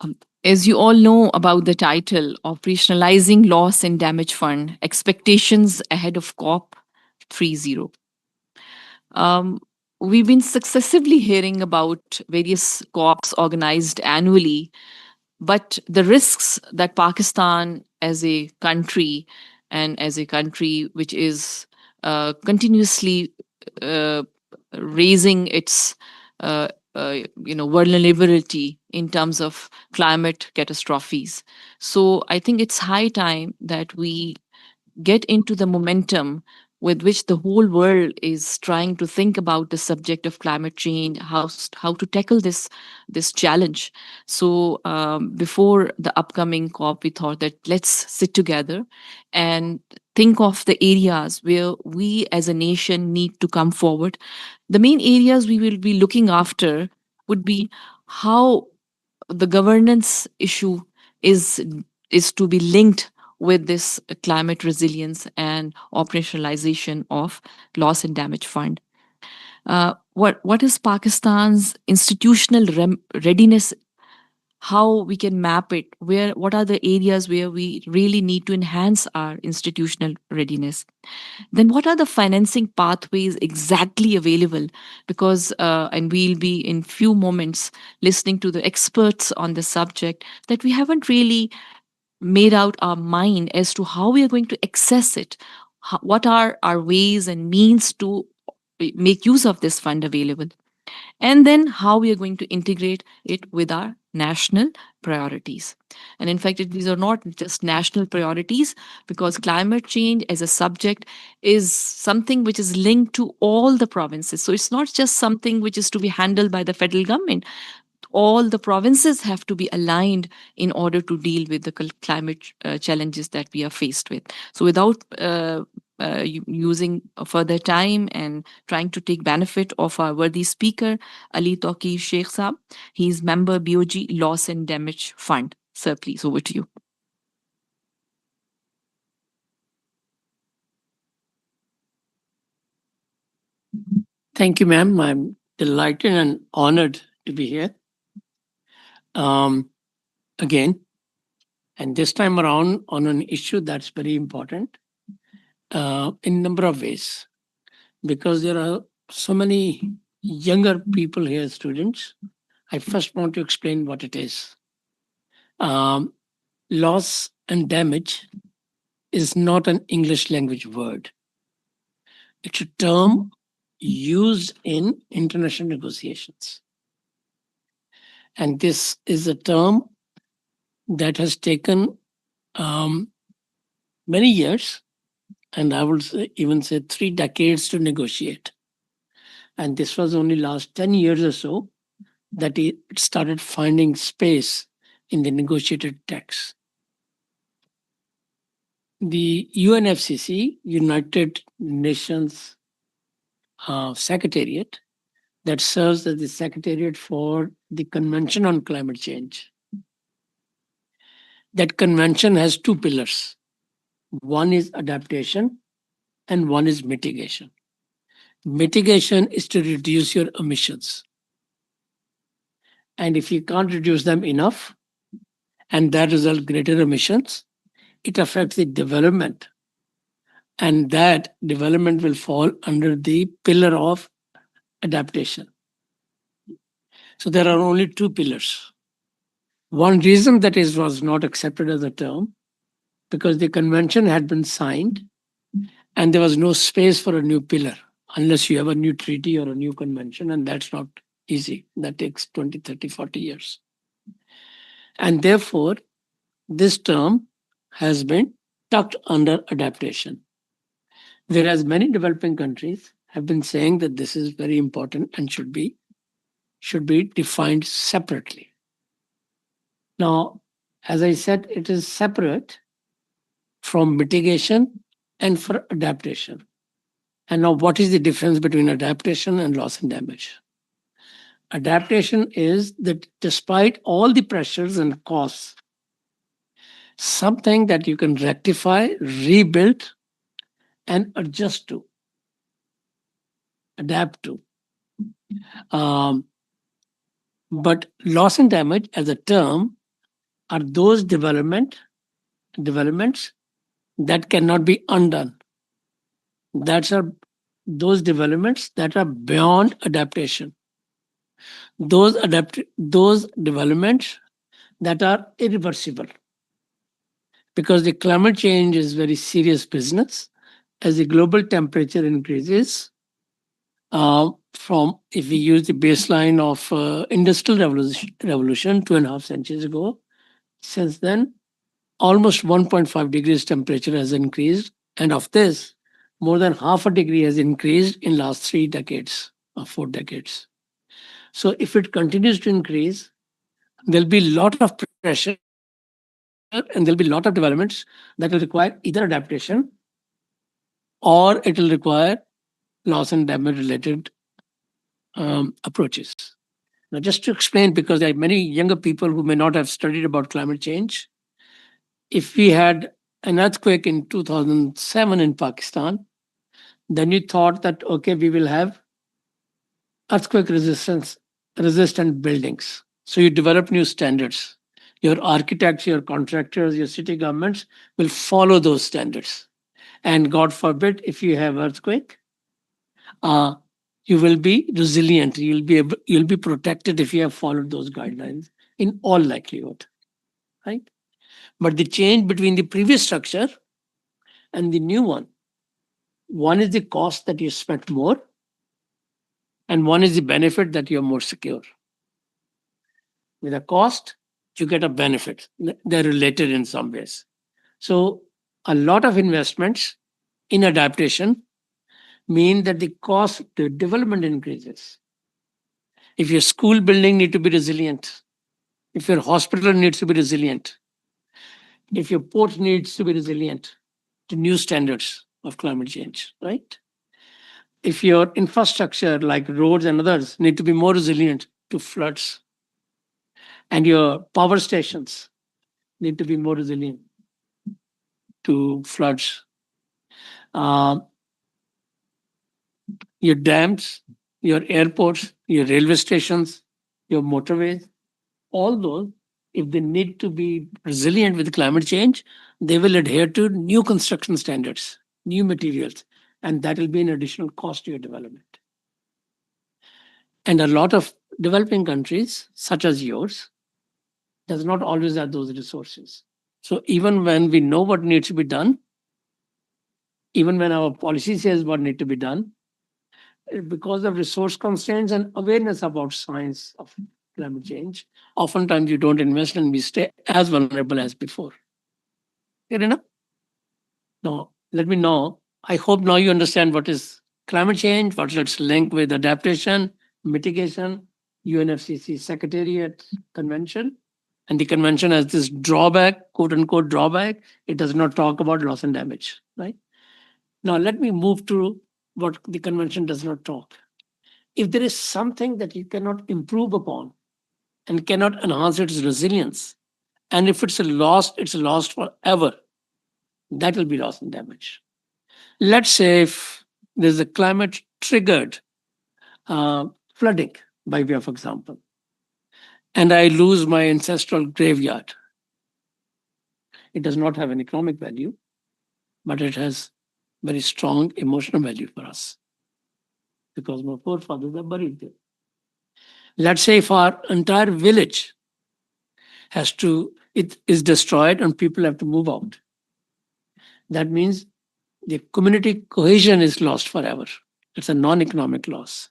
Um, as you all know about the title, Operationalizing Loss and Damage Fund Expectations Ahead of COP 30. Um, we've been successively hearing about various COPs organized annually, but the risks that Pakistan as a country and as a country which is continuously uh, raising its uh, vulnerability in terms of climate catastrophes. So I think it's high time that we get into the momentum with which the whole world is trying to think about the subject of climate change, how to tackle this challenge. So before the upcoming COP, we thought that let's sit together and think of the areas where we as a nation need to come forward. The main areas we will be looking after would be how the governance issue is is to be linked with this climate resilience and operationalization of loss and damage fund. What is Pakistan's institutional readiness, how we can map it, where what are the areas where we really need to enhance our institutional readiness, then what are the financing pathways exactly available, because and we'll be in few moments listening to the experts on the subject, that we haven't really made out our mind as to how we are going to access it. What are our ways and means to make use of this fund available, and then how we are going to integrate it with our national priorities. And in fact, these are not just national priorities, because climate change as a subject is something which is linked to all the provinces. So it's not just something which is to be handled by the federal government. All the provinces have to be aligned in order to deal with the climate challenges that we are faced with. So, without using further time and trying to take benefit of our worthy speaker, Ali Toki Sheikh Saab, he is member BOG Loss and Damage Fund. Sir, please, over to you. Thank you, ma'am. I'm delighted and honored to be here. Um, Again, and this time around on an issue that's very important in number of ways, because there are so many younger people here, students. I first want to explain what it is. Um, Loss and damage is not an English language word. It's a term used in international negotiations. And this is a term that has taken um, many years, and I would even say 3 decades to negotiate. And this was only last 10 years or so that it started finding space in the negotiated text. The UNFCCC, United Nations Secretariat, that serves as the Secretariat for the Convention on Climate Change. That convention has two pillars. One is adaptation and one is mitigation. Mitigation is to reduce your emissions. And if you can't reduce them enough, and that result greater emissions, it affects the development. And that development will fall under the pillar of adaptation. So there are only two pillars. One reason that is was not accepted as a term, because the convention had been signed and there was no space for a new pillar unless you have a new treaty or a new convention, and that's not easy. That takes 20, 30, 40 years. And therefore, this term has been tucked under adaptation. Whereas many developing countries have been saying that this is very important and should be defined separately. Now, as I said, it is separate from mitigation and for adaptation. And now, what is the difference between adaptation and loss and damage? Adaptation is that despite all the pressures and costs, something that you can rectify, rebuild, and adjust to, adapt to. Um, but loss and damage as a term are those developments that cannot be undone. That's are those developments that are beyond adaptation. Those developments that are irreversible, because the climate change is very serious business. As the global temperature increases, from if we use the baseline of industrial revolution 2.5 centuries ago, since then almost 1.5 degrees temperature has increased, and of this more than half a degree has increased in last 3 decades or 4 decades. So if it continues to increase, there'll be a lot of pressure and there'll be a lot of developments that will require either adaptation or it will require loss and damage related approaches. Now, just to explain, because there are many younger people who may not have studied about climate change, if we had an earthquake in 2007 in Pakistan, then you thought that, okay, we will have earthquake resistant buildings. So you develop new standards. Your architects, your contractors, your city governments will follow those standards. And God forbid, if you have earthquake, uh, you will be resilient. You'll be protected if you have followed those guidelines in all likelihood, right? But the change between the previous structure and the new one is the cost that you spent more, and one is the benefit that you're more secure. With a cost, you get a benefit. They're related in some ways. So a lot of investments in adaptation mean that the cost, the development increases. If your school building need to be resilient, if your hospital needs to be resilient, if your port needs to be resilient to new standards of climate change, right? If your infrastructure like roads and others need to be more resilient to floods, and your power stations need to be more resilient to floods, uh, your dams, your airports, your railway stations, your motorways, all those, if they need to be resilient with climate change, they will adhere to new construction standards, new materials, and that will be an additional cost to your development. And a lot of developing countries, such as yours, does not always have those resources. So even when we know what needs to be done, even when our policy says what needs to be done, because of resource constraints and awareness about science of climate change, oftentimes you don't invest and we stay as vulnerable as before. Fair enough? Now, let me know. I hope now you understand what is climate change, what's its link with adaptation, mitigation, UNFCCC Secretariat Convention. And the convention has this drawback, quote unquote drawback. It does not talk about loss and damage, right? Now, let me move to what the convention does not talk. If there is something that you cannot improve upon and cannot enhance its resilience, and if it's lost forever, that will be loss and damage. Let's say if there's a climate triggered uh, flooding, by way of example, and I lose my ancestral graveyard, it does not have an economic value, but it has very strong emotional value for us because my forefathers are buried there. Let's say if our entire village it is destroyed and people have to move out. That means the community cohesion is lost forever. It's a non-economic loss.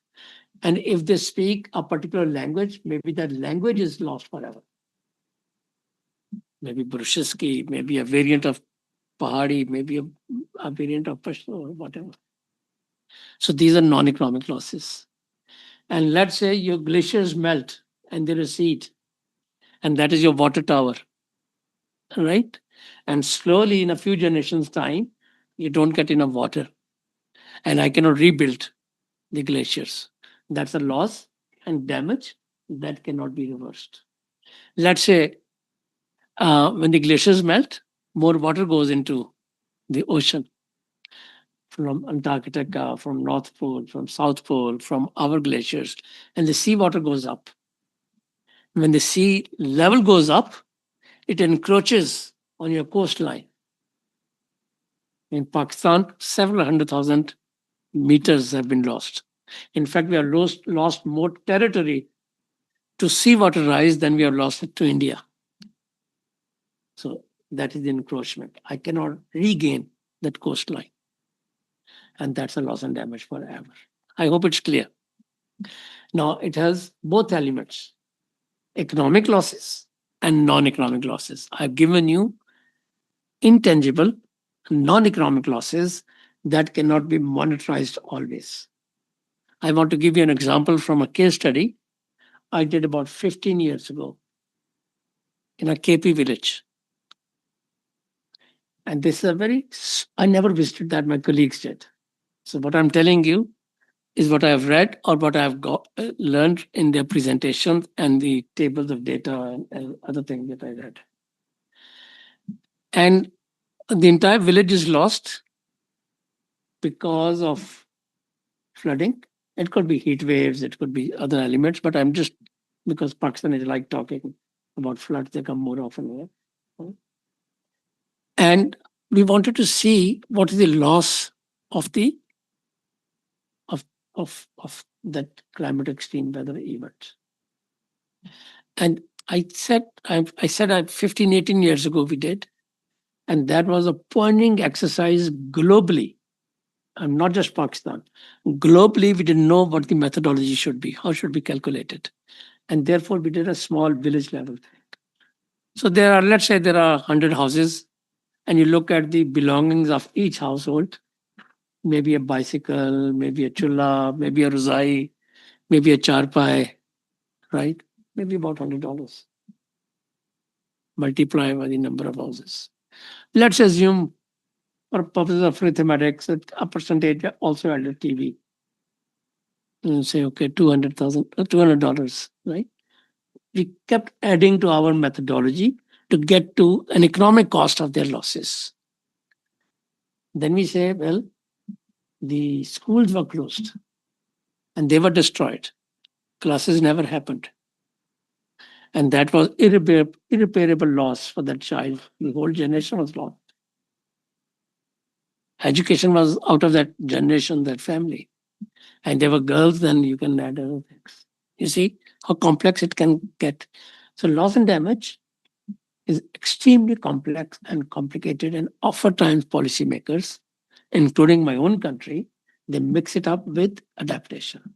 And if they speak a particular language, maybe that language is lost forever. Maybe Brushiski, maybe a variant of Pahadi, maybe a variant of Pashto or whatever. So these are non-economic losses. And let's say your glaciers melt and they recede, and that is your water tower, right? And slowly, in a few generations' time, you don't get enough water, and I cannot rebuild the glaciers. That's a loss and damage that cannot be reversed. Let's say when the glaciers melt, more water goes into the ocean from Antarctica, from North Pole, from South Pole, from our glaciers, and the seawater goes up. When the sea level goes up, It encroaches on your coastline. In Pakistan, several hundred thousand meters have been lost. In fact, we have lost more territory to seawater rise than we have lost it to India. So that is the encroachment. I cannot regain that coastline. And that's a loss and damage forever. I hope it's clear. Now, it has both elements, economic losses and non economic losses. I've given you intangible, non economic losses that cannot be monetized always. I want to give you an example from a case study I did about 15 years ago in a KP village. And this is I never visited that, my colleagues did. So, what I'm telling you is what I have read or what I have learned in their presentations and the tables of data and other things that I read. And the entire village is lost because of flooding. It could be heat waves, it could be other elements, but I'm just because Pakistanis like talking about floods, they come more often here. And we wanted to see what is the loss of the of of that climate extreme weather event. And I said 15, 18 years ago we did. And that was a pioneering exercise globally. And not just Pakistan. Globally, we didn't know what the methodology should be. How should we calculate it? And therefore, we did a small village level thing. So let's say there are 100 houses, and you look at the belongings of each household, maybe a bicycle, maybe a chula, maybe a rozai, maybe a charpai, right? Maybe about $100. Multiply by the number of houses. Let's assume, for purposes of arithmetic, that a percentage also had a TV. And say, okay, $200, right? We kept adding to our methodology to get to an economic cost of their losses. Then we say, well, the schools were closed and they were destroyed. Classes never happened. And that was irreparable loss for that child. The whole generation was lost. Education was out of that generation, that family. And there were girls, then you can add other things. You see how complex it can get. So loss and damage is extremely complex and complicated, and oftentimes policymakers, including my own country, they mix it up with adaptation.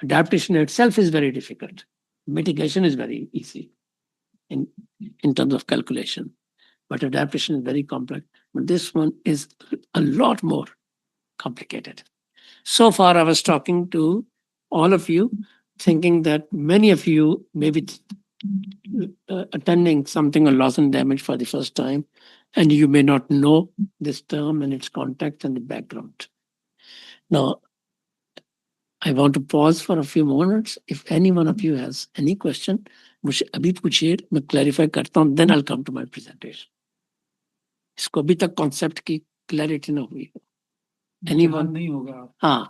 Adaptation itself is very difficult. Mitigation is very easy in, in terms of calculation. But adaptation is very complex. But this one is a lot more complicated. So far, I was talking to all of you, thinking that many of you may be attending something on loss and damage for the first time, and you may not know this term and its context and the background. Now, I want to pause for a few moments. If any one of you has any question, मुझे अभी पूछिए, मैं clarify करता हूँ, then I'll come to my presentation. इसको अभी तक concept की clarity ना हुई हो. Anyone नहीं होगा. हाँ.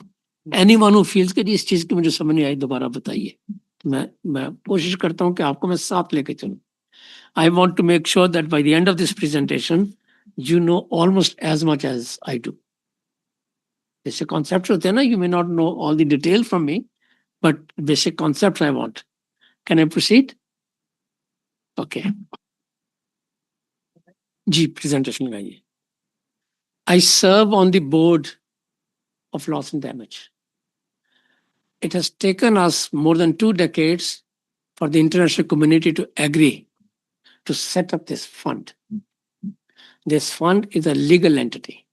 Anyone who feels कि इस चीज की मुझे समझ नहीं आई, दोबारा बताइए. मैं कोशिश करता हूँ कि आपको मैं साथ लेके चलूं. I want to make sure that by the end of this presentation, you know almost as much as I do. Basic concepts होते हैं ना, you may not know all the detail from me, but basic concepts I want. Can I proceed? Okay. Ji, presentation लगाइए. I serve on the board of loss and damage. It has taken us more than 2 decades for the international community to agree to set up this fund. This fund is a legal entity.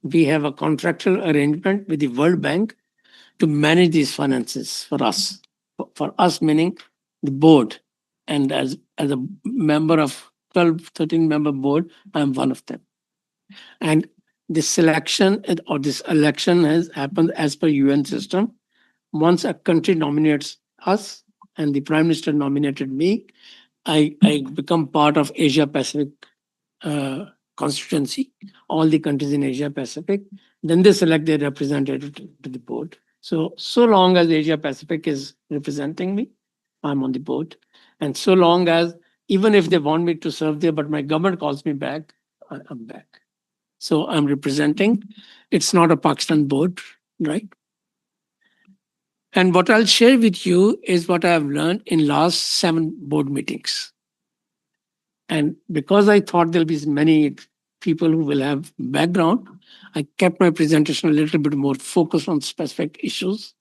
We have a contractual arrangement with the World Bank to manage these finances for us. For us, meaning the board. And as a member of 12, 13 member board, I'm one of them. And this selection or this election has happened as per UN system. Once a country nominates us and the Prime Minister nominated me, I become part of Asia Pacific constituency, all the countries in Asia Pacific. Then they select their representative to the board. So long as Asia Pacific is representing me, I'm on the board. And so long as Even if they want me to serve there, but my government calls me back, I'm back. So I'm representing. It's not a Pakistan board, right? And what I'll share with you is what I have learned in last 7 board meetings. And because I thought there'll be many people who will have background, I kept my presentation a little bit more focused on specific issues.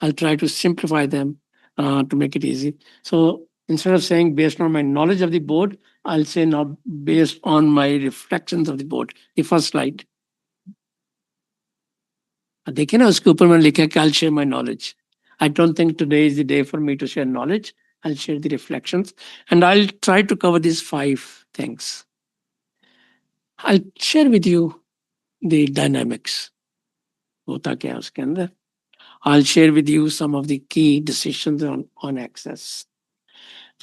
I'll try to simplify them to make it easy. So instead of saying based on my knowledge of the board, I'll say now based on my reflections of the board. The first slide. देखे ना उसके ऊपर मैंने लिखा है कि I'll share my knowledge. I don't think today is the day for me to share knowledge. I'll share the reflections and I'll try to cover these 5 things. I'll share with you the dynamics. होता क्या है उसके अंदर. I'll share with you some of the key decisions on access.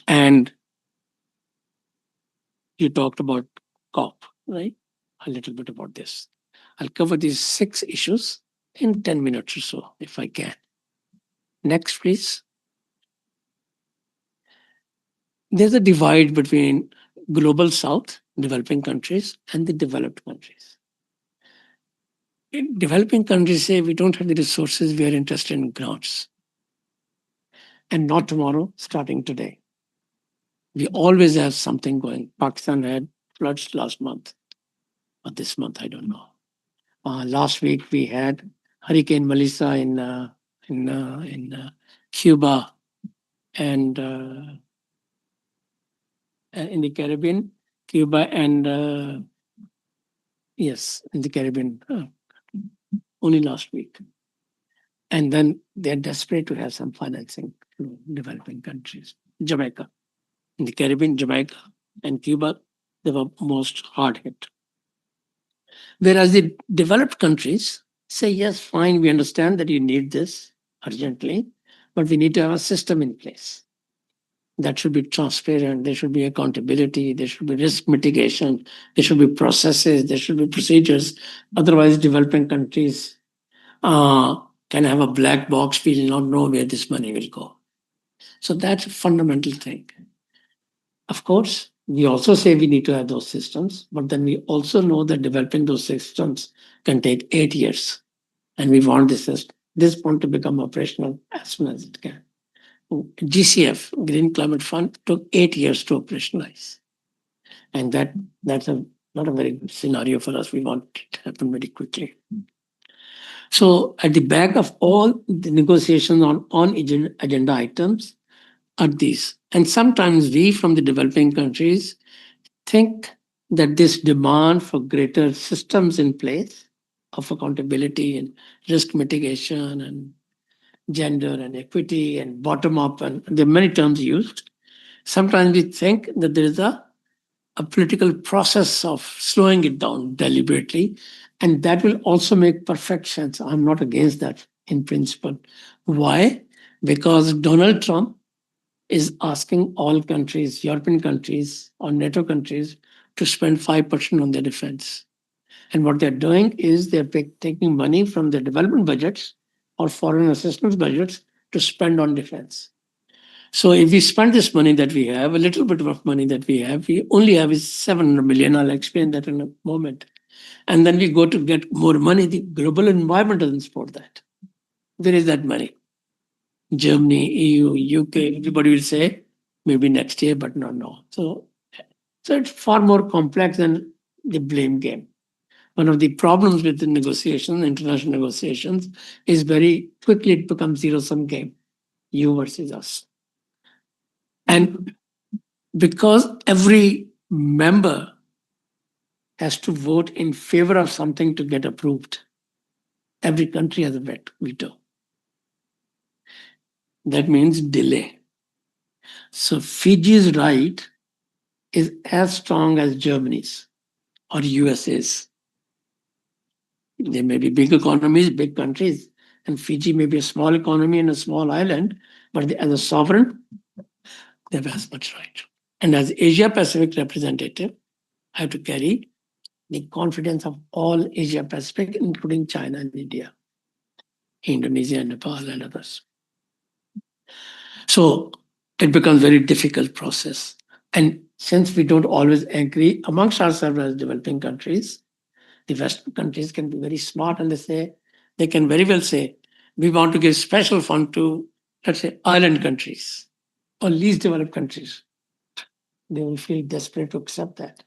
And you talked about COP, right? A little bit about this. I'll cover these 6 issues in 10 minutes or so, if I can. Next, please. There's a divide between global south, developing countries, and the developed countries. In developing countries say we don't have the resources, we are interested in grants. And not tomorrow, starting today. We always have something going. Pakistan had floods last month, or this month, I don't know. Last week we had Hurricane Melissa in Cuba and in the Caribbean, Cuba and yes, in the Caribbean, only last week. And then they're desperate to have some financing to developing countries. Jamaica, in the Caribbean, Jamaica and Cuba, they were most hard hit. Whereas the developed countries say, yes, fine, we understand that you need this urgently, but we need to have a system in place that should be transparent. There should be accountability. There should be risk mitigation. There should be processes. There should be procedures. Otherwise, developing countries uh, can have a black box. We will not know where this money will go. So that's a fundamental thing. Of course, we also say we need to have those systems, but then we also know that developing those systems can take 8 years. And we want this one to become operational as soon as it can. GCF, Green Climate Fund, took 8 years to operationalize. And that's not a very good scenario for us. We want it to happen very quickly. So at the back of all the negotiations on agenda items are these. And sometimes we from the developing countries think that this demand for greater systems in place of accountability and risk mitigation and gender and equity and bottom up, and there are many terms used. Sometimes we think that there is a political process of slowing it down deliberately, and that will also make perfect sense. I'm not against that in principle. Why? Because Donald Trump is asking all countries, European countries or NATO countries, to spend 5% on their defense. And what they're doing is they're taking money from their development budgets or foreign assistance budgets to spend on defense. So if we spend this money that we have, a little bit of money that we only have is 700 million. I'll explain that in a moment. And then we go to get more money. The global environment doesn't support that. Where is that money? Germany, EU, UK, everybody will say maybe next year, but not now. So it's far more complex than the blame game. One of the problems with the negotiations, international negotiations, is very quickly it becomes zero-sum game, you versus us. And because every member has to vote in favor of something to get approved, every country has a veto. That means delay. So Fiji's right is as strong as Germany's or USA's. There may be big economies, big countries, and Fiji may be a small economy and a small island, but as a sovereign, they have as much right. And as Asia Pacific representative, I have to carry the confidence of all Asia Pacific, including China and India, Indonesia, Nepal, and others. So it becomes a very difficult process. And Since we don't always agree amongst ourselves as developing countries, the Western countries can be very smart and they can very well say, we want to give special fund to, let's say, island countries or least developed countries. They will feel desperate to accept that.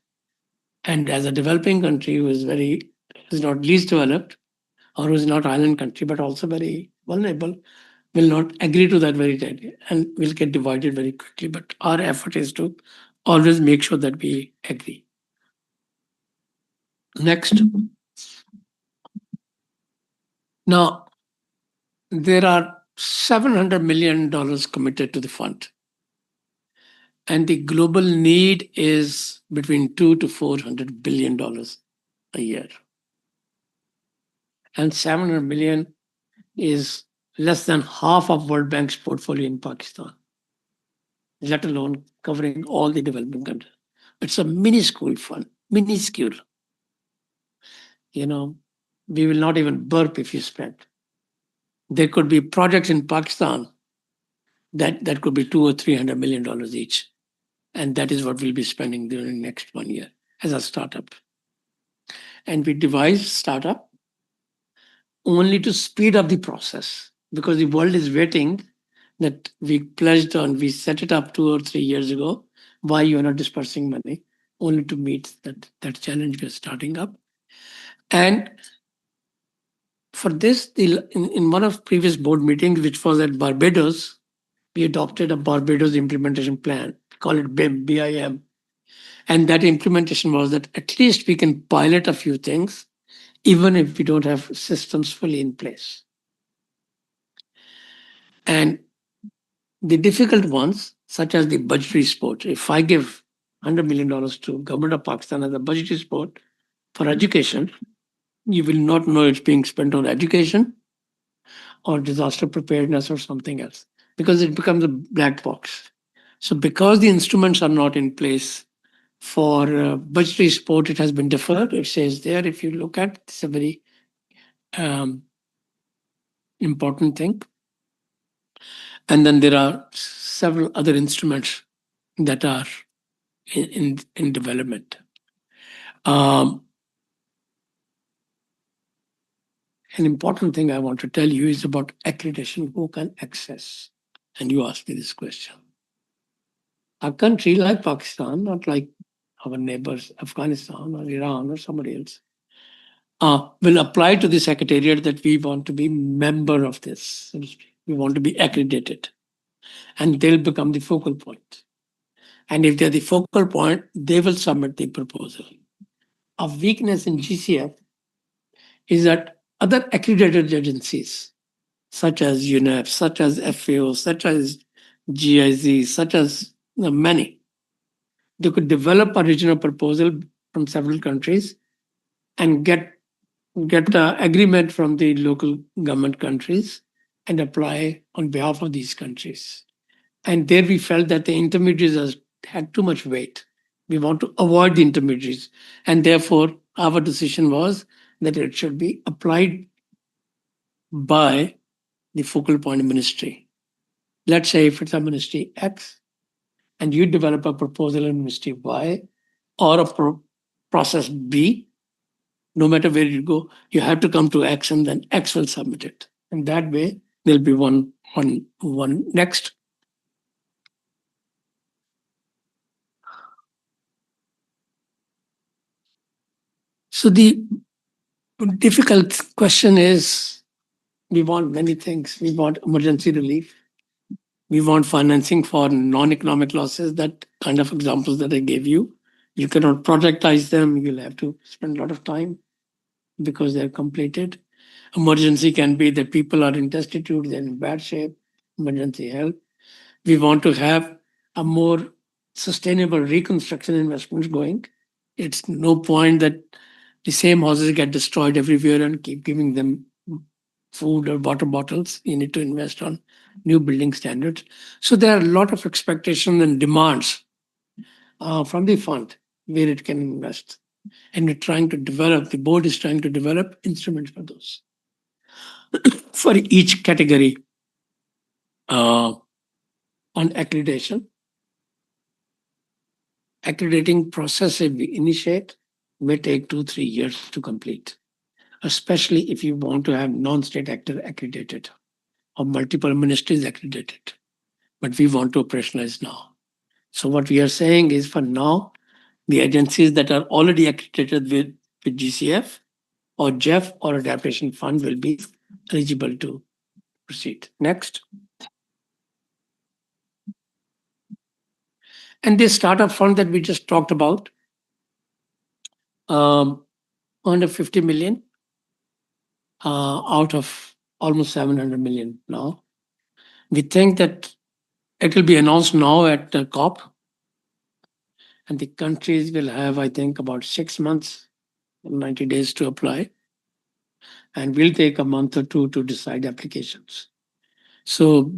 And as a developing country who is not least developed or who is not island country, but also very vulnerable, will not agree to that very idea and will get divided very quickly. But our effort is to always make sure that we agree. Next, now there are $700 million committed to the fund, and the global need is between $2 to $400 billion a year. And 700 million is less than half of World Bank's portfolio in Pakistan, let alone covering all the developing countries. It's a minuscule fund, minuscule. You know, we will not even burp if you spend. There could be projects in Pakistan that could be 2 or $300 million each. And that is what we'll be spending during the next 1 year as a startup. And we devised startup only to speed up the process because the world is waiting that we pledged on, we set it up 2 or 3 years ago. Why you are not dispersing money? Only to meet that challenge we are starting up. And for this, in one of previous board meetings, which was at Barbados, we adopted a Barbados implementation plan, call it BIM. And that implementation was that at least we can pilot a few things, even if we don't have systems fully in place. And the difficult ones, such as the budgetary support, if I give $100 million to government of Pakistan as a budgetary support for education, you will not know it's being spent on education or disaster preparedness or something else because it becomes a black box. So because the instruments are not in place for budgetary support, it has been deferred. It says there, if you look at, it's a very um, important thing. And then there are several other instruments that are in development. Um, an important thing I want to tell you is about accreditation, who can access. And you asked me this question. A country like Pakistan, not like our neighbors, Afghanistan or Iran or somebody else, will apply to the secretariat that we want to be member of this, so to speak. We want to be accredited, and they'll become the focal point. And if they're the focal point, they will submit the proposal. A weakness in GCF is that other accredited agencies, such as UNEP, such as FAO, such as GIZ, such as many, they could develop a regional proposal from several countries and get agreement from the local government countries and apply on behalf of these countries. And there we felt that the intermediaries had too much weight. We want to avoid the intermediaries. And therefore, our decision was that it should be applied by the focal point ministry. Let's say if it's a ministry X and you develop a proposal in ministry Y or a process B, no matter where you go, you have to come to X and then X will submit it. And that way, there'll be one next. So the difficult question is we want many things. We want emergency relief. We want financing for non economic losses, that kind of examples that I gave you. You cannot projectize them. You'll have to spend a lot of time because they're completed. Emergency can be that people are in destitute, they're in bad shape, emergency help. We want to have a more sustainable reconstruction investments going. It's no point that the same houses get destroyed everywhere and keep giving them food or water bottles. You need to invest on new building standards. So there are a lot of expectations and demands from the fund where it can invest. And we're trying to develop, the board is trying to develop instruments for those. For each category uh, on accreditation. accrediting process if we initiate may take 2 3 years to complete, especially if you want to have non-state actor accredited or multiple ministries accredited. But we want to operationalize now. So what we are saying is for now, the agencies that are already accredited with GCF or JEF or adaptation fund will be eligible to proceed. Next. And this startup fund that we just talked about, um, 150 million out of almost 700 million now. We think that it will be announced now at the COP, and the countries will have, I think, about 6 months, 90 days to apply, and will take a month or two to decide applications. So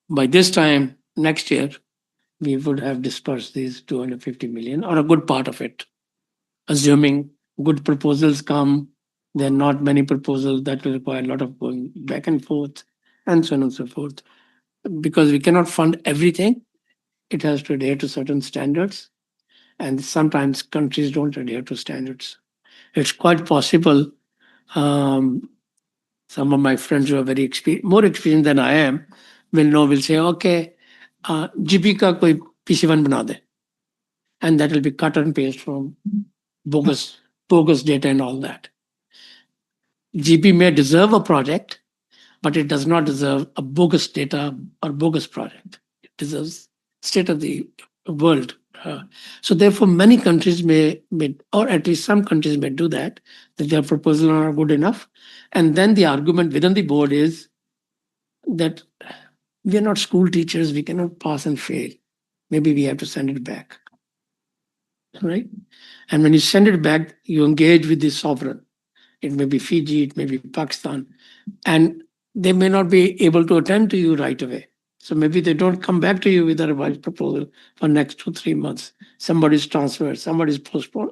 by this time next year, we would have dispersed these 250 million or a good part of it, assuming good proposals come. There are not many proposals that will require a lot of going back and forth, and so on and so forth. Because we cannot fund everything, it has to adhere to certain standards, and sometimes countries don't adhere to standards. It's quite possible. Um, some of my friends who are more experienced than I am will say, okay, GP का कोई PC1 बना दे, and that will be cut and paste from bogus bogus data and all that. GP may deserve a project, but it does not deserve a bogus data or bogus project. It deserves state of the world. So therefore, many countries may, or at least some countries may do that their proposals are not good enough. And then the argument within the board is that we are not school teachers, we cannot pass and fail. Maybe we have to send it back. Right? And when you send it back, you engage with the sovereign. It may be Fiji, it may be Pakistan, and they may not be able to attend to you right away. So maybe they don't come back to you with a revised proposal for next 2 3 months. Somebody's transferred, somebody's postponed,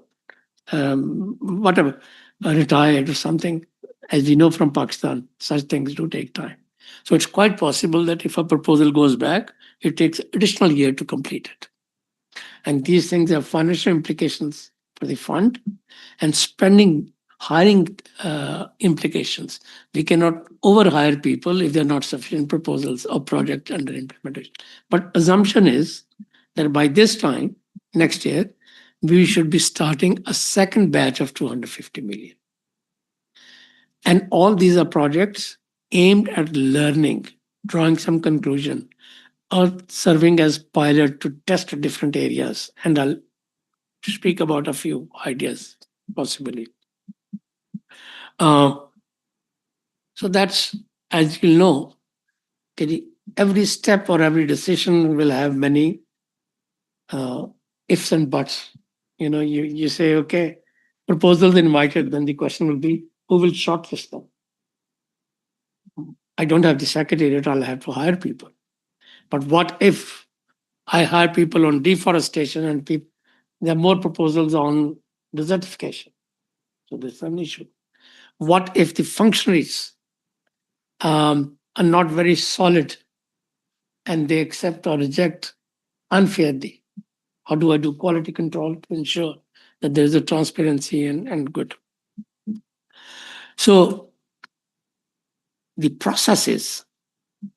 whatever, retired or something. As we know from Pakistan, such things do take time. So it's quite possible that if a proposal goes back, it takes additional year to complete it. And these things have financial implications for the fund and spending, hiring implications. We cannot overhire people if there are not sufficient proposals or projects under implementation. But assumption is that by this time, next year, we should be starting a second batch of 250 million. And all these are projects aimed at learning, drawing some conclusion, or serving as pilot to test different areas. And I'll speak about a few ideas, possibly. Uh, so that's, as you know, every step or every decision will have many uh, ifs and buts. You say, okay, proposals invited, then the question will be, who will shortlist them? I don't have the secretariat, I'll have to hire people. But what if I hire people on deforestation and there are more proposals on desertification? So there's an issue. What if the functionaries are not very solid and they accept or reject unfairly? How do I do quality control to ensure that there is a transparency and good? So the processes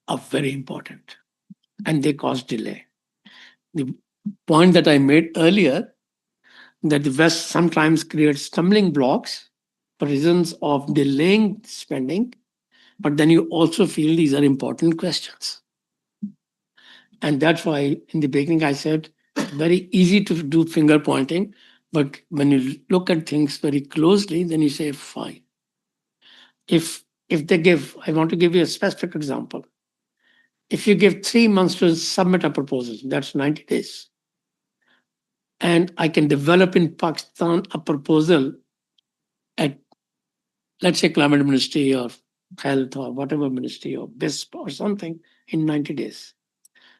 are very important and they cause delay. The point that I made earlier, that the West sometimes creates stumbling blocks for reasons of delaying spending, but then you also feel these are important questions. And that's why in the beginning I said very easy to do finger pointing, but when you look at things very closely, then you say, fine. If they give, I want to give you a specific example. If you give 3 months to submit a proposal, that's 90 days. And I can develop in Pakistan a proposal at, let's say, climate ministry or health or whatever ministry or BISP or something in 90 days.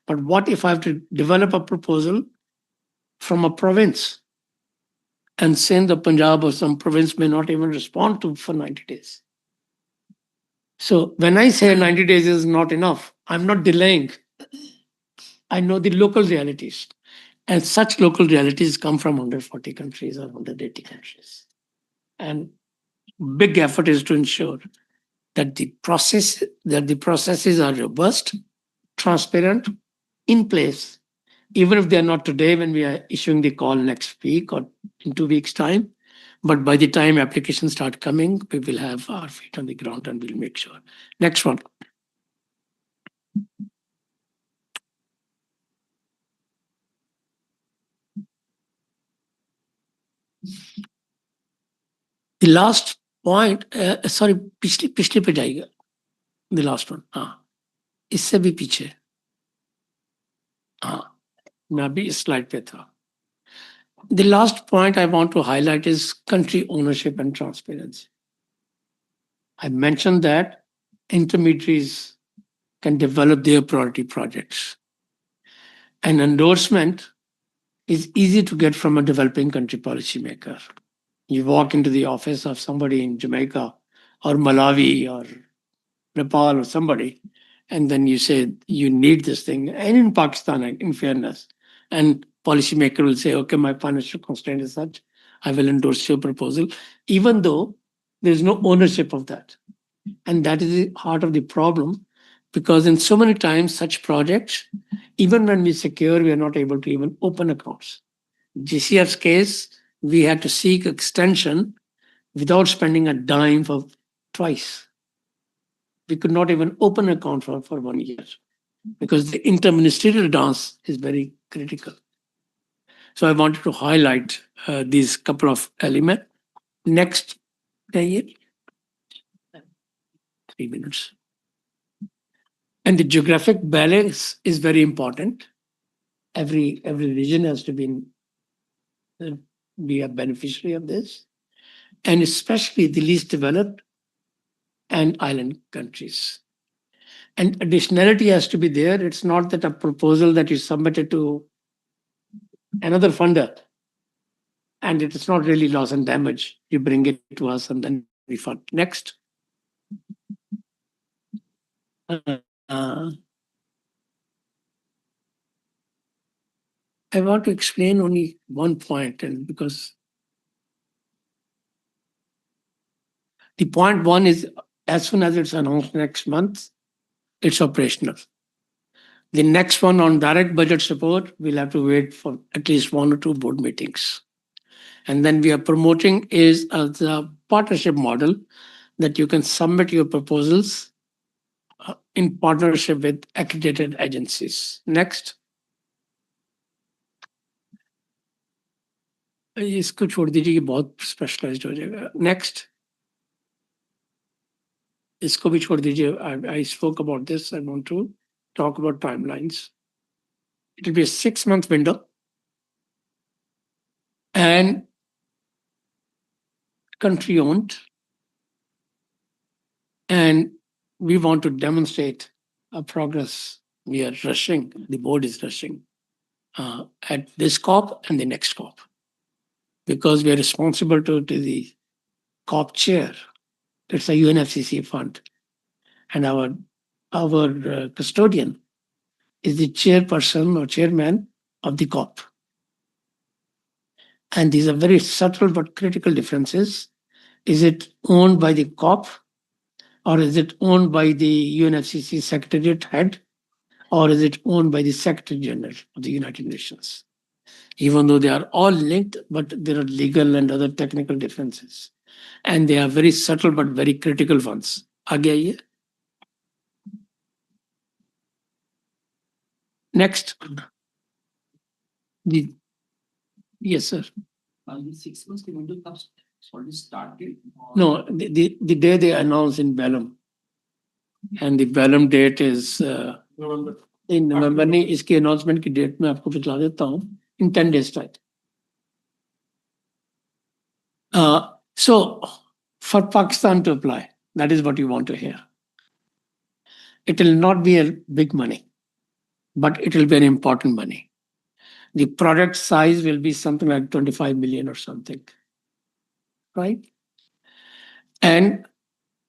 But what if I have to develop a proposal from a province and Sindh or Punjab or some province may not even respond to for 90 days? So when I say 90 days is not enough, I'm not delaying. I know the local realities. And such local realities come from 140 countries or 180 countries. And big effort is to ensure that the processes are robust, transparent, in place, even if they are not today when we are issuing the call next week or in 2 weeks' time. But by the time applications start coming, we will have our feet on the ground and we'll make sure. Next one. The last point, sorry, पिछली पिछले पे जाएगा. The last one. हाँ, इससे भी पीछे. हाँ, मैं अभी इस slide पे था. The last point I want to highlight is country ownership and transparency. I mentioned that intermediaries can develop their priority projects. An endorsement is easy to get from a developing country policymaker. You walk into the office of somebody in Jamaica or Malawi or Nepal or somebody, and then you say you need this thing. And in Pakistan, in fairness, and policymaker will say, okay, my financial constraint is such, I will endorse your proposal, even though there's no ownership of that. And that is the heart of the problem, because in so many times such projects, even when we secure, we are not able to even open accounts. GCF's case, we had to seek extension without spending a dime for twice. We could not even open an account for 1 year because the interministerial dance is very critical. So I wanted to highlight these couple of elements. Next, 3 minutes. And the geographic balance is very important. Every region has to be a beneficiary of this, and especially the least developed and island countries. And additionality has to be there. It's not that a proposal that you submitted to another funder and it is not really loss and damage. You bring it to us and then we fund. Next. Uh, I want to explain only one point, and because the point one is as soon as it's announced next month, it's operational. The next one on direct budget support, we'll have to wait for at least 1 or 2 board meetings. And then we are promoting is as a partnership model that you can submit your proposals in partnership with accredited agencies. Next. इसको छोड़ दीजिए कि बहुत specialised हो जाएगा. Next. इसको भी छोड़ दीजिए. I spoke about this. I want to talk about timelines. It will be a 6-month window. And country owned. And we want to demonstrate a progress. We are rushing. The board is rushing at this COP and the next COP. Because we are responsible to the COP chair. It's a UNFCCC fund. And our custodian is the chairperson or chairman of the COP. And these are very subtle but critical differences. Is it owned by the COP or is it owned by the UNFCCC Secretariat head or is it owned by the Secretary General of the United Nations? Even though they are all linked, but there are legal and other technical differences. And they are very subtle but very critical ones. आगे आइए. Next. Yes, sir. The 6 months the window comes already started. No, the day they announce in Vellum. And the Vellum date is November. In November नहीं, इसकी announcement की date मैं आपको बता देता हूँ. In 10 days time. So for Pakistan to apply, that is what you want to hear. It will not be a big money, but it will be an important money. The product size will be something like 25 million or something, right? And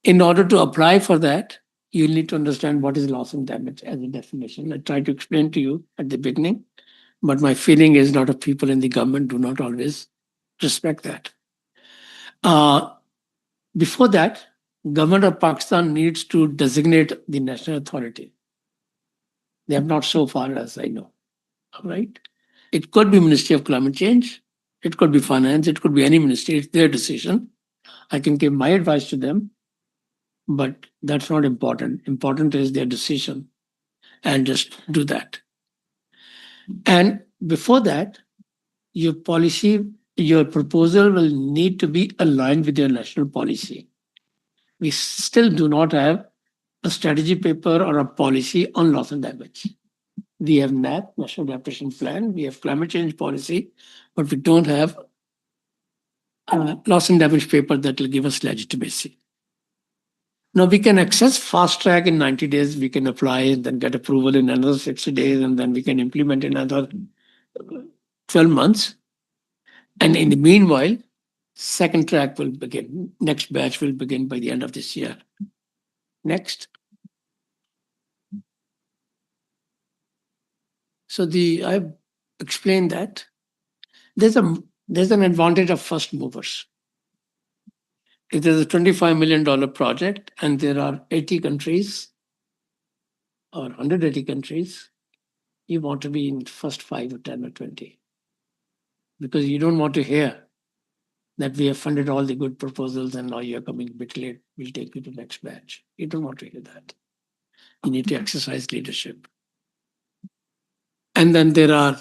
in order to apply for that, you need to understand what is loss and damage as a definition. I tried to explain to you at the beginning. But my feeling is a lot of people in the government do not always respect that. Uh, Before that, government of Pakistan needs to designate the national authority. They have not so far as I know. All right. It could be Ministry of Climate Change. It could be finance. It could be any ministry. It's their decision. I can give my advice to them, but that's not important. Important is their decision and just do that. And before that, your policy, your proposal will need to be aligned with your national policy. We still do not have a strategy paper or a policy on loss and damage. We have NAP, National Adaptation Plan, we have climate change policy, but we don't have a loss and damage paper that will give us legitimacy. Now we can access fast track in 90 days, we can apply and then get approval in another 60 days, and then we can implement in another 12 months. And in the meanwhile, second track will begin. Next batch will begin by the end of this year. Next. So I've explained that there's an advantage of first movers. It is a $25 million project, and there are 80 countries or 180 countries. You want to be in first 5 or 10 or 20 because you don't want to hear that we have funded all the good proposals and now you're coming a bit late. We'll take you to next batch. You don't want to hear that. You need to exercise leadership. And then there are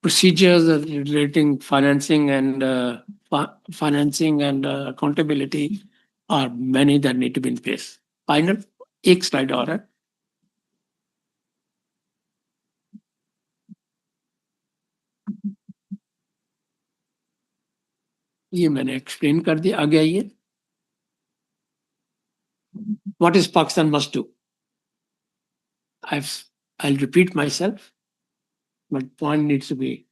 procedures relating financing and accountability are many that need to be in place. Final एक slide और है ये मैंने explain कर दिया आगे आइए what is Pakistan must do I'll repeat myself but point needs to be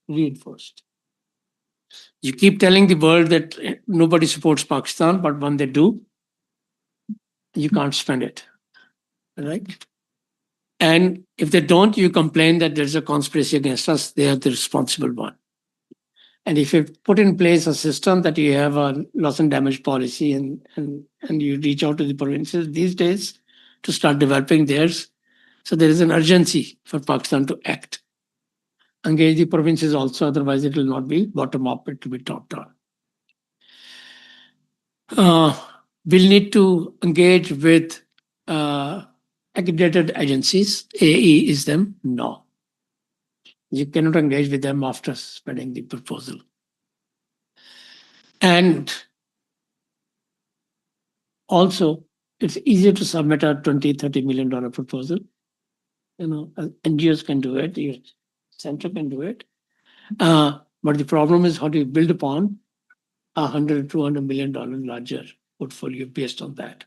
reinforced. You keep telling the world that nobody supports Pakistan, but when they do, you can't spend it. Right? And if they don't, you complain that there's a conspiracy against us. They are the responsible one. And if you put in place a system that you have a loss and damage policy and you reach out to the provinces these days to start developing theirs, so there is an urgency for Pakistan to act. Engage the provinces also, otherwise it will not be bottom up, it will be top down. We'll need to engage with accredited agencies. AE is them? No. You cannot engage with them after spreading the proposal. And also, it's easier to submit a $20, $30 million proposal. NGOs can do it, your center can do it. But the problem is how do you build upon $100, $200 million larger portfolio based on that?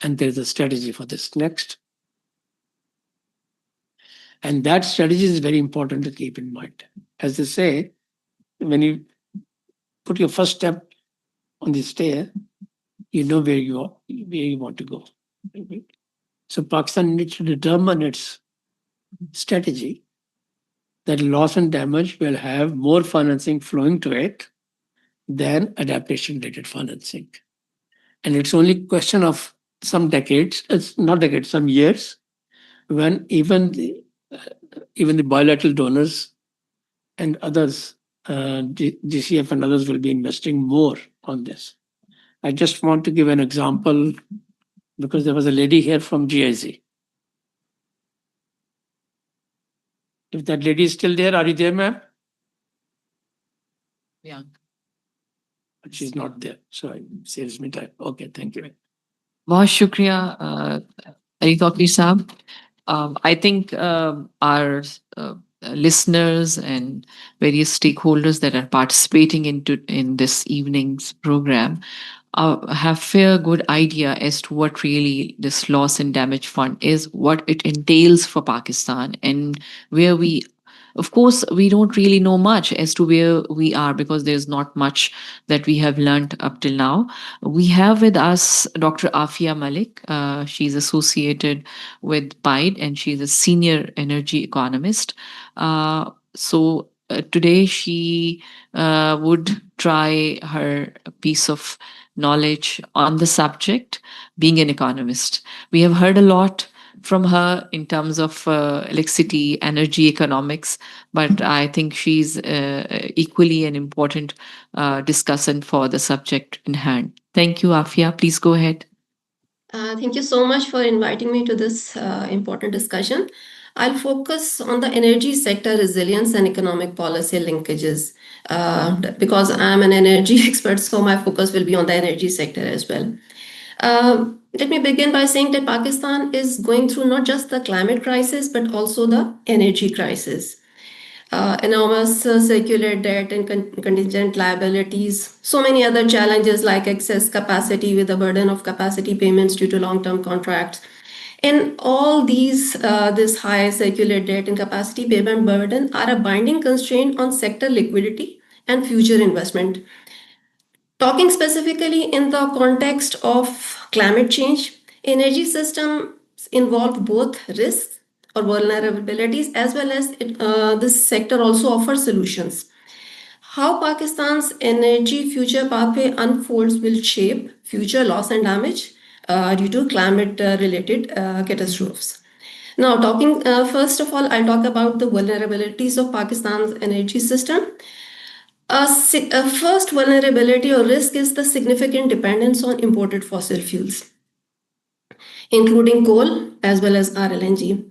And there's a strategy for this. Next. And that strategy is very important to keep in mind. As they say, when you put your first step on the stair, you know where you want to go. So Pakistan needs to determine its strategy that loss and damage will have more financing flowing to it than adaptation-related financing. And it's only a question of some decades, it's not decades, some years, when even the bilateral donors and others, GCF and others will be investing more on this. I just want to give an example because there was a lady here from GIZ. If that lady is still there, are you there, ma'am? Yeah. But she's not there, so it saves me time. Okay, thank you. बहुत शुक्रिया अली तौकीर साहब. I think our listeners and various stakeholders that are participating in this evening's program have fair good idea as to what really this loss and damage fund is, what it entails for Pakistan, and where we Of course, we don't really know much as to where we are because there's not much that we have learned up till now. We have with us Dr. Afia Malik. She's associated with PIDE and she's a senior energy economist. Today she would try her piece of knowledge on the subject, being an economist. We have heard a lot from her in terms of electricity, energy economics, but I think she's equally an important discussant for the subject in hand. Thank you, Afia. Please go ahead. Thank you so much for inviting me to this important discussion. I'll focus on the energy sector resilience and economic policy linkages because I'm an energy expert, so my focus will be on the energy sector as well. Let me begin by saying that Pakistan is going through not just the climate crisis but also the energy crisis. Enormous circular debt and contingent liabilities, so many other challenges like excess capacity with the burden of capacity payments due to long-term contracts. And all these, this high circular debt and capacity payment burden are a binding constraint on sector liquidity and future investment. Talking specifically in the context of climate change, energy systems involve both risks or vulnerabilities as well as this sector also offers solutions. How Pakistan's energy future pathway unfolds will shape future loss and damage due to climate related catastrophes. Now, talking first of all, I'll talk about the vulnerabilities of Pakistan's energy system. A first vulnerability or risk is the significant dependence on imported fossil fuels, including coal as well as RLNG.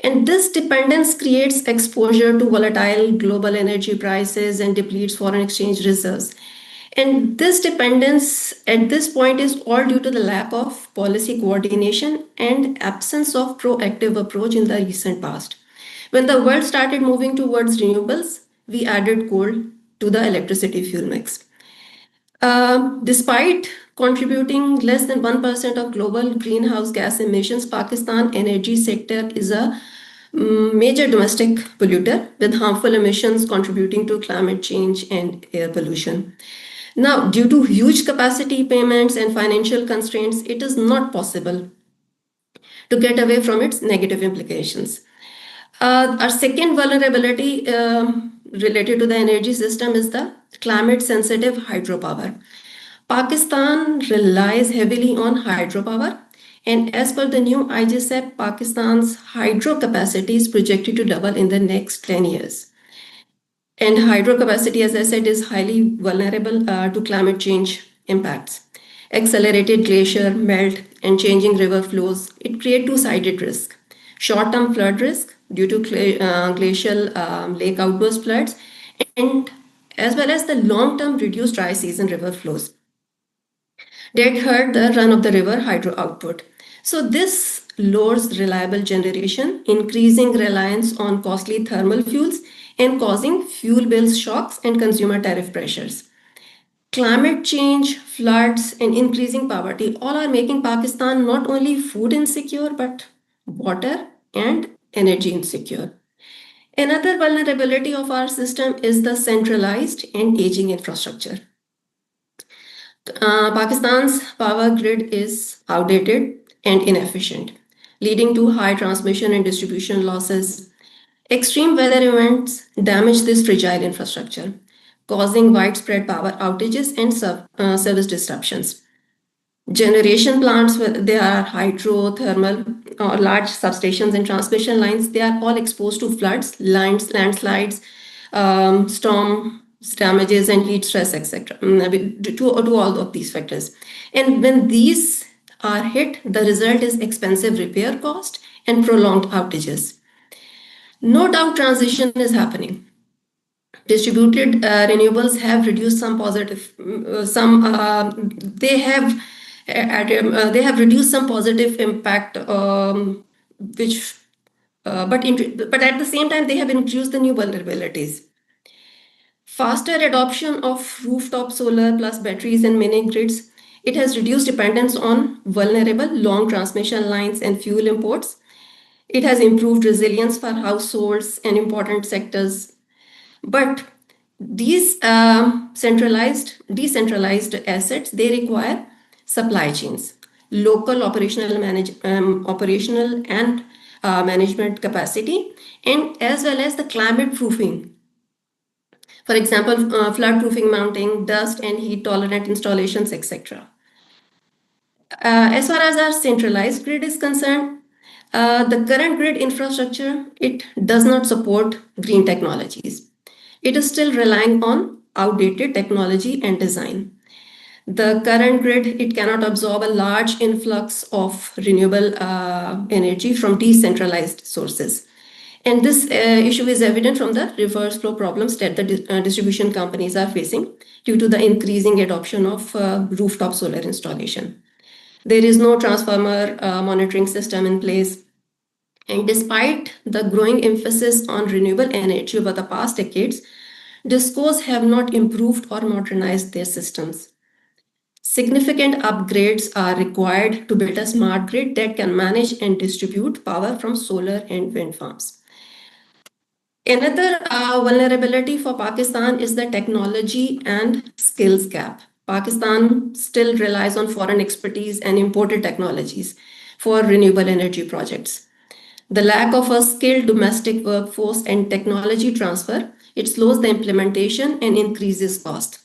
And this dependence creates exposure to volatile global energy prices and depletes foreign exchange reserves. And this dependence at this point is all due to the lack of policy coordination and absence of proactive approach in the recent past. When the world started moving towards renewables, we added coal to the electricity fuel mix. Despite contributing less than 1% of global greenhouse gas emissions, Pakistan energy sector is a major domestic polluter with harmful emissions contributing to climate change and air pollution. Now, due to huge capacity payments and financial constraints, it is not possible to get away from its negative implications. Our second vulnerability related to the energy system is the climate sensitive hydropower. Pakistan relies heavily on hydropower, and as per the new IGSEP, Pakistan's hydro capacity is projected to double in the next 10 years. And hydro capacity, as I said, is highly vulnerable to climate change impacts. Accelerated glacier melt and changing river flows, it create two-sided risk. Short-term flood risk due to glacial lake outburst floods, and as well as the long-term reduced dry season river flows that hurt the run of the river hydro output. So this lowers reliable generation, increasing reliance on costly thermal fuels and causing fuel bills shocks and consumer tariff pressures. Climate change, floods, and increasing poverty all are making Pakistan not only food insecure but water and energy insecure. Another vulnerability of our system is the centralized and aging infrastructure. Pakistan's power grid is outdated and inefficient, leading to high transmission and distribution losses. Extreme weather events damage this fragile infrastructure, causing widespread power outages and service disruptions. Generation plants, they are hydro, thermal, or large substations and transmission lines, they are all exposed to floods, landslides, storm damages, and heat stress, etc. To all of these factors. And when these are hit, the result is expensive repair cost and prolonged outages. No doubt transition is happening. Distributed renewables have reduced some positive, some they have reduced some positive impact, which but at the same time they have introduced the new vulnerabilities. Faster adoption of rooftop solar plus batteries and mini grids, it has reduced dependence on vulnerable long transmission lines and fuel imports. It has improved resilience for households and important sectors. But these decentralized assets, they require supply chains, local operational and management capacity, and as well as the climate proofing. For example, flood proofing mounting, dust and heat tolerant installations, etc. As far as our centralized grid is concerned, the current grid infrastructure, it does not support green technologies. It is still relying on outdated technology and design. The current grid, it cannot absorb a large influx of renewable energy from decentralized sources. And this issue is evident from the reverse flow problems that the distribution companies are facing due to the increasing adoption of rooftop solar installation. There is no transformer monitoring system in place. And despite the growing emphasis on renewable energy over the past decades, DISCOs have not improved or modernized their systems. Significant upgrades are required to build a smart grid that can manage and distribute power from solar and wind farms. Another vulnerability for Pakistan is the technology and skills gap. Pakistan still relies on foreign expertise and imported technologies for renewable energy projects. The lack of a skilled domestic workforce and technology transfer, it slows the implementation and increases cost.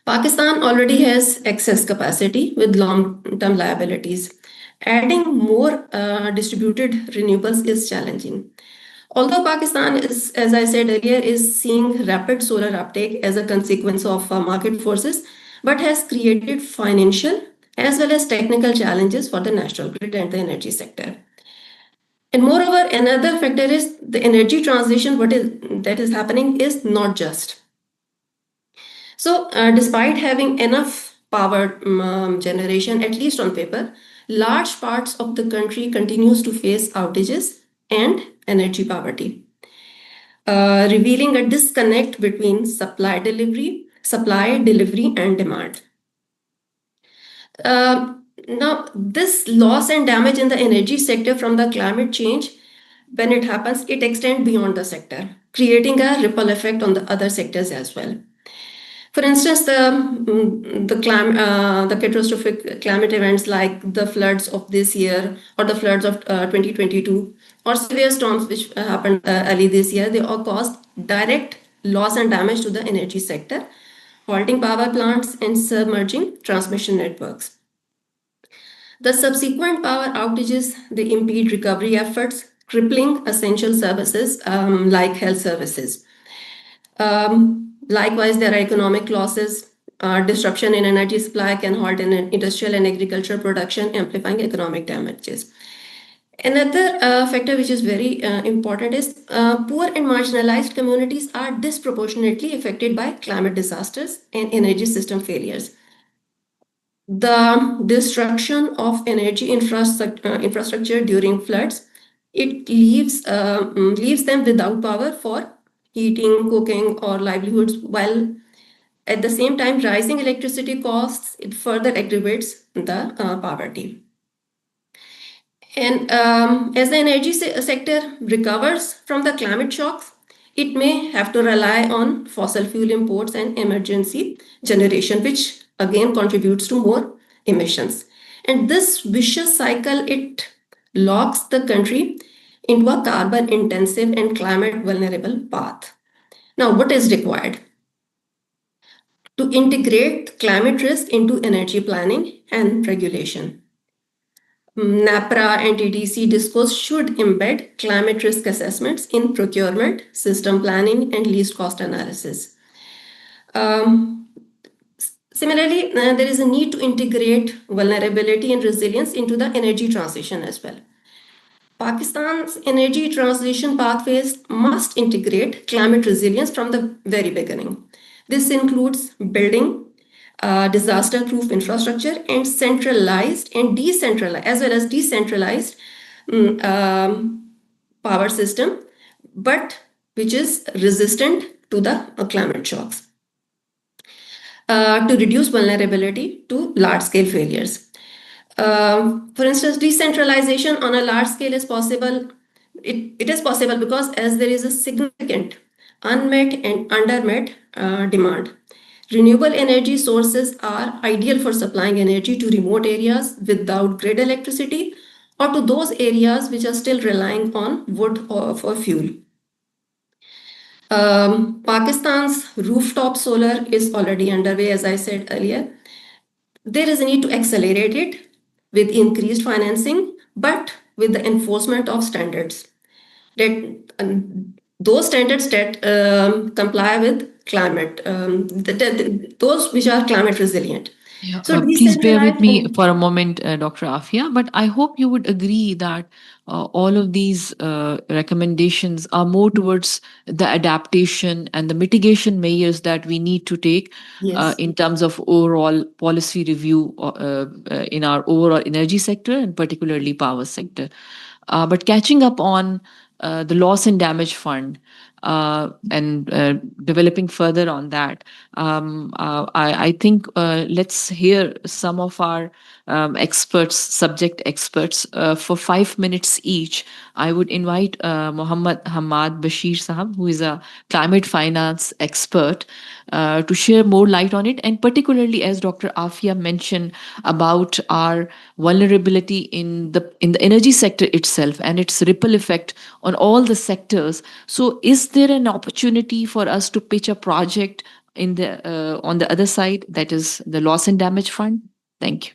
Pakistan already has excess capacity with long-term liabilities. Adding more distributed renewables is challenging. Although Pakistan is, as I said earlier, is seeing rapid solar uptake as a consequence of market forces, but has created financial as well as technical challenges for the national grid and the energy sector. And moreover, another factor is the energy transition. What is that is happening is not just. So, despite having enough power generation, at least on paper, large parts of the country continues to face outages and energy poverty, revealing a disconnect between supply, delivery, and demand. Now, this loss and damage in the energy sector from the climate change, when it happens, it extends beyond the sector, creating a ripple effect on the other sectors as well. For instance, the catastrophic climate events like the floods of this year or the floods of 2022 or severe storms which happened early this year, they all caused direct loss and damage to the energy sector, halting power plants and submerging transmission networks. The subsequent power outages, they impede recovery efforts, crippling essential services like health services. Likewise, there are economic losses. Disruption in energy supply can halt in industrial and agricultural production, amplifying economic damages. Another factor which is very important is poor and marginalized communities are disproportionately affected by climate disasters and energy system failures. The destruction of energy infrastructure during floods, it leaves them without power for heating, cooking, or livelihoods, while at the same time rising electricity costs, it further aggravates the poverty. And as the energy sector recovers from the climate shocks, it may have to rely on fossil fuel imports and emergency generation, which again contributes to more emissions. And this vicious cycle, it locks the country into a carbon intensive and climate vulnerable path. Now, what is required? To integrate climate risk into energy planning and regulation. NAPRA and TDC discourse should embed climate risk assessments in procurement, system planning, and least cost analysis. Um, Similarly, there is a need to integrate vulnerability and resilience into the energy transition as well. Pakistan's energy transition pathways must integrate climate resilience from the very beginning. This includes building disaster-proof infrastructure and centralized and decentralized, as well as decentralized mm, um, power system, but which is resistant to the climate shocks to reduce vulnerability to large-scale failures. For instance, decentralization on a large scale is possible. It is possible because as there is a significant unmet and undermet demand. Renewable energy sources are ideal for supplying energy to remote areas without grid electricity or to those areas which are still relying on wood for fuel. Pakistan's rooftop solar is already underway, as I said earlier. There is a need to accelerate it with increased financing, but with the enforcement of standards that those standards that comply with climate, those which are climate resilient. Yeah, So please bear with decentralized me and for a moment, Dr. Afia, but I hope you would agree that all of these recommendations are more towards the adaptation and the mitigation measures that we need to take yes, in terms of overall policy review in our overall energy sector and particularly power sector. But catching up on the loss and damage fund and developing further on that, I think let's hear some of our experts, subject experts, for 5 minutes each. I would invite Mohammad Hamad Bashir Sahab, who is a climate finance expert, to share more light on it, and particularly as Dr. Afia mentioned about our vulnerability in the energy sector itself and its ripple effect on all the sectors. So, is there an opportunity for us to pitch a project in the on the other side, that is the loss and damage fund? Thank you.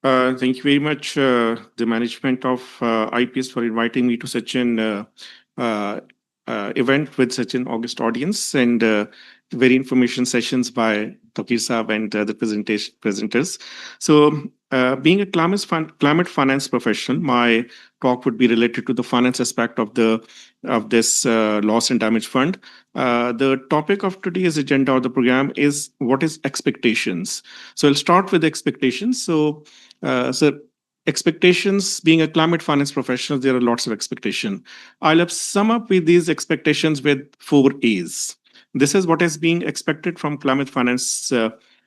Thank you very much, the management of IPS, for inviting me to such an uh, event with such an august audience and very information sessions by Takir Saab and the presenters. So, being a climate finance professional, my talk would be related to the finance aspect of this loss and damage fund. The topic of today's agenda or the program is what is expectations. So, I'll start with expectations. So expectations, being a climate finance professional, there are lots of expectation. I'll sum up with these expectations with 4 A's. This is what is being expected from climate finance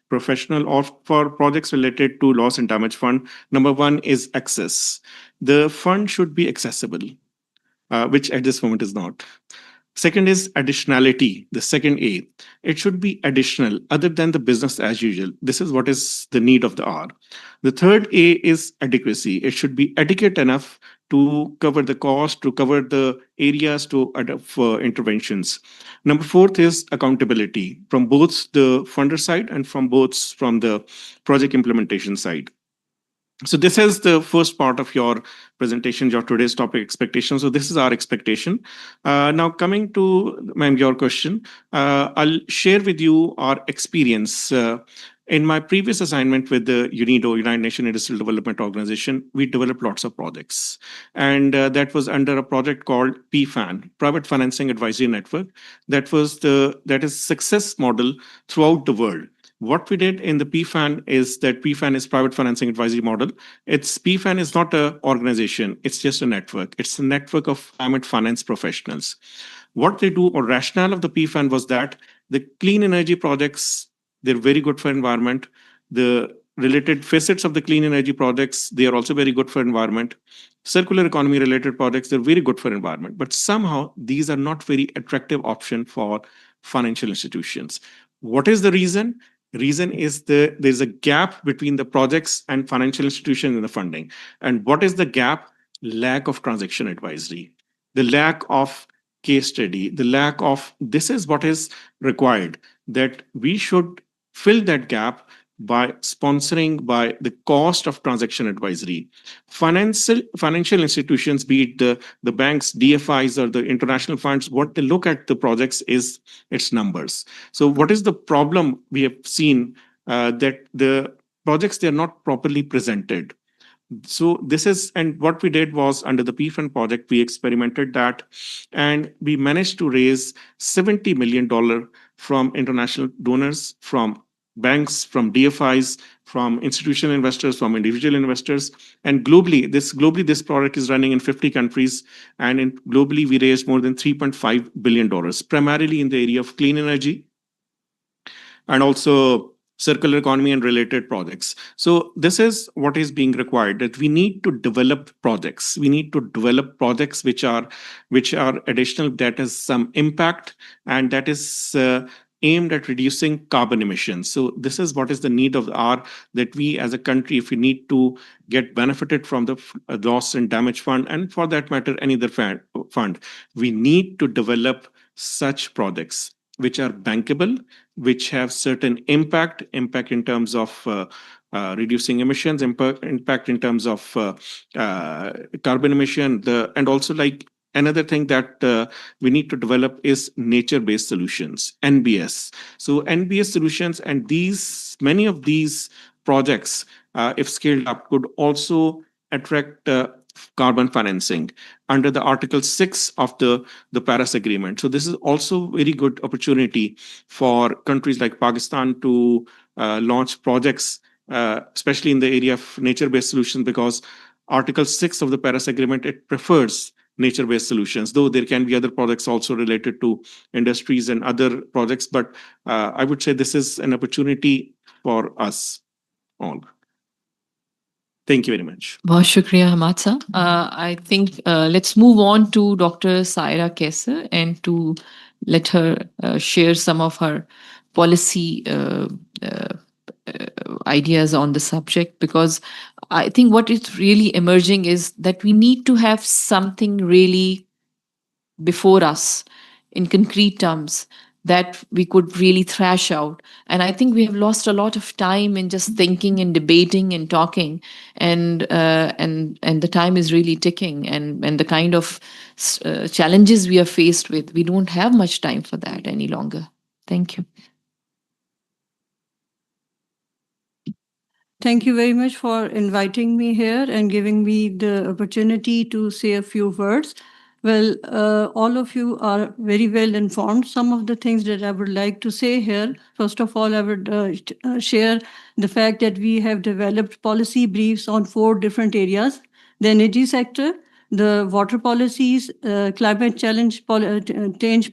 professional or for projects related to loss and damage fund. Number one is access. The fund should be accessible, which at this moment is not. Second is additionality, the second A. It should be additional, other than the business as usual. This is what is the need of the hour. The third A is adequacy. It should be adequate enough to cover the cost, to cover the areas to for interventions. Number fourth is accountability from both the funder side and from the project implementation side. So this is the first part of your presentation, your today's topic expectation. So this is our expectation. Now coming to ma'am, your question, I'll share with you our experience. In my previous assignment with the UNIDO, United Nations Industrial Development Organization, we developed lots of projects. And that was under a project called PFAN, Private Financing Advisory Network. That is success model throughout the world. What we did in the PFAN is that PFAN is private financing advisory model. It's PFAN is not an organization. It's just a network. It's a network of climate finance professionals. What they do or rationale of the PFAN was that the clean energy projects, they're very good for environment. The related facets of the clean energy projects, they are also very good for environment. Circular economy related projects, they're very good for environment. But somehow these are not very attractive option for financial institutions. What is the reason? Reason is there's a gap between the projects and financial institutions in the funding. And what is the gap? Lack of transaction advisory, the lack of case study, the lack of this is what is required, that we should fill that gap by sponsoring by the cost of transaction advisory. Financial institutions, be it the banks, DFIs, or the international funds, what they look at the projects is its numbers. So what is the problem we have seen, that the projects, they're not properly presented. So this is, and what we did was under the PFund project, we experimented that, and we managed to raise $70 million from international donors, from banks, from DFIs, from institutional investors, from individual investors. And globally, this product is running in 50 countries. And globally, we raised more than $3.5 billion, primarily in the area of clean energy and also circular economy and related projects. So this is what is being required, that we need to develop projects. We need to develop projects which are additional, that has some impact, and that is aimed at reducing carbon emissions. So this is what is the need of the hour, that we as a country, if we need to get benefited from the loss and damage fund, and for that matter any other fund, we need to develop such projects which are bankable, which have certain impact in terms of reducing emissions, impact in terms of carbon emission, and also, like, another thing that we need to develop is nature based solutions, NBS. So NBS solutions, and these many of these projects, if scaled up, could also attract carbon financing under the Article 6 of the Paris Agreement. So this is also very good opportunity for countries like Pakistan to launch projects, especially in the area of nature-based solutions, because Article 6 of the Paris Agreement, it prefers nature-based solutions, though there can be other projects also related to industries and other projects. But I would say this is an opportunity for us all. Thank you very much. बहुत शुक्रिया हमाद साहब. I think let's move on to Dr. Saira Kaiser and to let her share some of her policy ideas on the subject, because I think what is really emerging is that we need to have something really before us in concrete terms that we could really thrash out. And I think we have lost a lot of time in just thinking and debating and talking, and the time is really ticking, and the kind of challenges we are faced with, we don't have much time for that any longer. Thank you. Thank you very much for inviting me here and giving me the opportunity to say a few words. Well, all of you are very well informed. Some of the things that I would like to say here, first of all, I would share the fact that we have developed policy briefs on 4 different areas: the energy sector, the water policies, climate change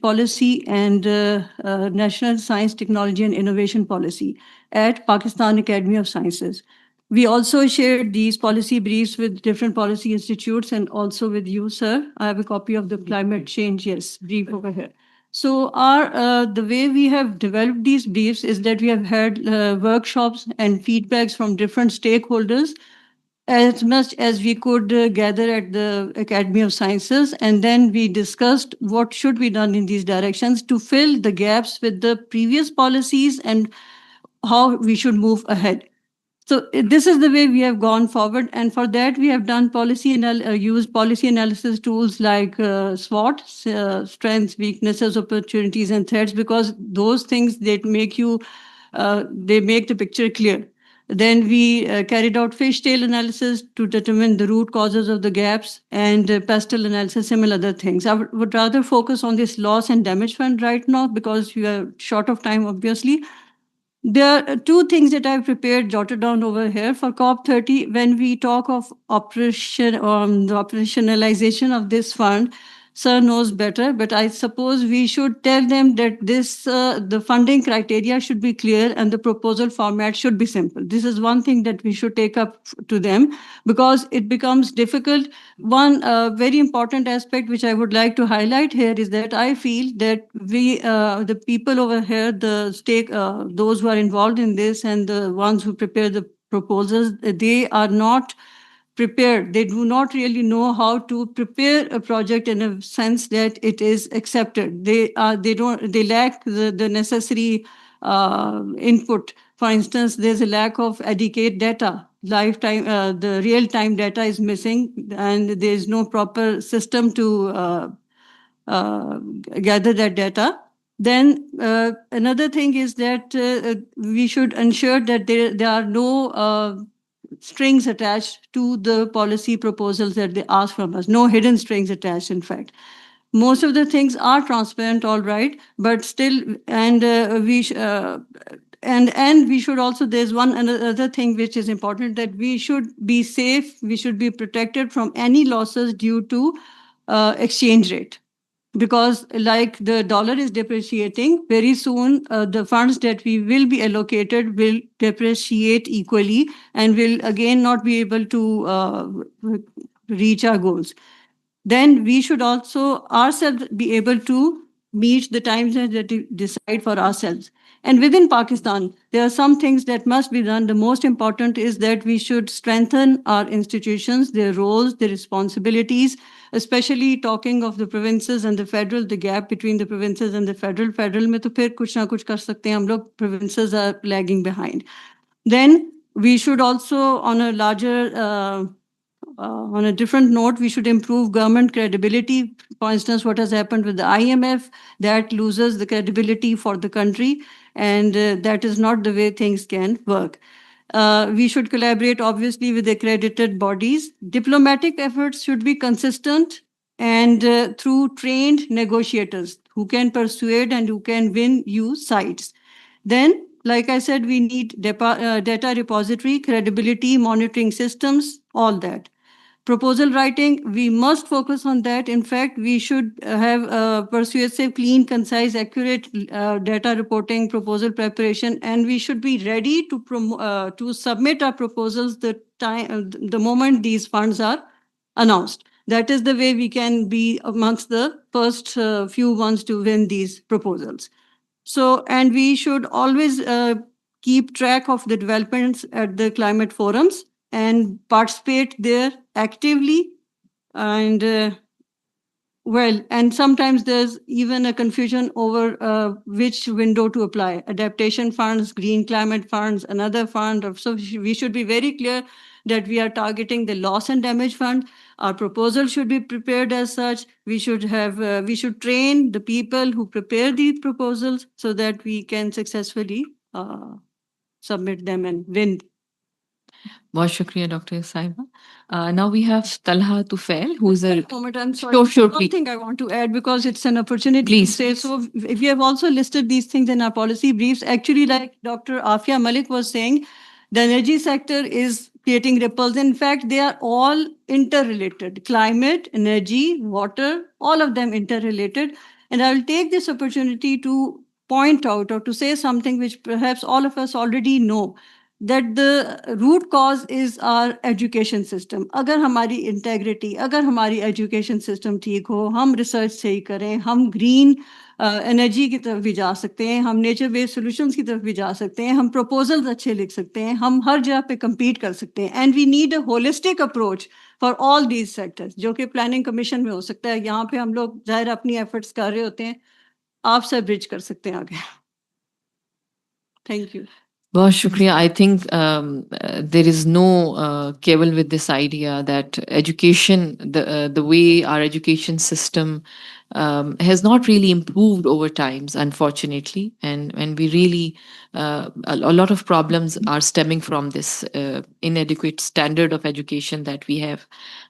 policy, and national science, technology, and innovation policy at Pakistan Academy of Sciences. We also shared these policy briefs with different policy institutes and also with you, sir. I have a copy of the climate change, yes, brief over here. So the way we have developed these briefs is that we have had workshops and feedbacks from different stakeholders, as much as we could gather at the Academy of Sciences, and then we discussed what should be done in these directions to fill the gaps with the previous policies and how we should move ahead. So this is the way we have gone forward, and for that we have done used policy analysis tools like SWOT, strengths, weaknesses, opportunities, and threats, because those things that make the picture clear. Then we carried out fishtail analysis to determine the root causes of the gaps, and pestle analysis, similar other things. I would rather focus on this loss and damage fund right now because we are short of time, obviously. There are 2 things that I've prepared, jotted down over here for COP30. When we talk of the operationalization of this fund, sir knows better, but I suppose we should tell them that the funding criteria should be clear and the proposal format should be simple. This is one thing that we should take up to them, because it becomes difficult. One very important aspect which I would like to highlight here is that I feel that the people over here, those who are involved in this and the ones who prepare the proposals, they are not prepared. They do not really know how to prepare a project in a sense that it is accepted. They lack the necessary input. For instance, there's a lack of adequate data. The real-time data is missing, and there is no proper system to gather that data. Then another thing is that we should ensure that there are no strings attached to the policy proposals that they ask from us. No hidden strings attached, in fact. Most of the things are transparent, all right, but still, and and we should also, there's one another thing which is important, that we should be safe, we should be protected from any losses due to exchange rate, because like the dollar is depreciating very soon, the funds that we will be allocated will depreciate equally and will again not be able to reach our goals. Then we should also ourselves be able to meet the times that we decide for ourselves. And within Pakistan, there are some things that must be done. The most important is that we should strengthen our institutions, their roles, their responsibilities, especially talking of the provinces and the federal, the gap between the provinces and the federal. Federal में तो फिर कुछ ना कुछ कर सकते हैं हम लोग, provinces are lagging behind. Then we should also, on a larger on a different note, we should improve government credibility. For instance, what has happened with the IMF, that loses the credibility for the country, and that is not the way things can work. We should collaborate, obviously, with accredited bodies. Diplomatic efforts should be consistent and through trained negotiators who can persuade and who can win you sides. Then, like I said, we need data repository, credibility, monitoring systems, all that. Proposal writing, we must focus on that. In fact, we should have persuasive, clean, concise, accurate data reporting, proposal preparation, and we should be ready to submit our proposals the moment these funds are announced. That is the way we can be amongst the first few ones to win these proposals. So, and we should always keep track of the developments at the climate forums and participate there actively. And well, and sometimes there's even a confusion over which window to apply: adaptation funds, green climate funds, another fund. So we should be very clear that we are targeting the loss and damage fund. Our proposal should be prepared as such. We should have we should train the people who prepare these proposals so that we can successfully submit them and win. बहुत शुक्रिया doctor साहिबा. Now we have Talha Tufail, who is a Moment, I'm sorry. Sure, sure, One please. thing I want to add, because it's an opportunity Please. to say so. If you have also listed these things in our policy briefs, actually, like Dr. Afia Malik was saying, the energy sector is creating ripples. In fact, they are all interrelated: climate, energy, water, all of them interrelated. And I will take this opportunity to point out or to say something which perhaps all of us already know, that the root cause is our education system. अगर हमारी integrity, अगर हमारी education system ठीक हो, हम research सही करें, हम green energy की तरफ भी जा सकते हैं, हम nature based solutions की तरफ भी जा सकते हैं, हम proposals अच्छे लिख सकते हैं, हम हर जगह पे compete कर सकते हैं. And we need a holistic approach for all these sectors, जो कि planning commission में हो सकता है. यहाँ पे हम लोग ज़ाहिर अपनी efforts कर रहे होते हैं, आपसे bridge कर सकते हैं आगे. Thank you. बहुत शुक्रिया. I think there is no cable with this idea that education, the way our education system has not really improved over times, unfortunately, and we really a lot of problems are stemming from this inadequate standard of education that we have.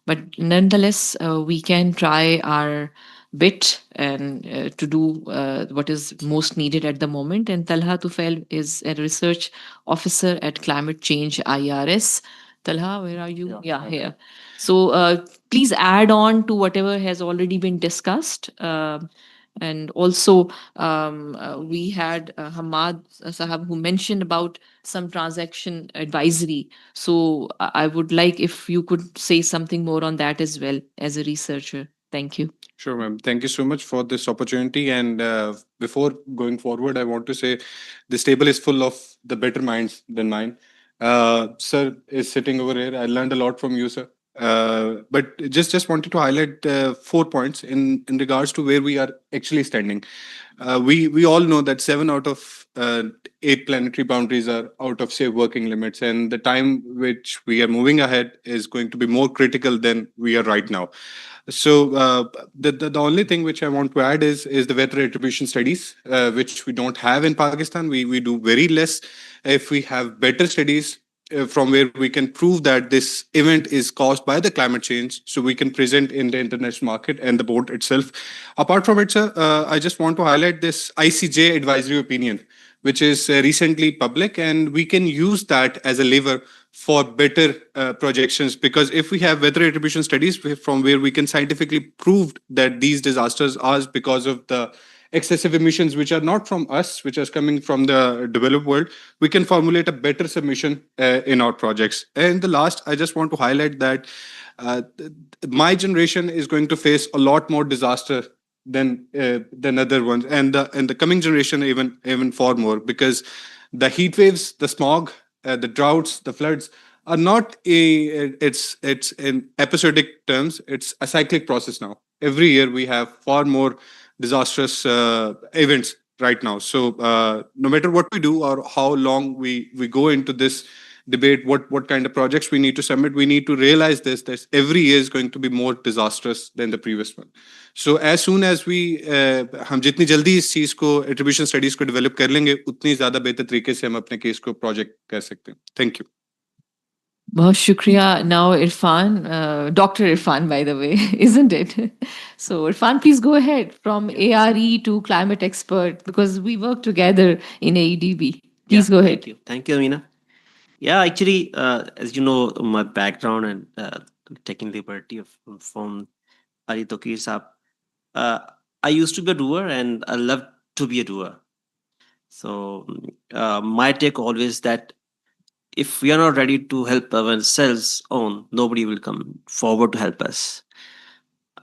But nonetheless, we can try our bit and to do what is most needed at the moment. And Talha Tufail is a research officer at Climate Change IRS. Talha, where are you? Yeah, here. So please add on to whatever has already been discussed. And also, we had Hamad Sahab who mentioned about some transaction advisory. So I would like if you could say something more on that as well as a researcher. Thank you. Sure, ma'am. Thank you so much for this opportunity. And before going forward, I want to say this table is full of the better minds than mine. Sir is sitting over here. I learned a lot from you, sir. But just wanted to highlight 4 points in regards to where we are actually standing. We all know that 7 out of 8 planetary boundaries are out of safe working limits, and the time which we are moving ahead is going to be more critical than we are right now. So the only thing which I want to add is the weather attribution studies, which we don't have in Pakistan. We do very less. If we have better studies from where we can prove that this event is caused by the climate change, so we can present in the international market and the board itself. Apart from it, sir, I just want to highlight this ICJ advisory opinion, which is recently public, and we can use that as a lever for better projections. Because if we have weather attribution studies from where we can scientifically prove that these disasters are because of the excessive emissions which are not from us, which are coming from the developed world, we can formulate a better submission in our projects. And the last, I just want to highlight that my generation is going to face a lot more disaster than other ones, and the coming generation even far more, because the heat waves, the smog, the droughts, the floods are not it's in episodic terms. It's a cyclic process now. Every year we have far more disastrous events right now. So no matter what we do or how long we go into this debate, what kind of projects we need to submit, we need to realize this, that every year is going to be more disastrous than the previous one. So as soon as we हम जितनी जल्दी इस चीज को attribution studies को develop कर लेंगे, उतनी ज्यादा बेहतर तरीके से हम अपने केस को प्रोजेक्ट कर सकते हैं. Thank you. बहुत शुक्रिया. Now Irfan, Dr. Irfan, by the way, isn't it? So Irfan, please go ahead from ARE to climate expert, because we work together in AEDB. Please go ahead. Thank you. Thank you, Amina. Yeah, actually, as you know, my background and taking liberty of from Ali Tokir Saab, uh, I used to be a doer and I love to be a doer. So my take always that if we are not ready to help ourselves on, nobody will come forward to help us.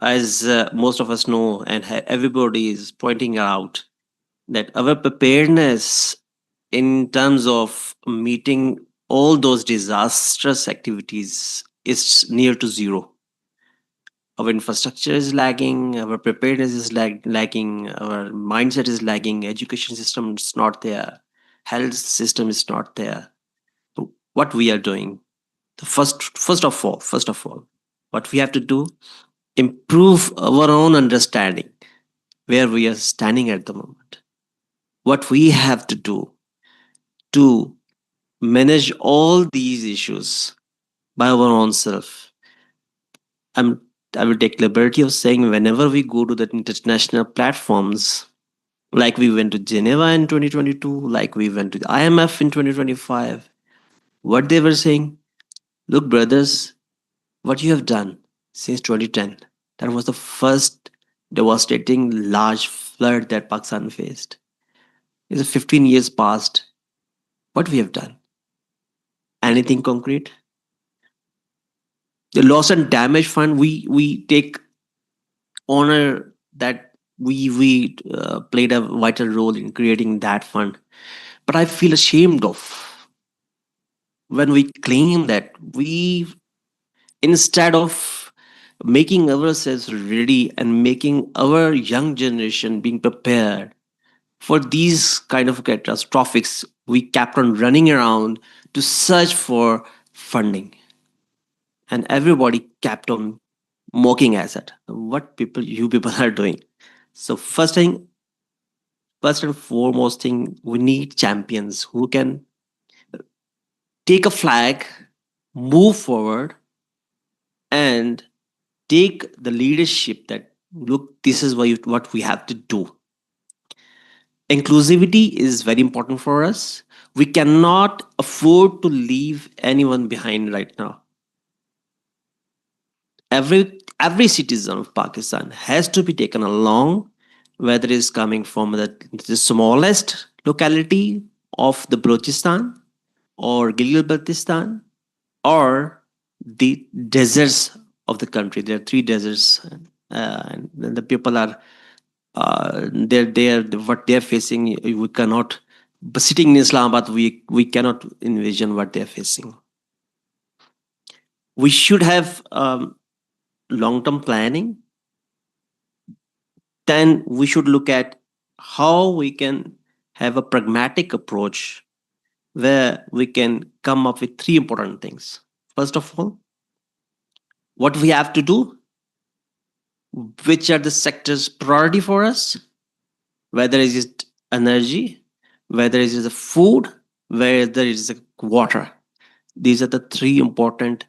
As most of us know, and everybody is pointing out that our preparedness in terms of meeting all those disastrous activities is near to zero. Our infrastructure is lagging, our preparedness is lagging, our mindset is lagging, education system is not there, health system is not there. So what we are doing, the first of all, what we have to do, improve our own understanding where we are standing at the moment. What we have to do to manage all these issues by our own self. I'm, I will take liberty of saying whenever we go to the international platforms, like we went to Geneva in 2022, like we went to the IMF in 2025, what they were saying, look, brothers, what you have done since 2010, that was the first devastating large flood that Pakistan faced. It's 15 years past. What we have done? Anything concrete? The loss and damage fund, we take honor that we played a vital role in creating that fund, but I feel ashamed of when we claim that we, instead of making ourselves ready and making our young generation being prepared for these kind of catastrophics, we kept on running around to search for funding, and everybody kept on mocking us at what people you people are doing. So first and foremost thing, we need champions who can take a flag, move forward, and take the leadership that look, this is what we have to do. Inclusivity is very important for us. We cannot afford to leave anyone behind right now. Every citizen of Pakistan has to be taken along, whether it's coming from the smallest locality of the Balochistan or Gilgit-Baltistan or the deserts of the country. There are three deserts, and the people are they're what they're facing. We cannot, but sitting in Islamabad, we cannot envision what they're facing. We should have long-term planning. Then we should look at how we can have a pragmatic approach where we can come up with three important things. First of all, what we have to do, which are the sectors priority for us, whether it is energy, whether it is the food, whether it is the water. These are the three important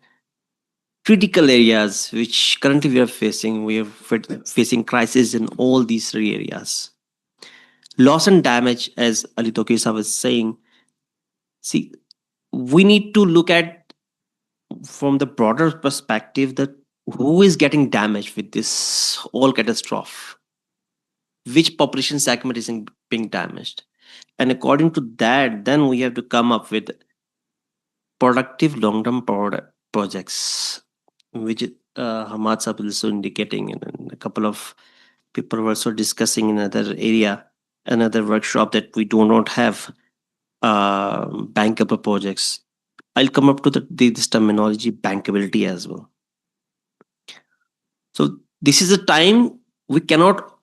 critical areas which currently we are facing. We are facing crisis in all these three areas. Loss and damage, as Ali Tokisa was saying, see, we need to look at from the broader perspective that who is getting damaged with this whole catastrophe, which population segment is being damaged, and according to that, then we have to come up with productive long-term projects, which Hamad Sab is also indicating, and a couple of people were also discussing in another area, another workshop, that we do not have bankable projects. I'll come up to this terminology bankability as well. So this is a time we cannot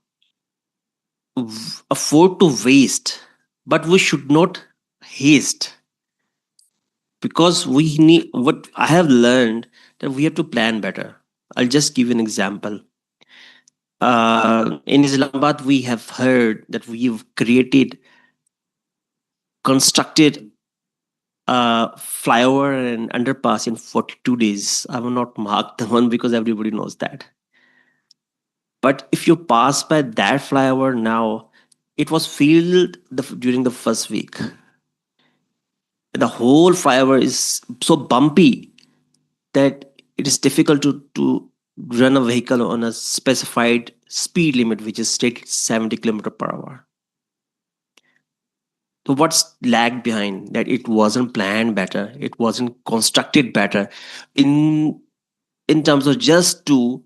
afford to waste, but we should not haste, because we need, what I have learned, that we have to plan better. I'll just give you an example. In Islamabad, we have heard that we've constructed flyover and underpass in 42 days. I will not mark the one because everybody knows that. But if you pass by that flyover now, it was filled during the first week. The whole flyover is so bumpy that it is difficult to run a vehicle on a specified speed limit, which is stated 70 kilometer per hour. So what's lagged behind that? It wasn't planned better. It wasn't constructed better in terms of just to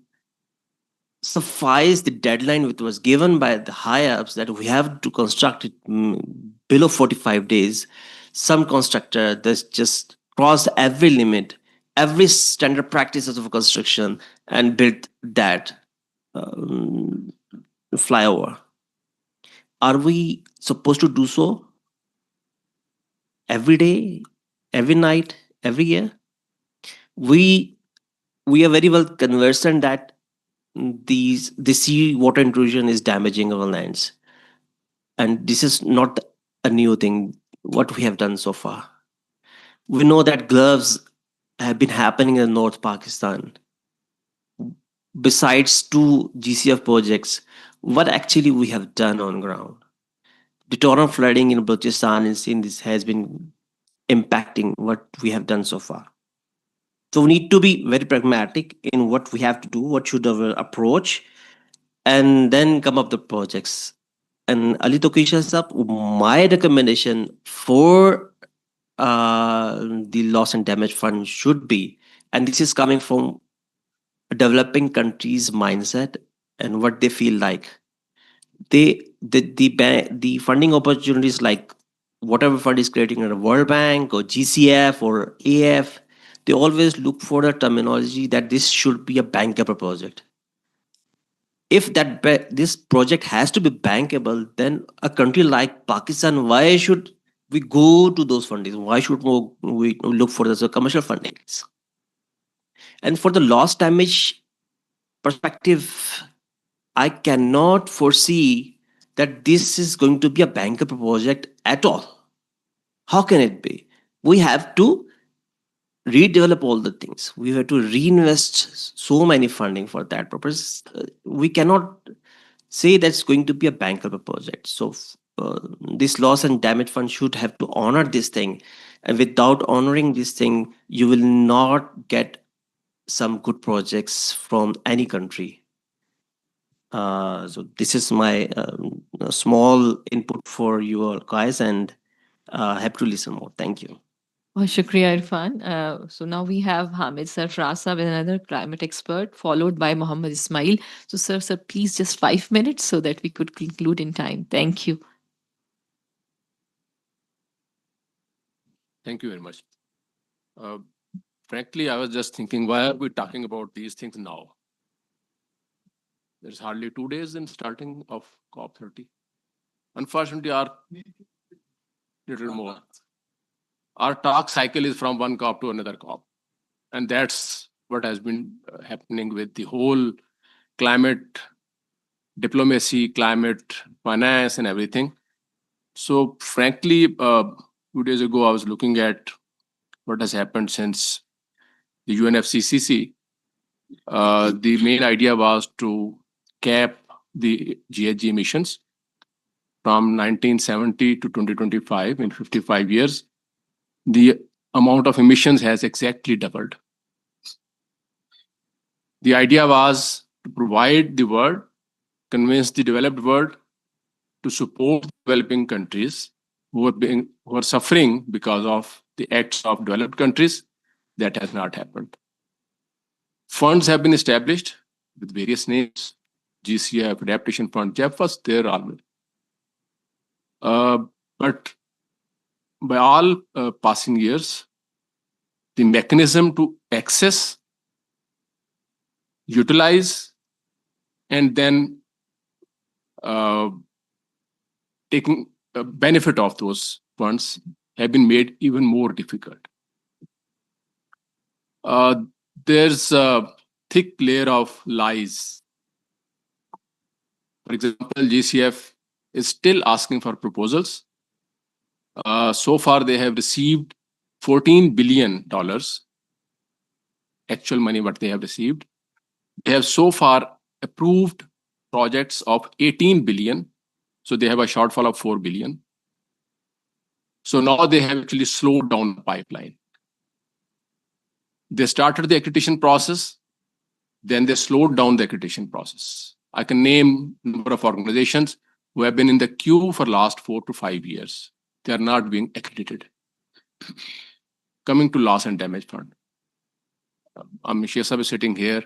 suffice the deadline which was given by the high ups, that we have to construct it below 45 days. Some constructor that's just crossed every limit, every standard practices of construction, and built that um, flyover. Are we supposed to do so every day, every night, every year? We we are very well conversant that the sea water intrusion is damaging our lands, and this is not a new thing what we have done so far. We know that gloves have been happening in North Pakistan. Besides two GCF projects, what actually we have done on ground? The torrent flooding in Balochistan and Sindh has been impacting what we have done so far. So we need to be very pragmatic in what we have to do, what should our approach, and then come up the projects. And Ali Tokisha Sab, my recommendation for the loss and damage fund should be, and this is coming from a developing countries' mindset and what they feel like. The funding opportunities, like whatever fund is creating at a World Bank or GCF or AF, they always look for the terminology that this should be a bankable project. If this project has to be bankable, then a country like Pakistan, why should we go to those fundings? Why should we look for the commercial fundings? And for the loss damage perspective, I cannot foresee that this is going to be a bankable project at all. How can it be? We have to redevelop all the things. We have to reinvest so many funding for that purpose. We cannot say that's going to be a bankable project. So this loss and damage fund should have to honor this thing, and without honoring this thing, you will not get some good projects from any country. So this is my small input for you all guys, and happy to listen more. Thank you. Shukriya Irfan. So now we have Hamid Sarfraza with another climate expert, followed by Mohammed Ismail. So, sir, please just 5 minutes so that we could conclude in time. Thank you. Thank you very much. Uh, Frankly, I was just thinking, why are we talking about these things now? There's hardly 2 days in starting of COP30. Unfortunately, our little more. Our talk cycle is from one COP to another COP. And that's what has been happening with the whole climate diplomacy, climate finance, and everything. So, frankly, 2 days ago, I was looking at what has happened since the UNFCCC. The main idea was to cap the GHG emissions. from 1970 to 2025, in 55 years, the amount of emissions has exactly doubled. The idea was to provide the world, convince the developed world to support developing countries who are suffering because of the acts of developed countries. That has not happened. Funds have been established with various names: GCF, Adaptation Fund. JEF was there already. But by all passing years, the mechanism to access, utilize, and then taking benefit of those funds have been made even more difficult. There's a thick layer of lies. For example, GCF is still asking for proposals. So far, they have received $14 billion, actual money what they have received. They have so far approved projects of 18 billion. So they have a shortfall of 4 billion. So now they have actually slowed down the pipeline. They started the accreditation process, then they slowed down the accreditation process. I can name a number of organizations who have been in the queue for last 4 to 5 years. They are not being accredited. Coming to loss and damage fund. Mishia Sahib is sitting here.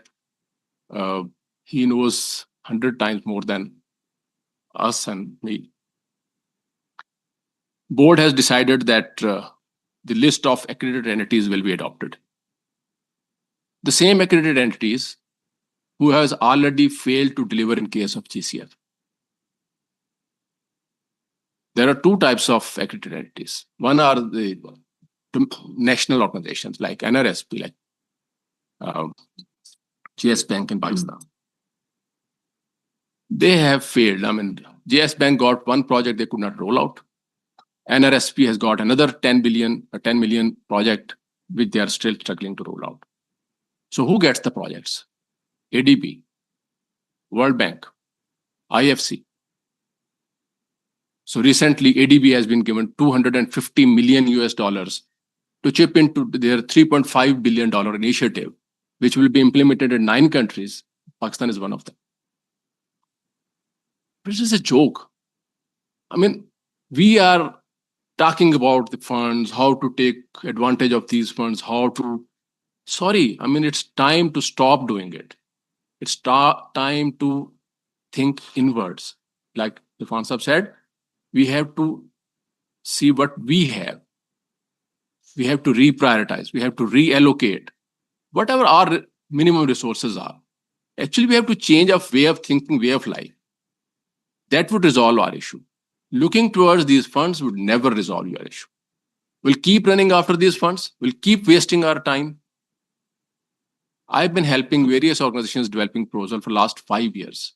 He knows 100 times more than us and me. Board has decided that the list of accredited entities will be adopted. The same accredited entities who has already failed to deliver in case of GCF. There are two types of accredited entities. One are the national organizations like NRSP, like GS Bank in Pakistan. They have failed. I mean, GS Bank got one project they could not roll out. NRSP has got another 10 million project, which they are still struggling to roll out. So who gets the projects? ADB, World Bank, IFC. So recently, ADB has been given 250 million US dollars to chip into their $3.5 billion initiative, which will be implemented in 9 countries. Pakistan is one of them. This is a joke. I mean, we are talking about the funds, how to take advantage of these funds, how to... Sorry, I mean, it's time to stop doing it. It's time to think inwards. Like Irfan Sahib said, we have to see what we have. We have to reprioritize. We have to reallocate whatever our minimum resources are. Actually, we have to change our way of thinking, way of life. That would resolve our issue. Looking towards these funds would never resolve your issue. We'll keep running after these funds. We'll keep wasting our time. I've been helping various organizations developing proposal for the last 5 years.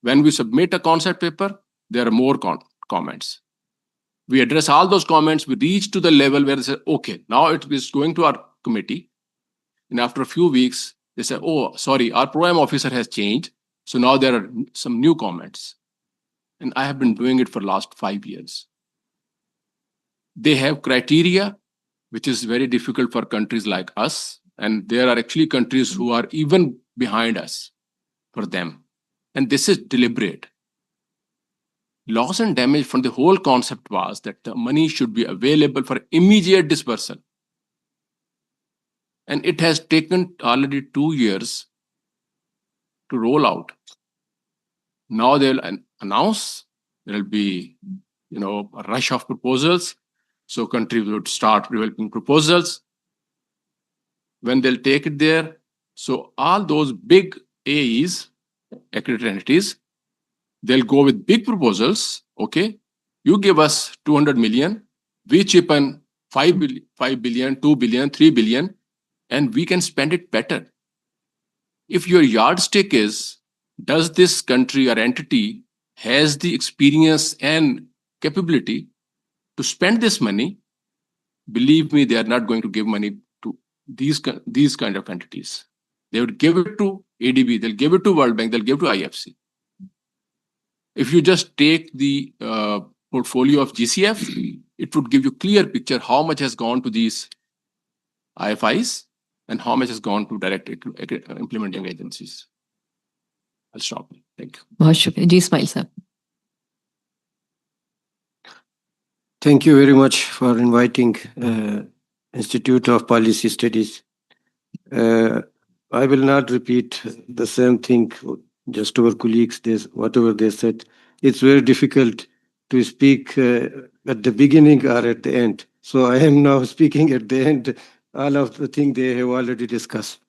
When we submit a concept paper, there are more comments. We address all those comments. We reach to the level where they say, okay, now it is going to our committee. And after a few weeks, they say, oh, sorry, our program officer has changed. So now there are some new comments. And I have been doing it for the last 5 years. They have criteria, which is very difficult for countries like us. And there are actually countries who are even behind us for them. And this is deliberate. Loss and damage from the whole concept was that the money should be available for immediate dispersal. And it has taken already 2 years to roll out. Now they'll announce there will be, a rush of proposals. So countries would start developing proposals. When they'll take it there, so all those big AEs, accredited entities, they'll go with big proposals. Okay, you give us 200 million, we chip in 5 billion, 2 billion, 3 billion, and we can spend it better. If your yardstick is, does this country or entity has the experience and capability to spend this money, believe me, they are not going to give money to these kind of entities. They would give it to ADB, they'll give it to World Bank, they'll give it to IFC. If you just take the portfolio of GCF, it would give you clear picture how much has gone to these IFIs and how much has gone to direct implementing agencies. I'll stop. Thank you. बहुत शुक्रिया जी इस्माइल साहब. Thank you very much for inviting Institute of Policy Studies. I will not repeat the same thing, just our colleagues, whatever they said. It's very difficult to speak at the beginning or at the end. So I am now speaking at the end, all of the things they have already discussed.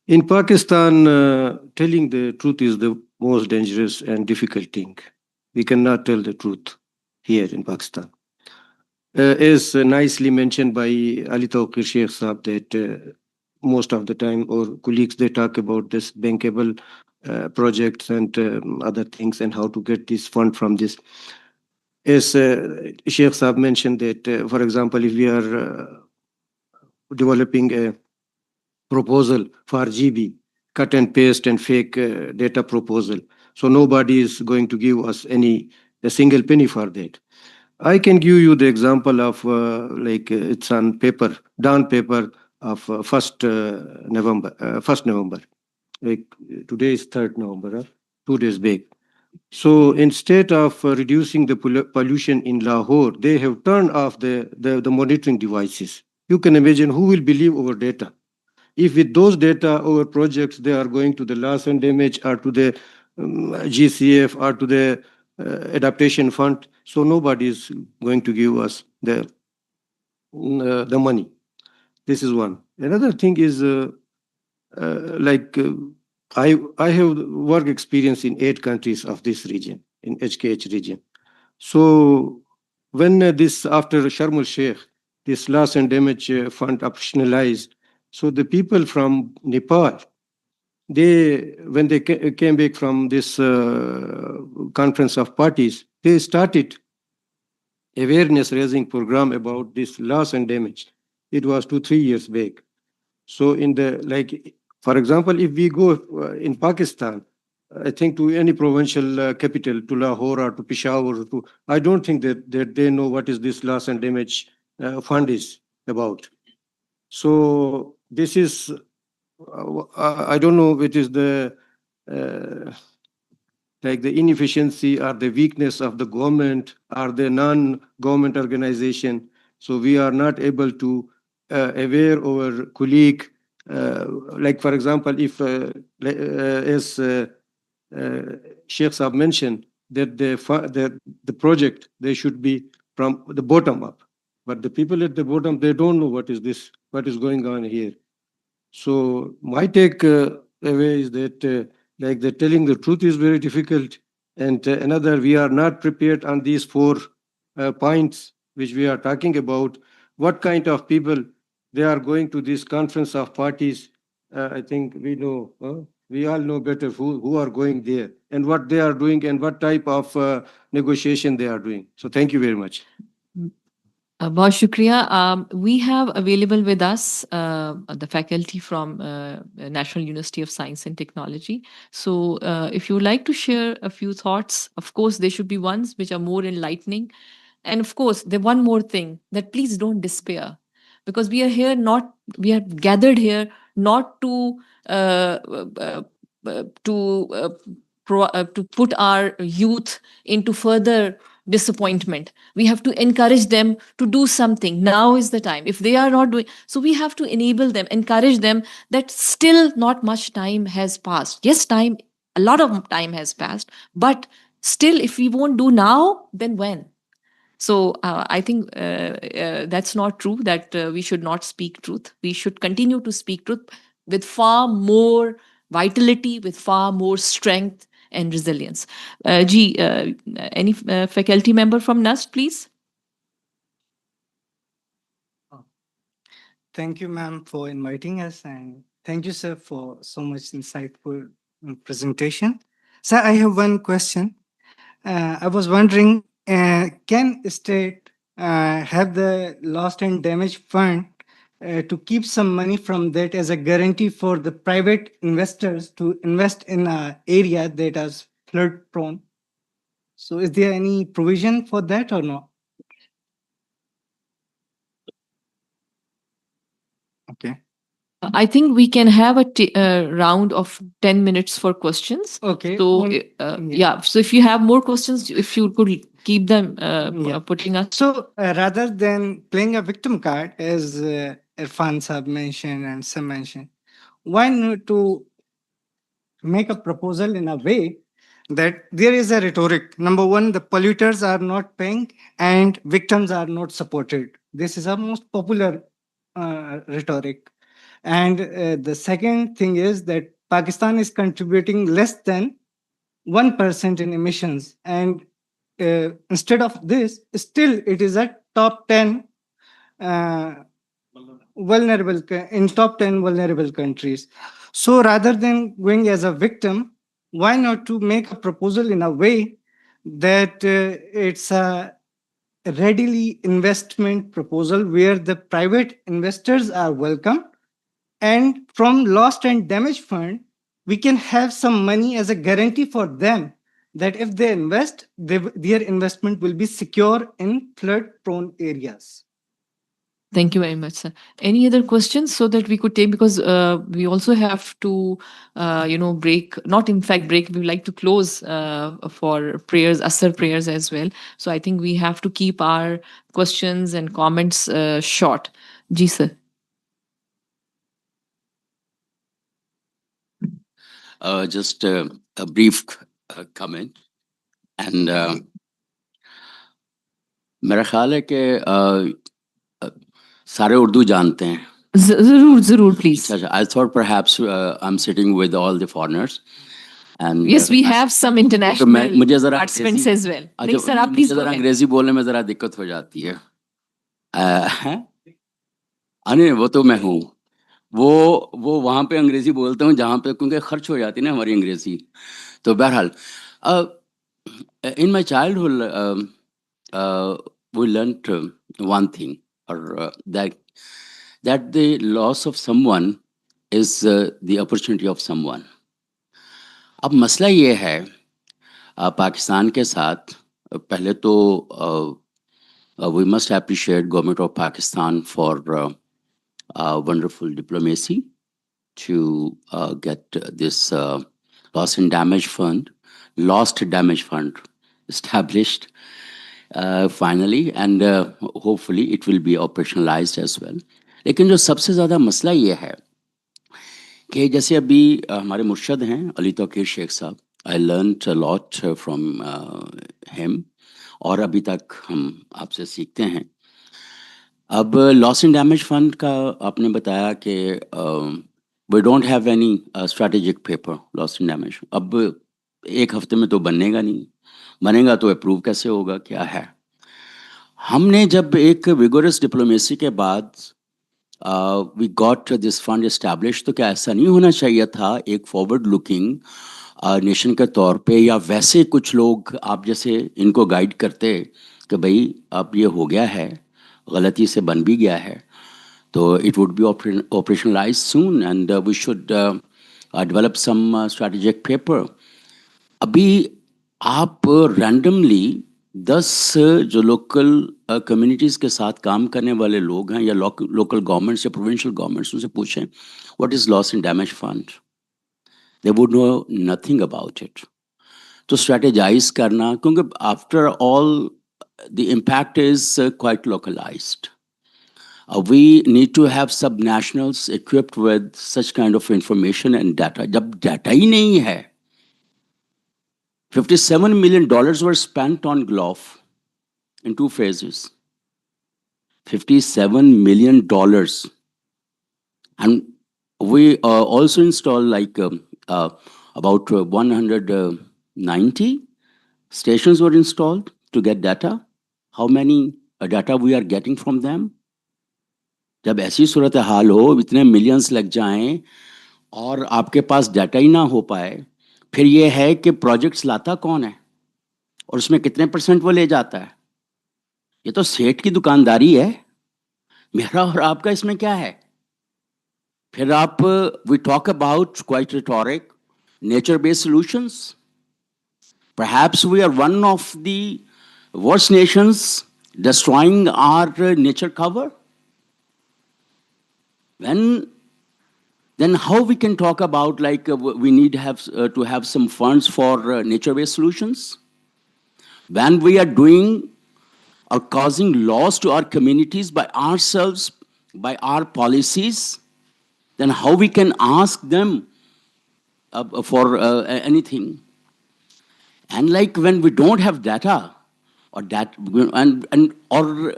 In Pakistan, telling the truth is the most dangerous and difficult thing. We cannot tell the truth here in Pakistan. As nicely mentioned by Ali Tawqir Sheikh Saab, that most of the time our colleagues, they talk about this bankable projects and other things and how to get this fund from this. As Sheikh Saab mentioned that, for example, if we are developing a proposal for GB, cut and paste and fake data proposal, so nobody is going to give us a single penny for that. I can give you the example of it's on paper, down paper of 1st November. 1st November. Like today is 3rd November, 2 days back. So instead of reducing the pollution in Lahore, they have turned off the monitoring devices. You can imagine who will believe our data. If with those data, our projects, they are going to the loss and damage or to the GCF or to the adaptation fund, so nobody is going to give us the money. This is one. Another thing is I have work experience in 8 countries of this region, in HKH region. So when this after Sharm el Sheikh, this loss and damage fund operationalized, so the people from Nepal, when they came back from this conference of parties, they started awareness raising program about this loss and damage. It was 2-3 years back. So for example, if we go in Pakistan, I think to any provincial capital, to Lahore or to Peshawar, I don't think that they know what is this loss and damage fund is about. So this is, I don't know, it is the the inefficiency or the weakness of the government or the non-government organization. So we are not able to aware our colleague. For example, if as Sheikh Saab mentioned, that the project, they should be from the bottom up. But the people at the bottom, they don't know what is going on here. So my take away is that the telling the truth is very difficult. And another, we are not prepared on these 4 points which we are talking about. What kind of people they are going to this conference of parties? I think we know, we all know better who are going there and what they are doing and what type of negotiation they are doing. So thank you very much. बहुत शुक्रिया. We have available with us the faculty from National University of Science and Technology. So if you would like to share a few thoughts, of course, there should be ones which are more enlightening. And of course, the one more thing, that please don't despair, because we are gathered here not to uh, uh, to put our youth into further disappointment. We have to encourage them to do something. Now is the time. If they are not doing so, we have to enable them, encourage them that still not much time has passed. Yes, a lot of time has passed, but still, if we won't do now, then when? So I think that's not true, that we should not speak truth. We should continue to speak truth with far more vitality, with far more strength and resilience. Any faculty member from NUST, please? Thank you, ma'am, for inviting us, and thank you, sir, for so much insightful presentation. Sir, I have one question. I was wondering, can state have the lost and damaged fund to keep some money from that as a guarantee for the private investors to invest in an area that is flood prone? So is there any provision for that or no? Okay. I think we can have a round of 10 minutes for questions. Okay. So, yeah. So, if you have more questions, if you could keep them putting us. So rather than playing a victim card, as Irfan Saab mentioned and Sam mentioned, why not to make a proposal in a way that there is a rhetoric. Number one, the polluters are not paying and victims are not supported. This is a most popular rhetoric. And the second thing is that Pakistan is contributing less than 1% in emissions. And instead of this, still it is a top 10 uh, in top 10 vulnerable countries. So rather than going as a victim, why not to make a proposal in a way that it's a readily investment proposal where the private investors are welcome, and from lost and damaged fund we can have some money as a guarantee for them that if they invest, their investment will be secure in flood prone areas. Thank you very much, sir. Any other questions so that we could take, because we also have to, break, not in fact break, we would like to close for prayers, Asr prayers as well. So I think we have to keep our questions and comments short. Ji, sir. Just a brief comment. And मेरा ख्याल है कि सारे उर्दू जानते हैं. Zarur, please. I thought perhaps I'm sitting with all the foreigners. And yes, we have some international मुझे जरा participants as well. अच्छा, Sir, आप please मुझे go जरा ahead. अंग्रेजी बोलने में जरा दिक्कत हो जाती है. अरे वो तो मैं हूँ, वो वहाँ पे अंग्रेजी बोलता हूँ जहाँ पे, क्योंकि खर्च हो जाती है ना हमारी अंग्रेजी. तो बहरहाल in my childhood we learnt one thing, or that the loss of someone is the opportunity of someone. अब मसला ये है पाकिस्तान के साथ, पहले तो we must appreciate government of Pakistan for wonderful diplomacy to get this loss and damage fund established finally, and hopefully it will be operationalized as well. लेकिन जो सबसे ज़्यादा मसला ये है कि जैसे अभी हमारे मुर्शद हैं अली तौकीर शेख साहब, I learn a lot from him, और अभी तक हम आपसे सीखते हैं. अब लॉस एंड डैमेज फंड का आपने बताया कि we don't have any strategic paper loss and damage. अब एक हफ्ते में तो बनेगा नहीं, बनेगा तो अप्रूव कैसे होगा, क्या है. हमने जब एक विगोरस डिप्लोमेसी के बाद we got this fund establish, तो क्या ऐसा नहीं होना चाहिए था एक फॉरवर्ड लुकिंग नेशन के तौर पे, या वैसे कुछ लोग आप जैसे इनको गाइड करते कि भाई अब ये हो गया है, गलती से बन भी गया है, तो it would be operationalise soon and we should develop some strategic paper. अभी आप रैंडमली 10 जो लोकल कम्युनिटीज़ के साथ काम करने वाले लोग हैं, या लोकल गवर्नमेंट्स या प्रोविंशियल गवर्नमेंट्स, उनसे पूछें what is loss and damage fund, they would know nothing about it. तो स्ट्रेटेजाइज करना, क्योंकि after all the impact is quite localised. We need to have sub-nationals equipped with such kind of information and data. जब data ही नहीं है, $57 million were spent on GLOF in 2 phases. $57 million. And we also installed like about 190 stations were installed to get data. How many data we are getting from them? जब ऐसी सूरत हाल हो, इतने millions लग जाएं और आपके पास डाटा ही ना हो पाए, फिर ये है कि प्रोजेक्ट्स लाता कौन है और उसमें कितने % वो ले जाता है. ये तो सेठ की दुकानदारी है. मेरा और आपका इसमें क्या है? फिर आप we talk about quite rhetoric nature based solutions. Perhaps we are one of the worst nations destroying our nature cover. Then how we can talk about like we need to have some funds for nature-based solutions? When we are doing or causing loss to our communities by ourselves, by our policies, then how we can ask them for anything? And like when we don't have data or that and or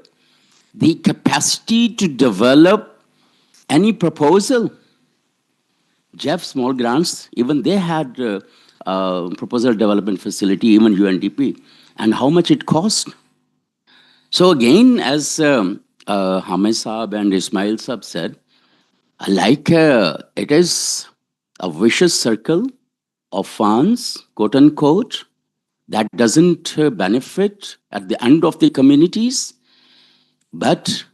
the capacity to develop any proposal. Jeff Small Grants, even they had proposal development facility, even UNDP, and how much it cost. So again, as Hamid Saab and Ismail Saab said, like it is a vicious circle of funds, quote unquote, that doesn't benefit at the end of the communities, but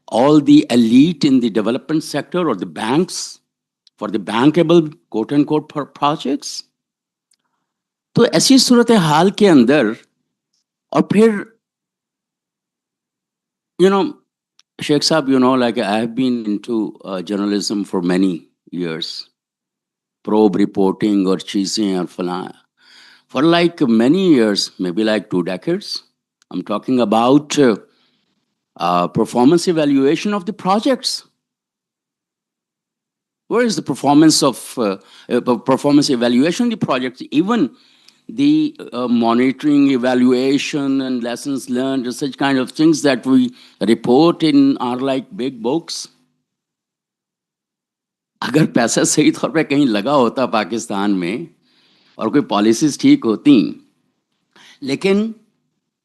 all the elite in the development sector or the banks for the bankable quote unquote projects. तो ऐसी सूरत हाल के अंदर और फिर you know Sheikh Saab, like I have been into journalism for many years, probe reporting or cheesing or fala. For like many years, maybe like 2 decades, I'm talking about performance evaluation of the projects. Where is the performance of performance evaluation of the projects? Even the monitoring, evaluation, and lessons learned, such kind of things that we report in our like big books. अगर पैसा सही तौर पे कहीं लगा होता पाकिस्तान में और कोई पॉलिसीज ठीक होती, लेकिन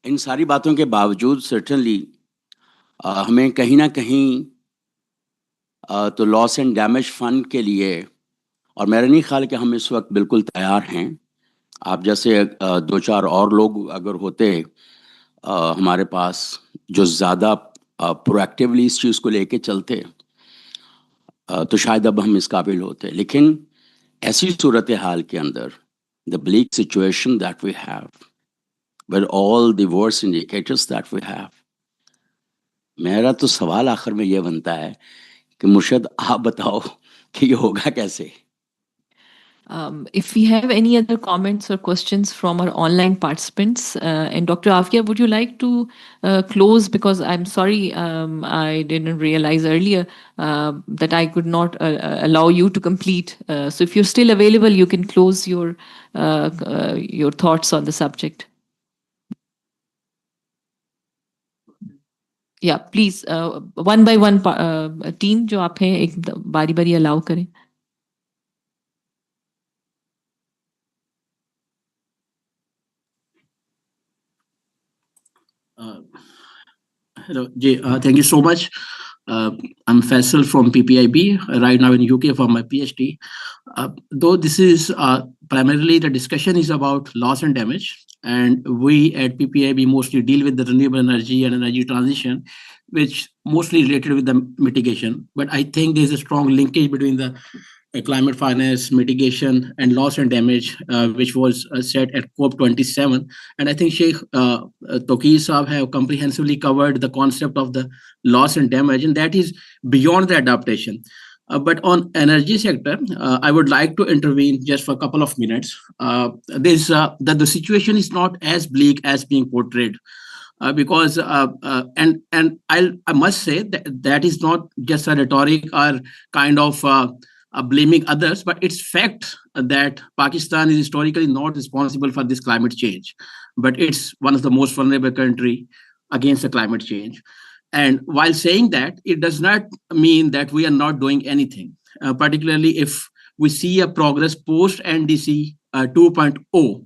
इन सारी बातों के बावजूद सर्टेनली हमें कहीं ना कहीं तो लॉस एंड डैमेज फंड के लिए, और मेरा नहीं ख्याल कि हम इस वक्त बिल्कुल तैयार हैं। आप जैसे 2-4 और लोग अगर होते हमारे पास जो ज़्यादा प्रोएक्टिवली इस चीज़ को लेके चलते, तो शायद अब हम इस काबिल होते। लेकिन ऐसी सूरत हाल के अंदर the bleak situation that we have, with all the worst indicators that we have, मेरा तो सवाल आखिर में ये बनता है कि मुर्शद आप बताओ कि ये होगा कैसे? If we have any other comments or questions from our online participants, and Dr. Afia, would you like to close? Because I'm sorry, I didn't realize earlier that I could not allow you to complete. So if you're still available, you can close your thoughts on the subject. Yeah, please, one by one, team जो आप हैं एक बारी बारी allow करें. Hello, Jay. Thank you so much. I'm Faisal from PPIB, right now in UK for my PhD. Though this is primarily the discussion is about loss and damage, and we at PPIB mostly deal with the renewable energy and energy transition, which mostly related with the mitigation. But I think there's a strong linkage between the climate finance, mitigation, and loss and damage, which was set at COP27. And I think Sheikh Toki Saab have comprehensively covered the concept of the loss and damage, and that is beyond the adaptation. But on energy sector, I would like to intervene just for a couple of minutes. There's that the situation is not as bleak as being portrayed. Because and I must say that is not just a rhetoric or kind of blaming others, but it's fact that Pakistan is historically not responsible for this climate change, but it's one of the most vulnerable country against the climate change. And while saying that, it does not mean that we are not doing anything, particularly if we see a progress post NDC 2.0.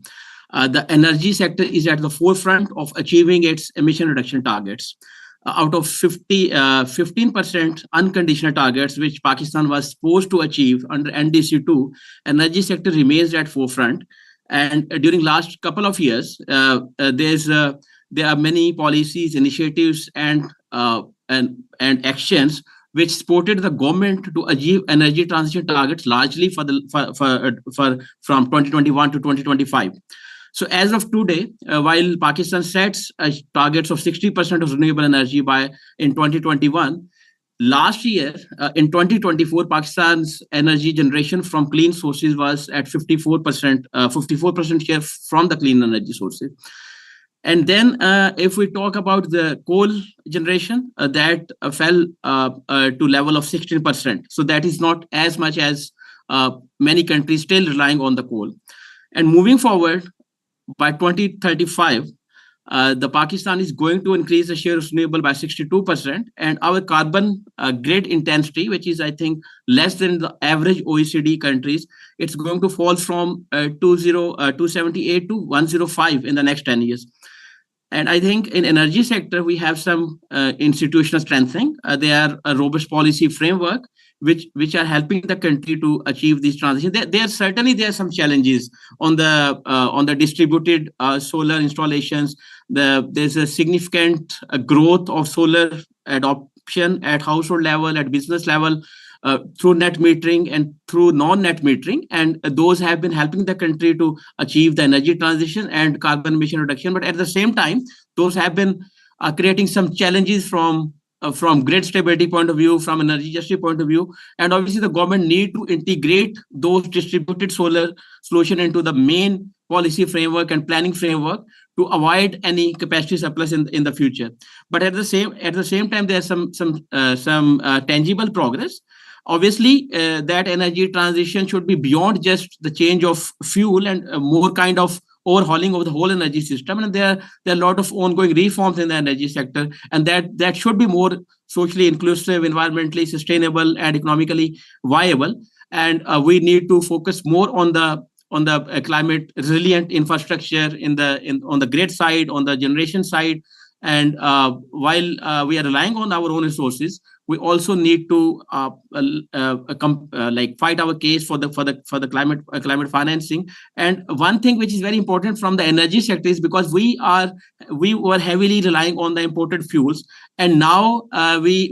The energy sector is at the forefront of achieving its emission reduction targets. Out of 15% unconditional targets, which Pakistan was supposed to achieve under NDC2, energy sector remains at forefront. And during last couple of years, there are many policies, initiatives, and actions which supported the government to achieve energy transition targets largely from 2021 to 2025. So as of today, while Pakistan sets targets of 60% of renewable energy by in 2021, last year in 2024, Pakistan's energy generation from clean sources was at 54%, 54% share from the clean energy sources. And then, if we talk about the coal generation, that fell to level of 16%. So that is not as much as many countries still relying on the coal. And moving forward, by 2035, the Pakistan is going to increase the share of renewable by 62%, and our carbon grid intensity, which is I think less than the average OECD countries, it's going to fall from 278 to 105 in the next 10 years. And I think in energy sector, we have some institutional strengthening. There are a robust policy framework which are helping the country to achieve these transitions. There certainly there are some challenges on the distributed solar installations. There's a significant growth of solar adoption at household level, at business level, through net metering and through non-net metering, and those have been helping the country to achieve the energy transition and carbon emission reduction. But at the same time, those have been creating some challenges from grid stability point of view, from energy justice point of view, and obviously the government need to integrate those distributed solar solution into the main policy framework and planning framework to avoid any capacity surplus in the future. But at the same time, there's some tangible progress. Obviously, that energy transition should be beyond just the change of fuel and more kind of overhauling of the whole energy system. And there are a lot of ongoing reforms in the energy sector, and that should be more socially inclusive, environmentally sustainable, and economically viable. And we need to focus more on the climate resilient infrastructure on the grid side, on the generation side. And while we are relying on our own resources, we also need to like fight our case for the climate financing. And one thing which is very important from the energy sector is because we were heavily relying on the imported fuels, and now we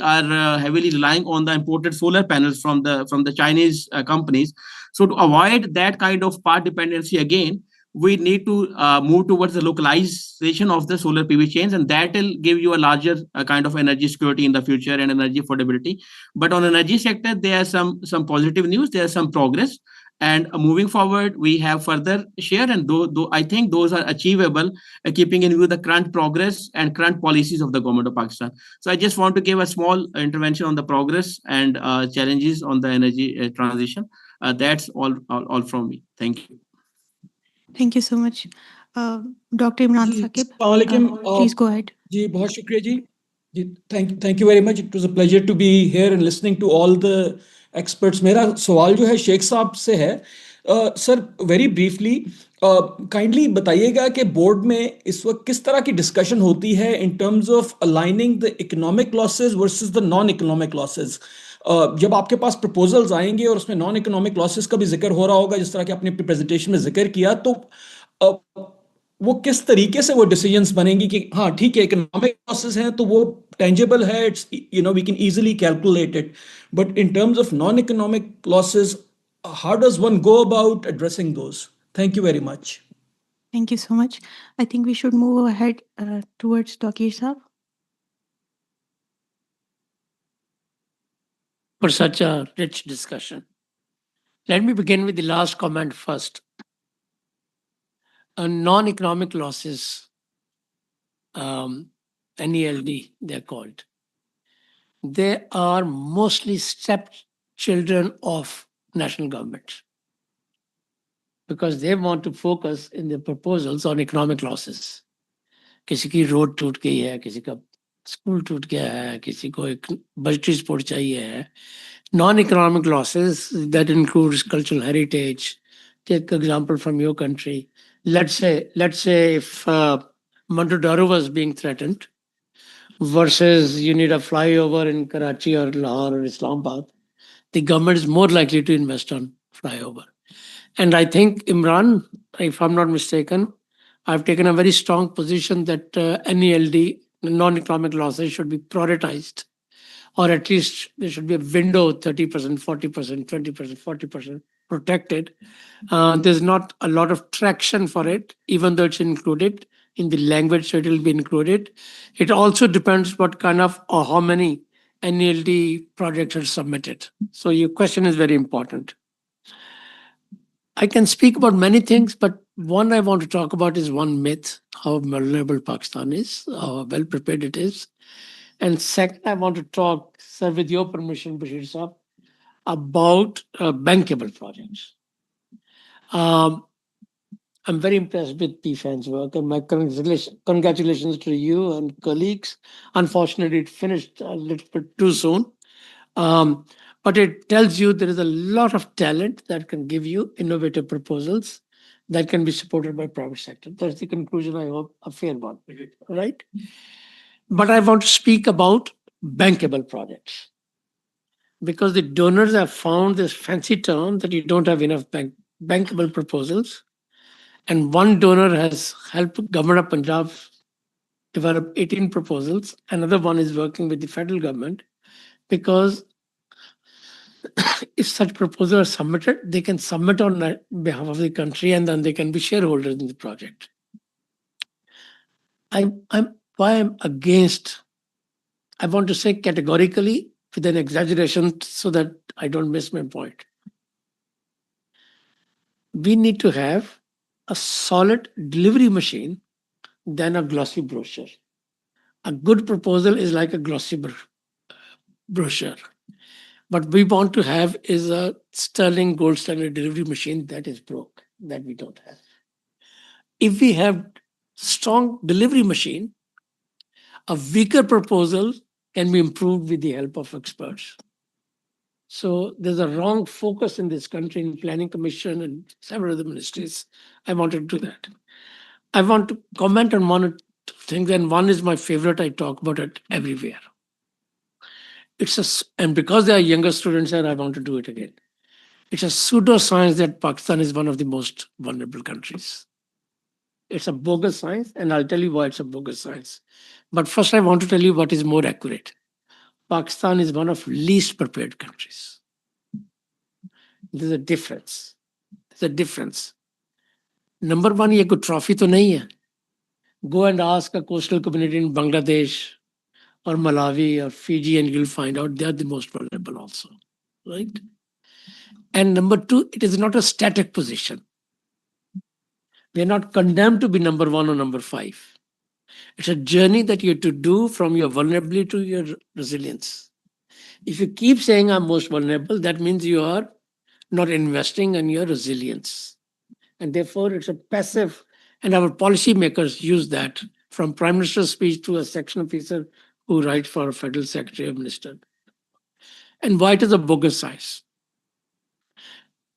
are heavily relying on the imported solar panels from the Chinese companies. So to avoid that kind of part dependency again, we need to move towards the localization of the solar PV chains, and that will give you a larger kind of energy security in the future and energy affordability. But on energy sector, there are some positive news. There is some progress, and moving forward, we have further share, and though I think those are achievable, keeping in view the current progress and current policies of the government of Pakistan. So I just want to give a small intervention on the progress and challenges on the energy transition. That's all from me. Thank you. Thank you so much. Dr. Imran ji Saqib, अस्सलाम please go ahead. जी बहुत शुक्रिया जी thank you very much. It was a pleasure to be here and listening to all the experts. मेरा सवाल जो है शेख साहब से है सर वेरी ब्रीफली काइंडली बताइएगा कि बोर्ड में इस वक्त किस तरह की डिस्कशन होती है इन terms of aligning the economic losses versus the non economic losses. जब आपके पास प्रपोजल्स आएंगे और उसमें नॉन इकोनॉमिक लॉसेस का भी जिक्र हो रहा होगा जिस तरह कि आपने अपनी प्रेजेंटेशन में जिक्र किया, तो वो किस तरीके से वो डिसीजंस बनेंगी कि हाँ ठीक है इकोनॉमिक लॉसेस हैं तो वो टेंजिबल है, it's we can easily calculate it, but in terms of non economic losses how does one go about addressing those? Thank you very much. Thank you so much. I think we should move ahead towards Takir Saab. For such a rich discussion. Let me begin with the last comment first. Non-economic losses, NELD, they're called. They are mostly stepchildren of national governments because they want to focus in their proposals on economic losses. किसी की road टूट गई है, किसी का school टूट गया है, किसी को एक बजटरी सपोर्ट चाहिए है. Non-economic losses that includes cultural heritage. Take example from your country. Let's say if Montudaro was being threatened versus you need a flyover in Karachi or Lahore or Islamabad, the government is more likely to invest on flyover. And I think, Imran, if I'm not mistaken, I've taken a very strong position that NELD, non-economic losses, should be prioritized. Or at least there should be a window, 30%, 40%, 20%, 40%, protected. There's not a lot of traction for it, even though it's included in the language, so it will be included. It also depends what kind of or how many NELD projects are submitted. So your question is very important. I can speak about many things, but one I want to talk about is one myth, how vulnerable Pakistan is, how well prepared it is. And second, I want to talk, sir, with your permission, Bashir Saab, about bankable projects. Um, I'm very impressed with PFAN's work, and my congratulations to you and colleagues. Unfortunately, it finished a little bit too soon. Um, but it tells you there is a lot of talent that can give you innovative proposals that can be supported by private sector. That's the conclusion, I hope, a fair one, right? But I want to speak about bankable projects because the donors have found this fancy term that you don't have enough bankable proposals. And one donor has helped Government of Punjab develop 18 proposals. Another one is working with the federal government because if such proposals are submitted, they can submit on behalf of the country and then they can be shareholders in the project. Why I'm against, I want to say categorically with an exaggeration so that I don't miss my point. We need to have a solid delivery machine than a glossy brochure. A good proposal is like a glossy brochure. What we want to have is a sterling gold standard delivery machine that is broke, that we don't have. If we have strong delivery machine, a weaker proposal can be improved with the help of experts. So there's a wrong focus in this country in planning commission and several other ministries. I want to do that. I want to comment on one or two things, and one is my favorite. I talk about it everywhere. And because they are younger students here, I want to do it again. It's a pseudoscience that Pakistan is one of the most vulnerable countries. It's a bogus science, and I'll tell you why it's a bogus science. But first, I want to tell you what is more accurate. Pakistan is one of least prepared countries. There's a difference. There's a difference. Number one, ये कोई trophy तो नहीं है. Go and ask a coastal community in Bangladesh or Malawi or Fiji, and you'll find out they are the most vulnerable also, right? And number two, it is not a static position. We are not condemned to be number one or number five. It's a journey that you have to do from your vulnerability to your resilience. If you keep saying I'm most vulnerable, that means you are not investing in your resilience. And therefore, it's a passive, and our policymakers use that from Prime Minister's speech to a section officer who writes for a federal secretary or minister. And why it is a bogus science?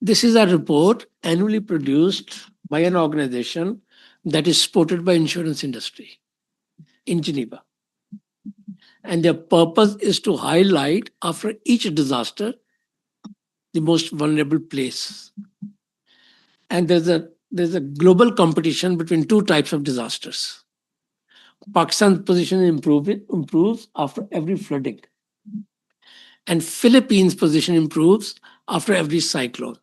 This is a report annually produced by an organization that is supported by insurance industry in Geneva. And their purpose is to highlight after each disaster the most vulnerable place. And there's a global competition between two types of disasters. Pakistan's position improves after every flooding. And Philippines' position improves after every cyclone.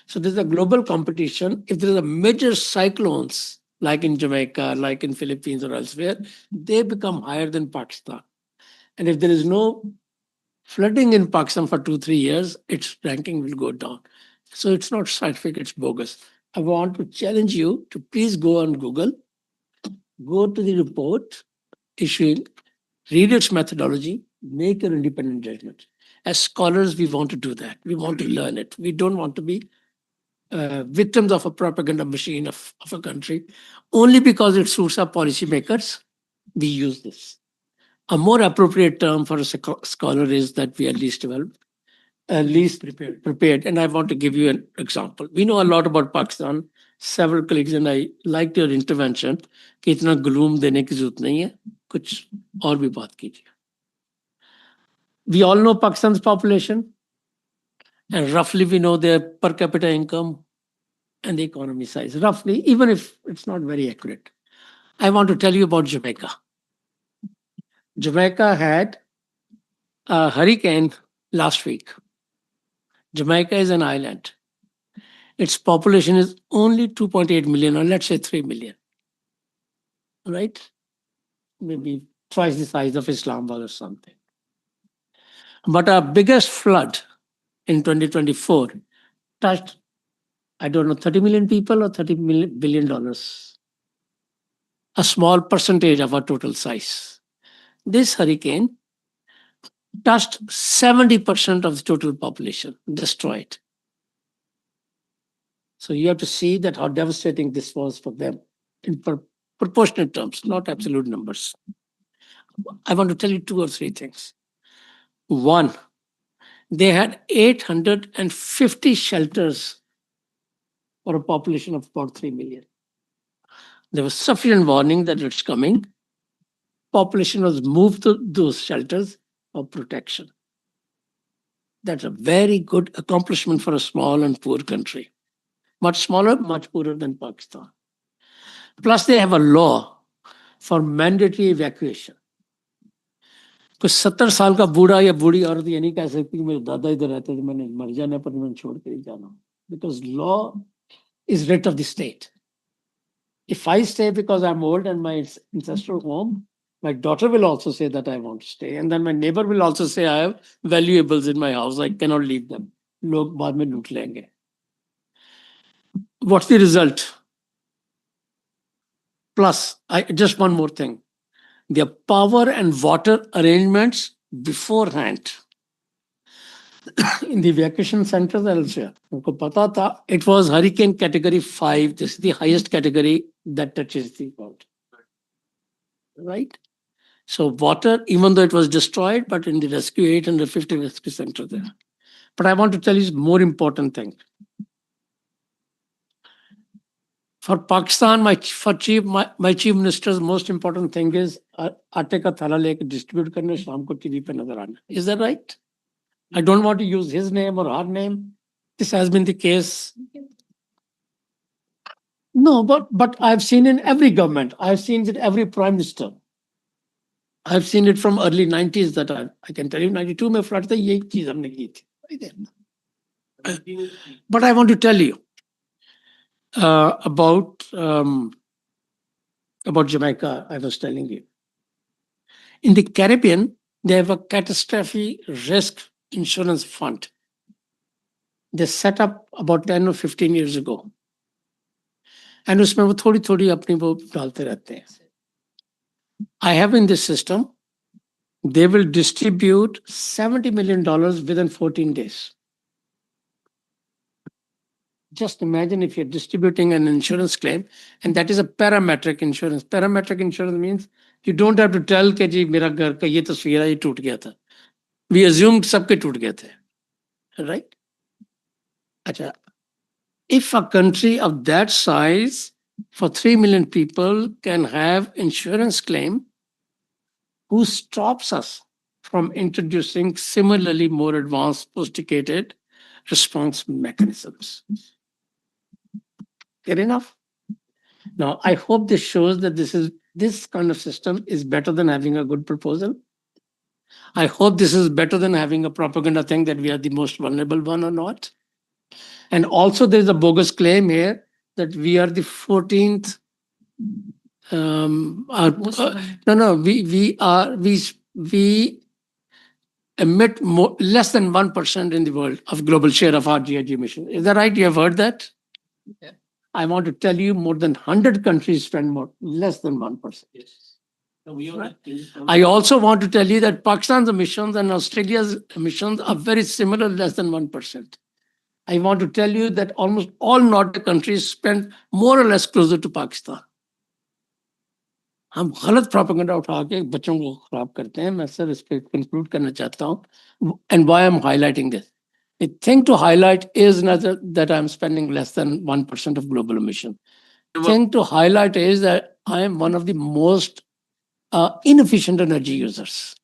So there's a global competition. If there's a major cyclones, like in Jamaica, like in Philippines or elsewhere, they become higher than Pakistan. And if there is no flooding in Pakistan for 2-3 years, its ranking will go down. So it's not scientific, it's bogus. I want to challenge you to please go on Google, go to the report issuing, read its methodology, make your independent judgment. As scholars, we want to do that. We want to learn it. We don't want to be victims of a propaganda machine of a country. Only because it suits our policymakers, we use this. A more appropriate term for a scholar is that we are least developed, least prepared. And I want to give you an example. We know a lot about Pakistan, several colleagues, and I liked your intervention कि इतना gloom देने की जरूरत नहीं है, कुछ और भी बात कीजिए. We all know Pakistan's population, and roughly we know their per capita income and the economy size, roughly, even if it's not very accurate. I want to tell you about Jamaica. Jamaica had a hurricane last week. Jamaica is an island. Its population is only 2.8 million, or let's say 3 million, right? Maybe twice the size of Islamabad or something. But our biggest flood in 2024 touched, I don't know, 30 million people or $30 billion. A small percentage of our total size. This hurricane touched 70% of the total population, destroyed. So you have to see that how devastating this was for them in proportionate terms, not absolute numbers. I want to tell you 2 or 3 things. One, they had 850 shelters for a population of about 3 million. There was sufficient warning that it's coming. Population was moved to those shelters for protection. That's a very good accomplishment for a small and poor country. Much smaller, much poorer than Pakistan. Plus, they have a law for mandatory evacuation. कुछ 70 साल का बूढ़ा या बूढ़ी औरत ये नहीं कह सकती कि मेरे दादा इधर रहते थे मैंने मर जाने पर मैंने छोड़ के ही जाना because law is writ of the state. If I stay because I'm old and my ancestral home, my daughter will also say that I want to stay, and then my neighbor will also say I have valuables in my house, I cannot leave them. लोग बाद में लूट लेंगे. What's the result? Plus, just one more thing. Their power and water arrangements beforehand in the evacuation centers elsewhere. उनको पता था it was hurricane category 5. This is the highest category that touches the world. Right? So water, even though it was destroyed, but in the rescue 850 rescue center there. But I want to tell you more important thing. For Pakistan, my chief minister's most important thing is आटे का थाला लेके distribute करने शाम को TV पे नजर आना. Is that right? I don't want to use his name or her name. This has been the case. No, but I've seen in every government. I've seen it every prime minister. I've seen it from early 90s that I can tell you 92 में flood था यही चीज हमने की थी. But I want to tell you about Jamaica. I was telling you. In the Caribbean, they have a catastrophe risk insurance fund. They set up about 10 or 15 years ago. And उसमें वो थोड़ी थोड़ी अपनी वो डालते रहते हैं. I have in this system, they will distribute $70 million within 14 days. Just imagine if you're distributing an insurance claim, and that is a parametric insurance. Parametric insurance means you don't have to tell कि जी मेरा घर का ये तस्वीर है ये टूट गया था. We assumed सबके टूट गए थे. Right? अच्छा. If a country of that size for 3 million people can have insurance claim, who stops us from introducing similarly more advanced, sophisticated response mechanisms? Get enough? Now, I hope this shows that this kind of system is better than having a good proposal. I hope this is better than having a propaganda thing that we are the most vulnerable one or not. And also, there's a bogus claim here that we are the 14th. We emit less than 1% in the world of global share of our GHG emission. Is that right? You have heard that? Yeah. I want to tell you more than 100 countries spend less than 1%. Yes. Right? I also want to tell you that Pakistan's emissions and Australia's emissions are very similar, less than 1%. I want to tell you that almost all Nordic countries spend more or less closer to Pakistan. हम गलत propaganda उठा के बच्चों को खराब करते हैं. मैं सर इस पे कंक्लूड करना चाहता हूँ. And why I'm highlighting this? The thing to highlight is not that I'm spending less than 1% of global emission. The thing to highlight is that I am one of the most inefficient energy users,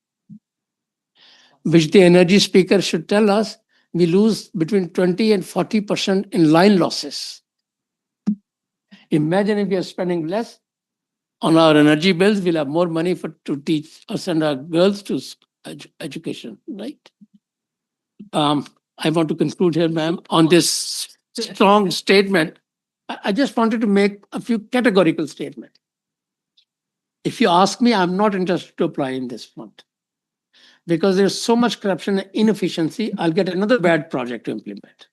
which the energy speaker should tell us we lose between 20 and 40% in line losses. Imagine if we are spending less on our energy bills, we'll have more money to teach us and our girls to education, right? I want to conclude here, ma'am, on this strong statement. I just wanted to make a few categorical statements. If you ask me, I'm not interested to apply in this fund because there's so much corruption and inefficiency. I'll get another bad project to implement.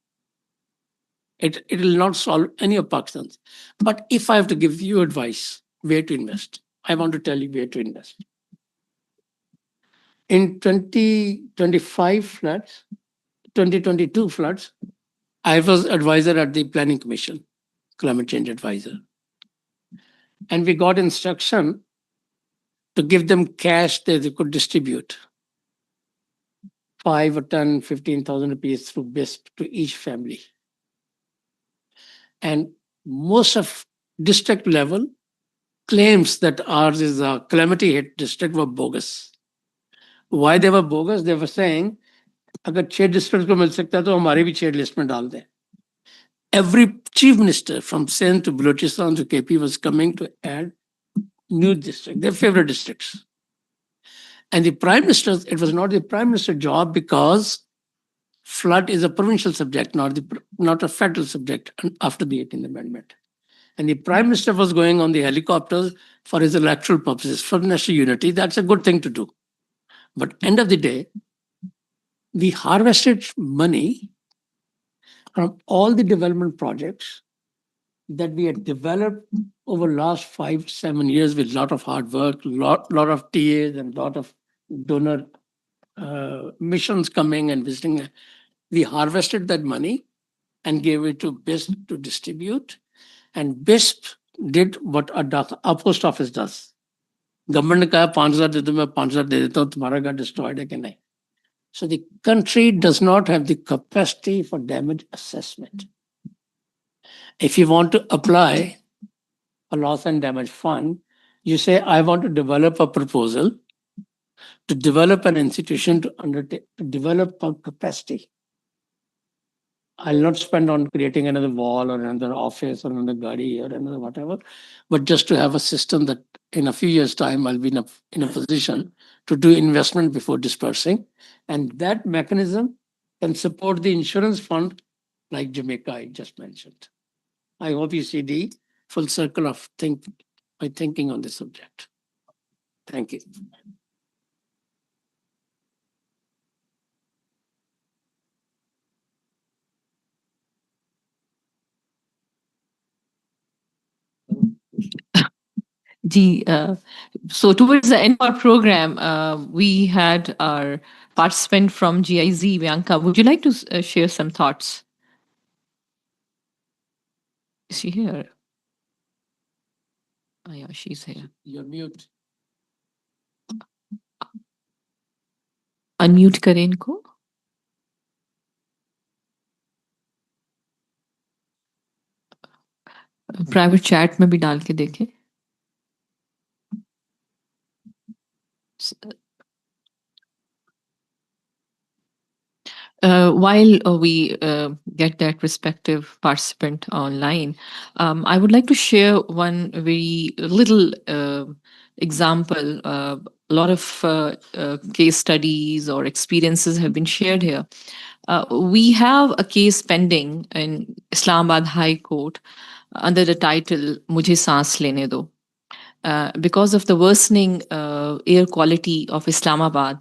It will not solve any of Pakistan's. But if I have to give you advice where to invest, I want to tell you where to invest. In 2025 floods, 2022 floods, I was advisor at the Planning Commission, climate change advisor. And we got instruction to give them cash that they could distribute 5 or 10, 15,000 rupees through BISP to each family. And most of district level claims that ours is a calamity hit district were bogus. Why they were bogus? They were saying, अगर 6 districts को मिल सकता है तो हमारे भी 6 list में डाल दें. Every chief minister from Sindh to Balochistan to KP was coming to add new districts, their favorite districts. And the prime minister, it was not the prime minister's job because flood is a provincial subject, not a federal subject after the 18th Amendment. And the prime minister was going on the helicopters for his electoral purposes, for national unity. That's a good thing to do. But end of the day, we harvested money from all the development projects that we had developed over last 5-7 years with a lot of hard work, lot of TAs and lot of donor missions coming and visiting. We harvested that money and gave it to BISP to distribute. And BISP did what a post office does. Government ने कहा 5,000 दे दो, मैं 5,000 दे देता हूँ, तुम्हारा घर destroyed है कि नहीं. So the country does not have the capacity for damage assessment. If you want to apply a loss and damage fund, you say, I want to develop a proposal to develop an institution to undertake, to develop a capacity. I'll not spend on creating another wall or another office or another gadi or another whatever, but just to have a system that in a few years' time, I'll be in a position to do investment before dispersing. And that mechanism can support the insurance fund like Jamaica I just mentioned. I hope you see the full circle of my thinking on this subject. Thank you. So towards the end of our program, we had our participant from GIZ, Bianca. Would you like to share some thoughts? Is she here? Oh, yeah, she's here. You're mute. Unmute करें इनको. Private chat में भी डाल के देखें. While we get that respective participant online, I would like to share one very little example. A lot of case studies or experiences have been shared here. We have a case pending in Islamabad High Court under the title Mujhe Saans Lene Do. Because of the worsening air quality of Islamabad,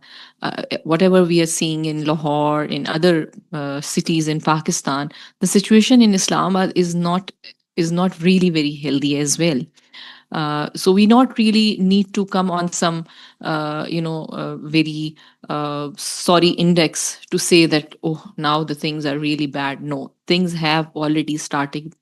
whatever we are seeing in Lahore, in other cities in Pakistan, the situation in Islamabad is not really very healthy as well. So we not really need to come on some, very sorry index to say that, oh, now the things are really bad. No, things have already started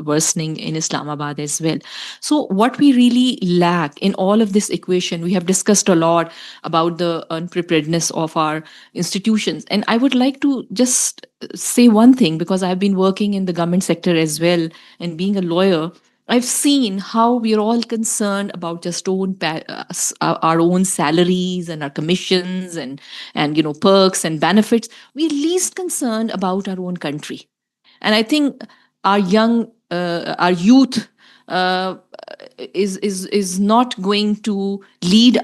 worsening in Islamabad as well. So what we really lack in all of this equation, we have discussed a lot about the unpreparedness of our institutions. And I would like to just say one thing, because I've been working in the government sector as well, and being a lawyer, I've seen how we're all concerned about just our own salaries and our commissions and perks and benefits. We're least concerned about our own country, and I think our youth is not going to lead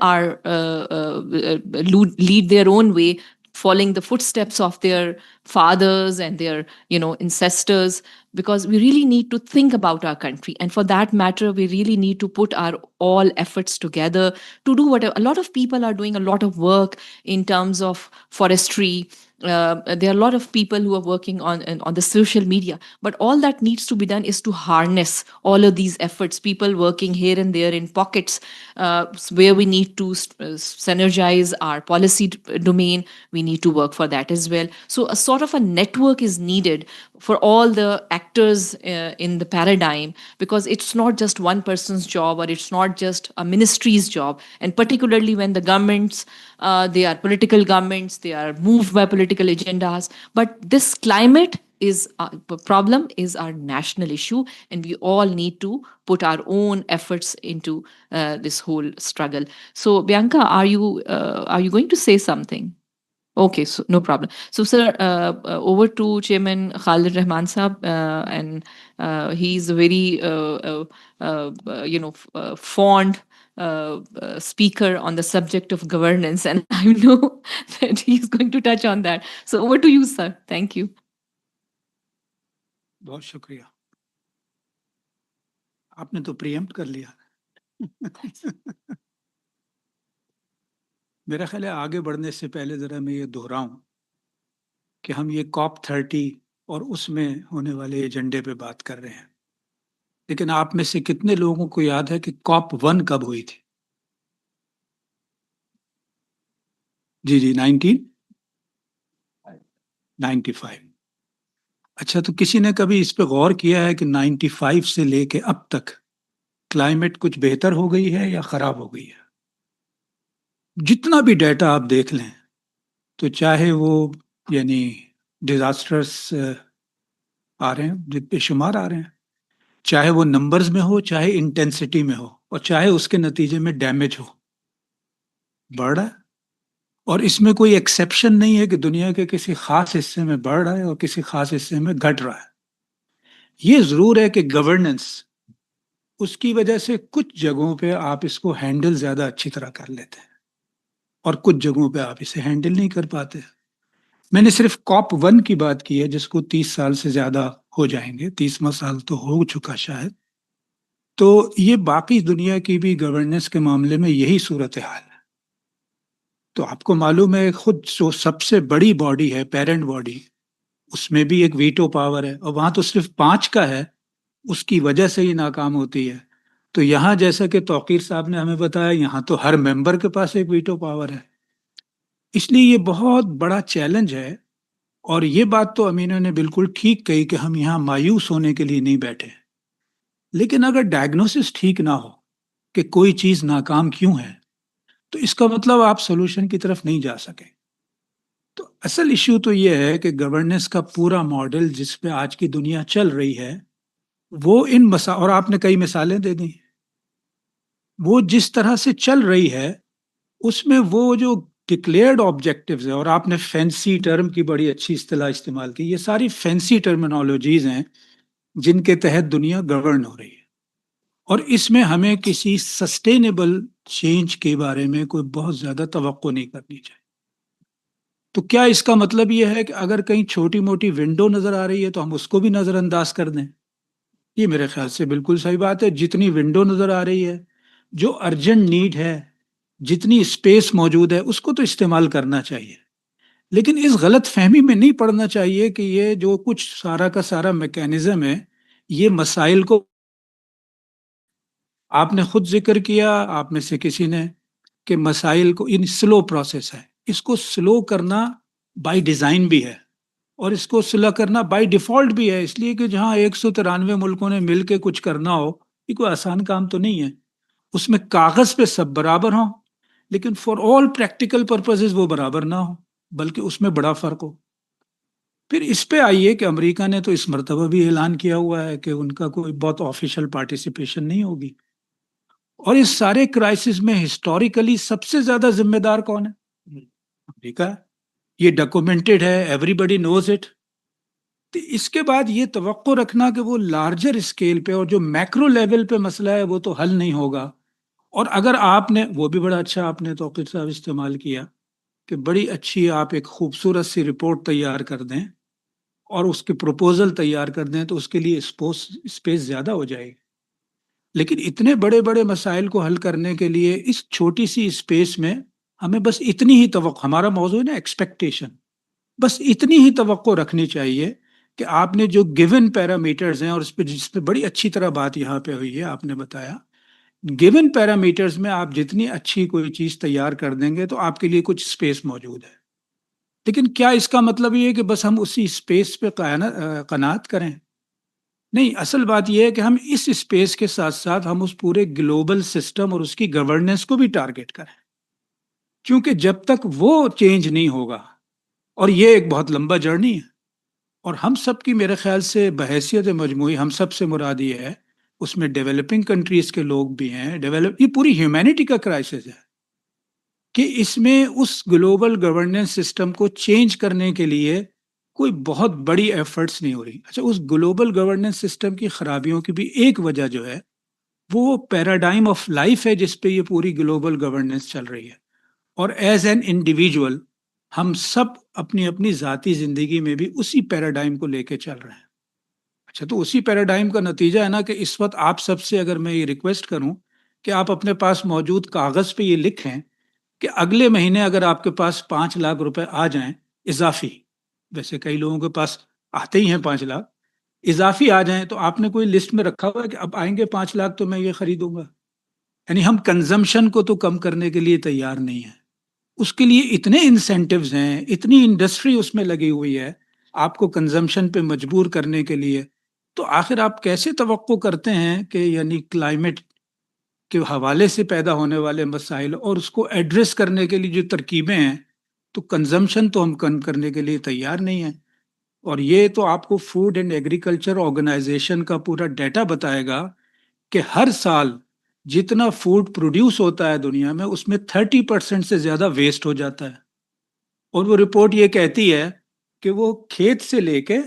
their own way, following the footsteps of their fathers and their, ancestors, because we really need to think about our country. And for that matter, we really need to put our all efforts together to do whatever. A lot of people are doing a lot of work in terms of forestry. There are a lot of people who are working on the social media, but all that needs to be done is to harness all of these efforts, people working here and there in pockets, where we need to synergize our policy domain. We need to work for that as well. So a sort of a network is needed for all the actors in the paradigm, because it's not just one person's job, or it's not just a ministry's job. And particularly when the governments, they are political governments, they are moved by political agendas. But this climate is problem is our national issue, and we all need to put our own efforts into this whole struggle. So Bianca, are you going to say something? Okay, so no problem. So, sir, over to Chairman Khalid Rahman Saab, and he's a very, fond speaker on the subject of governance, and I know that he's going to touch on that. So, over to you, sir. Thank you. बहुत शुक्रिया, आपने तो pre-empt कर लिया। मेरा ख्याल है आगे बढ़ने से पहले जरा मैं ये दोहराऊं कि हम ये COP30 और उसमें होने वाले एजेंडे पे बात कर रहे हैं, लेकिन आप में से कितने लोगों को याद है कि COP1 कब हुई थी? जी जी, 1995। अच्छा, तो किसी ने कभी इस पे गौर किया है कि 95 से लेके अब तक क्लाइमेट कुछ बेहतर हो गई है या खराब हो गई है? जितना भी डाटा आप देख लें, तो चाहे वो यानी डिजास्टर्स आ रहे हैं, जितने शुमार आ रहे हैं, चाहे वो नंबर्स में हो, चाहे इंटेंसिटी में हो, और चाहे उसके नतीजे में डैमेज हो, बढ़ रहा है। और इसमें कोई एक्सेप्शन नहीं है कि दुनिया के किसी खास हिस्से में बढ़ रहा है और किसी खास हिस्से में घट रहा है। ये जरूर है कि गवर्नेंस, उसकी वजह से कुछ जगहों पे आप इसको हैंडल ज्यादा अच्छी तरह कर लेते हैं और कुछ जगहों पे आप इसे हैंडल नहीं कर पाते। मैंने सिर्फ COP1 की बात की है, जिसको 30 साल से ज्यादा हो जाएंगे, 30वां साल तो हो चुका शायद। तो ये बाकी दुनिया की भी गवर्नेंस के मामले में यही सूरत हाल है। तो आपको मालूम है, खुद जो सबसे बड़ी बॉडी है, पेरेंट बॉडी, उसमें भी एक वीटो पावर है, और वहां तो सिर्फ 5 का है, उसकी वजह से ही नाकाम होती है। तो यहाँ जैसा कि तौकीर साहब ने हमें बताया, यहाँ तो हर मेंबर के पास एक वीटो पावर है। इसलिए ये बहुत बड़ा चैलेंज है। और ये बात तो अमीना ने बिल्कुल ठीक कही कि हम यहाँ मायूस होने के लिए नहीं बैठे, लेकिन अगर डायग्नोसिस ठीक ना हो कि कोई चीज नाकाम क्यों है, तो इसका मतलब आप सोल्यूशन की तरफ नहीं जा सके। तो असल इश्यू तो ये है कि गवर्नेंस का पूरा मॉडल जिस पे आज की दुनिया चल रही है, वो इन और आपने कई मिसालें दे दी, वो जिस तरह से चल रही है उसमें वो जो डिक्लेयर्ड ऑब्जेक्टिव्स है, और आपने फैंसी टर्म की बड़ी अच्छी इस्तेलाह इस्तेमाल की, ये सारी फैंसी टर्मिनोलॉजीज हैं जिनके तहत दुनिया गवर्न हो रही है। और इसमें हमें किसी सस्टेनेबल चेंज के बारे में कोई बहुत ज्यादा तवक्को नहीं करनी चाहिए। तो क्या इसका मतलब यह है कि अगर कहीं छोटी मोटी विंडो नजर आ रही है तो हम उसको भी नजरअंदाज कर दें? ये मेरे ख्याल से बिल्कुल सही बात है। जितनी विंडो नजर आ रही है, जो अर्जेंट नीड है, जितनी स्पेस मौजूद है, उसको तो इस्तेमाल करना चाहिए। लेकिन इस गलत फहमी में नहीं पड़ना चाहिए कि ये जो कुछ सारा का सारा मैकेनिज्म है, ये मसाइल को, आपने खुद जिक्र किया, आप में से किसी ने, कि मसाइल को इन स्लो प्रोसेस है, इसको स्लो करना बाय डिजाइन भी है और इसको स्लो करना बाय डिफॉल्ट भी है। इसलिए कि जहां 193 मुल्कों ने मिलकर कुछ करना हो, ये कोई आसान काम तो नहीं है। उसमें कागज पे सब बराबर हों, लेकिन फॉर ऑल प्रैक्टिकल पर्पसेस वो बराबर ना हो, बल्कि उसमें बड़ा फर्क हो। फिर इस पे आइए कि अमेरिका ने तो इस मरतबा भी ऐलान किया हुआ है कि उनका कोई बहुत ऑफिशियल पार्टिसिपेशन नहीं होगी। और इस सारे क्राइसिस में हिस्टोरिकली सबसे ज्यादा जिम्मेदार कौन है? अमेरिका है। ये डॉक्यूमेंटेड है, एवरीबडी नोज इट। तो इसके बाद ये तवक्को रखना कि वो लार्जर स्केल पे और जो मैक्रो लेवल पे मसला है वो तो हल नहीं होगा। और अगर आपने, वो भी बड़ा अच्छा आपने तौकीर साहब इस्तेमाल किया کہ بڑی اچھی آپ ایک خوبصورت سی رپورٹ تیار کر دیں اور اس کی پروپوزل تیار کر دیں تو اس کے لیے اسپیس زیادہ ہو جائے گی. لیکن اتنے بڑے بڑے مسائل کو حل کرنے کے لیے اس چھوٹی سی اسپیس میں ہمیں بس اتنی ہی توقع، ہمارا موضوع ہے نا ایکسپیکٹیشن، بس اتنی ہی توقع رکھنی چاہیے کہ آپ نے جو گیون پیرامیٹرز ہیں، اور جس پہ بڑی اچھی طرح بات یہاں پہ ہوئی ہے، آپ نے بتایا گیون پیرامیٹرز میں آپ جتنی اچھی کوئی چیز تیار کر دیں گے تو آپ کے لیے کچھ اسپیس موجود ہے. لیکن کیا اس کا مطلب یہ ہے کہ بس ہم اسی اسپیس پہ قناعت کریں؟ نہیں، اصل بات یہ ہے کہ ہم اس اسپیس کے ساتھ ساتھ ہم اس پورے گلوبل سسٹم اور اس کی گورننس کو بھی ٹارگٹ کریں، کیونکہ جب تک وہ چینج نہیں ہوگا، اور یہ ایک بہت لمبا جرنی ہے، اور ہم سب کی میرے خیال سے بحیثیت مجموعی ہم سب سے مراد یہ ہے، اس میں ڈیولپنگ کنٹریز کے لوگ بھی ہیں، یہ پوری ہیومینٹی کا کرائسس ہے کہ اس میں اس گلوبل گورننس سسٹم کو چینج کرنے کے لیے کوئی بہت بڑی ایفرٹس نہیں ہو رہی. اچھا، اس گلوبل گورننس سسٹم کی خرابیوں کی بھی ایک وجہ جو ہے وہ پیراڈائم آف لائف ہے جس پہ یہ پوری گلوبل گورننس چل رہی ہے، اور ایز این انڈیویجول ہم سب اپنی اپنی ذاتی زندگی میں بھی اسی پیراڈائم کو لے کے چل رہے ہیں. اچھا، تو اسی پیراڈائم کا نتیجہ ہے نا کہ اس وقت آپ سب سے اگر میں یہ ریکویسٹ کروں کہ آپ اپنے پاس موجود کاغذ پہ یہ لکھیں کہ اگلے مہینے اگر آپ کے پاس 5 لاکھ روپے آ جائیں اضافی، ویسے کئی لوگوں کے پاس آتے ہی ہیں 5 لاکھ، اضافی آ جائیں، تو آپ نے کوئی لسٹ میں رکھا ہوا ہے کہ اب آئیں گے 5 لاکھ تو میں یہ خریدوں گا؟ یعنی ہم کنزمپشن کو تو کم کرنے کے لیے تیار نہیں ہیں. اس کے لیے اتنے انسینٹیوز ہیں، اتنی انڈسٹری اس میں لگی ہوئی ہے آپ کو کنزمپشن پہ مجبور کرنے کے لیے. تو آخر آپ کیسے توقع کرتے ہیں کہ یعنی کلائمیٹ کے حوالے سے پیدا ہونے والے مسائل اور اس کو ایڈریس کرنے کے لیے جو ترکیبیں ہیں، تو کنزمپشن تو ہم کم کرنے کے لیے تیار نہیں ہیں. اور یہ تو آپ کو فوڈ اینڈ ایگریکلچر آرگنائزیشن کا پورا ڈیٹا بتائے گا کہ ہر سال جتنا فوڈ پروڈیوس ہوتا ہے دنیا میں اس میں 30% سے زیادہ ویسٹ ہو جاتا ہے. اور وہ رپورٹ یہ کہتی ہے کہ وہ کھیت سے لے کے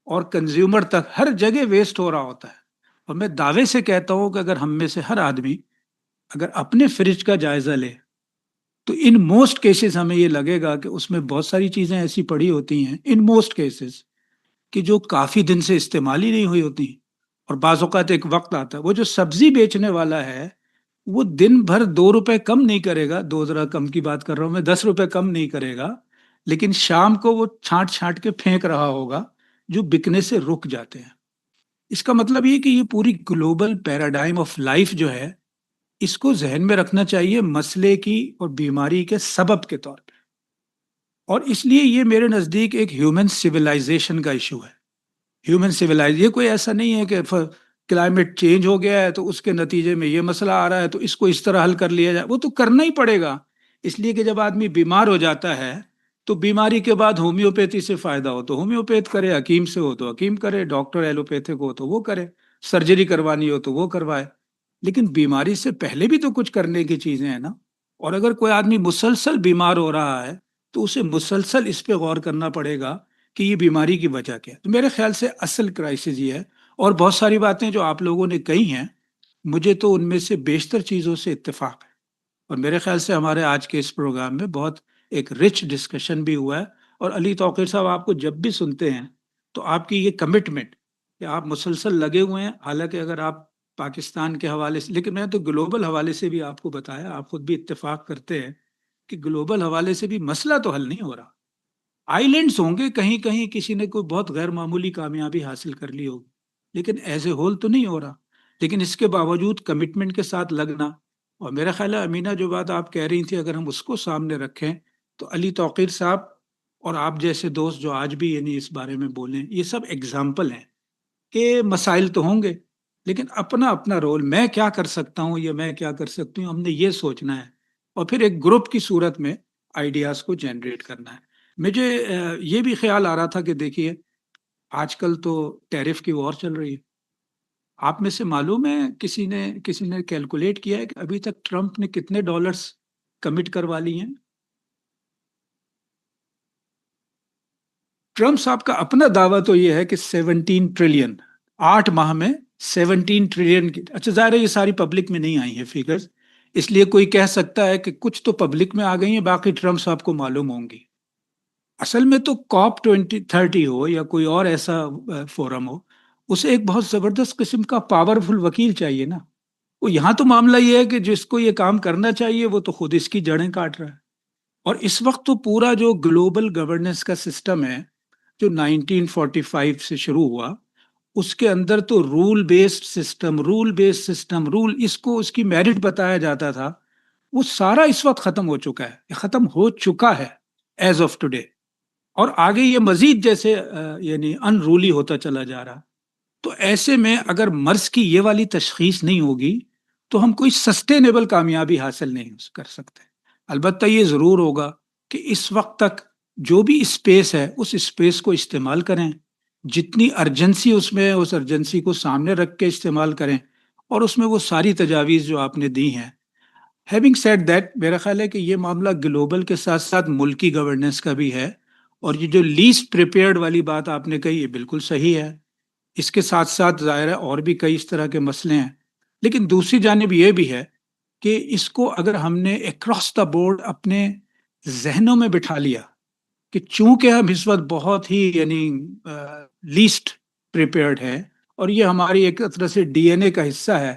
اور کنزیومر تک ہر جگہ ویسٹ ہو رہا ہوتا ہے. اور میں دعوے سے کہتا ہوں کہ اگر ہم میں سے ہر آدمی اگر اپنے فریج کا جائزہ لے تو ان موسٹ کیسز ہمیں یہ لگے گا کہ اس میں بہت ساری چیزیں ایسی پڑی ہوتی ہیں ان موسٹ کیسز کہ جو کافی دن سے استعمال ہی نہیں ہوئی ہوتی. اور بعض اوقات ایک وقت آتا ہے وہ جو سبزی بیچنے والا ہے وہ دن بھر 2 روپے کم نہیں کرے گا، دو ذرا کم کی بات کر رہا ہوں میں، 10 روپے کم نہیں کرے گا، لیکن شام کو وہ چھانٹ چھانٹ کے پھینک رہا ہوگا جو بکنے سے رک جاتے ہیں. اس کا مطلب یہ کہ یہ پوری گلوبل پیراڈائم آف لائف جو ہے اس کو ذہن میں رکھنا چاہیے مسئلے کی اور بیماری کے سبب کے طور پہ. اور اس لیے یہ میرے نزدیک ایک ہیومن سویلائزیشن کا ایشو ہے. ہیومن سویلائز یہ کوئی ایسا نہیں ہے کہ کلائمیٹ چینج ہو گیا ہے تو اس کے نتیجے میں یہ مسئلہ آ رہا ہے تو اس کو اس طرح حل کر لیا جائے. وہ تو کرنا ہی پڑے گا، اس لیے کہ جب آدمی بیمار ہو جاتا ہے تو بیماری کے بعد ہومیوپیتھی سے فائدہ ہو تو ہومیوپیتھ کرے، حکیم سے ہو تو حکیم کرے، ڈاکٹر ایلوپیتھک ہو تو وہ کرے، سرجری کروانی ہو تو وہ کروائے. لیکن بیماری سے پہلے بھی تو کچھ کرنے کی چیزیں ہیں نا. اور اگر کوئی آدمی مسلسل بیمار ہو رہا ہے تو اسے مسلسل اس پہ غور کرنا پڑے گا کہ یہ بیماری کی وجہ کیا ہے. تو میرے خیال سے اصل کرائسس یہ ہے. اور بہت ساری باتیں جو آپ لوگوں نے کہی ہیں مجھے تو ان میں سے بیشتر چیزوں سے اتفاق ہے. اور میرے خیال سے ہمارے آج کے اس پروگرام میں بہت ایک رچ ڈسکشن بھی ہوا ہے. اور علی توقیر صاحب آپ کو جب بھی سنتے ہیں تو آپ کی یہ کمٹمنٹ کہ آپ مسلسل لگے ہوئے ہیں، حالانکہ اگر آپ پاکستان کے حوالے سے، لیکن میں تو گلوبل حوالے سے بھی آپ کو بتایا، آپ خود بھی اتفاق کرتے ہیں کہ گلوبل حوالے سے بھی مسئلہ تو حل نہیں ہو رہا. آئی لینڈس ہوں گے کہیں کہیں کسی نے کوئی بہت غیر معمولی کامیابی حاصل کر لی ہوگی، لیکن ایز اے ہول تو نہیں ہو رہا. لیکن اس کے باوجود کمٹمنٹ کے ساتھ لگنا. اور میرا خیال ہے امینہ جو بات آپ کہہ رہی تھی اگر ہم اس کو سامنے رکھیں تو علی توقیر صاحب اور آپ جیسے دوست جو آج بھی یعنی اس بارے میں بولیں، یہ سب اگزامپل ہیں کہ مسائل تو ہوں گے لیکن اپنا اپنا رول، میں کیا کر سکتا ہوں یا میں کیا کر سکتی ہوں، ہم نے یہ سوچنا ہے اور پھر ایک گروپ کی صورت میں آئیڈیاز کو جنریٹ کرنا ہے. مجھے یہ بھی خیال آ رہا تھا کہ دیکھیے آج کل تو ٹیرف کی وار چل رہی ہے. آپ میں سے معلوم ہے کسی نے کیلکولیٹ کیا ہے کہ ابھی تک ٹرمپ نے کتنے ڈالرز کمٹ کروا لی ہیں؟ ٹرمپ صاحب کا اپنا دعویٰ تو یہ ہے کہ 17 ٹریلین، 8 ماہ میں 17 ٹریلین کی. اچھا ظاہر ہے یہ ساری پبلک میں نہیں آئی ہیں فیگرز، اس لیے کوئی کہہ سکتا ہے کہ کچھ تو پبلک میں آ گئی ہیں، باقی ٹرمپس آپ کو معلوم ہوں گی. اصل میں تو کاپ 2030 ہو یا کوئی اور ایسا فورم ہو، اسے ایک بہت زبردست قسم کا پاورفل وکیل چاہیے نا. وہ یہاں تو معاملہ یہ ہے کہ جس کو یہ کام کرنا چاہیے وہ تو خود اس کی جڑیں کاٹ رہا ہے. اور اس وقت تو پورا جو گلوبل گورننس کا سسٹم ہے جو 1945 سے شروع ہوا، اس کے اندر تو رول بیسڈ سسٹم رول اس کو اس کی میرٹ بتایا جاتا تھا، وہ سارا اس وقت ختم ہو چکا ہے. یہ ختم ہو چکا ہے ایز آف ٹوڈے. اور آگے یہ مزید جیسے یعنی ان رولی ہوتا چلا جا رہا. تو ایسے میں اگر مرض کی یہ والی تشخیص نہیں ہوگی تو ہم کوئی سسٹینیبل کامیابی حاصل نہیں کر سکتے. البتہ یہ ضرور ہوگا کہ اس وقت تک جو بھی اسپیس ہے اس اسپیس کو استعمال کریں، جتنی ارجنسی اس میں ہے اس ارجنسی کو سامنے رکھ کے استعمال کریں، اور اس میں وہ ساری تجاویز جو آپ نے دی ہیں. ہیونگ سیڈ دیٹ، میرا خیال ہے کہ یہ معاملہ گلوبل کے ساتھ ساتھ ملکی گورننس کا بھی ہے. اور یہ جو لیسٹ پریپیئرڈ والی بات آپ نے کہی یہ بالکل صحیح ہے. اس کے ساتھ ساتھ ظاہر ہے اور بھی کئی اس طرح کے مسئلے ہیں. لیکن دوسری جانب یہ بھی ہے کہ اس کو اگر ہم نے اکراس دا بورڈ اپنے ذہنوں میں بٹھا لیا کہ چونکہ ہم اس وقت بہت ہی یعنی لیسٹ پریپیئرڈ ہے، اور یہ ہماری ایک طرح سے ڈی این اے کا حصہ ہے،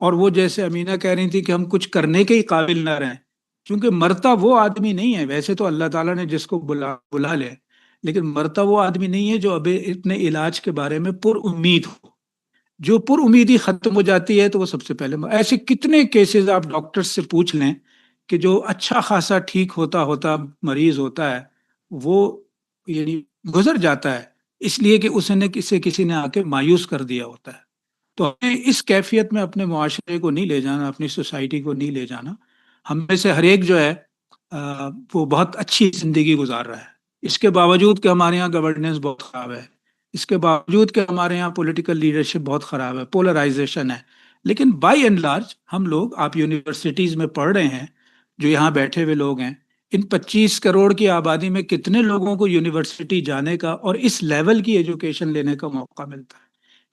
اور وہ جیسے امینہ کہہ رہی تھی کہ ہم کچھ کرنے کے ہی قابل نہ رہیں، کیونکہ مرتا وہ آدمی نہیں ہے. ویسے تو اللہ تعالیٰ نے جس کو بلا لے، لیکن مرتا وہ آدمی نہیں ہے جو اب اتنے علاج کے بارے میں پر امید ہو. جو پر امیدی ختم ہو جاتی ہے تو وہ سب سے پہلے ایسے کتنے کیسز آپ ڈاکٹر سے پوچھ لیں کہ جو اچھا خاصا ٹھیک ہوتا ہوتا مریض ہوتا ہے وہ یعنی گزر جاتا ہے اس لیے کہ اس نے کسی نے آ کے مایوس کر دیا ہوتا ہے. تو ہمیں اس کیفیت میں اپنے معاشرے کو نہیں لے جانا، اپنی سوسائٹی کو نہیں لے جانا. ہم میں سے ہر ایک جو ہے وہ بہت اچھی زندگی گزار رہا ہے، اس کے باوجود کہ ہمارے یہاں گورننس بہت خراب ہے، اس کے باوجود کہ ہمارے یہاں پولیٹیکل لیڈرشپ بہت خراب ہے، پولرائزیشن ہے. لیکن بائی اینڈ لارج ہم لوگ، آپ یونیورسٹیز میں پڑھ رہے ہیں، جو یہاں بیٹھے ہوئے لوگ ہیں، ان 25 کروڑ کی آبادی میں کتنے لوگوں کو یونیورسٹی جانے کا اور اس لیول کی ایجوکیشن لینے کا موقع ملتا ہے؟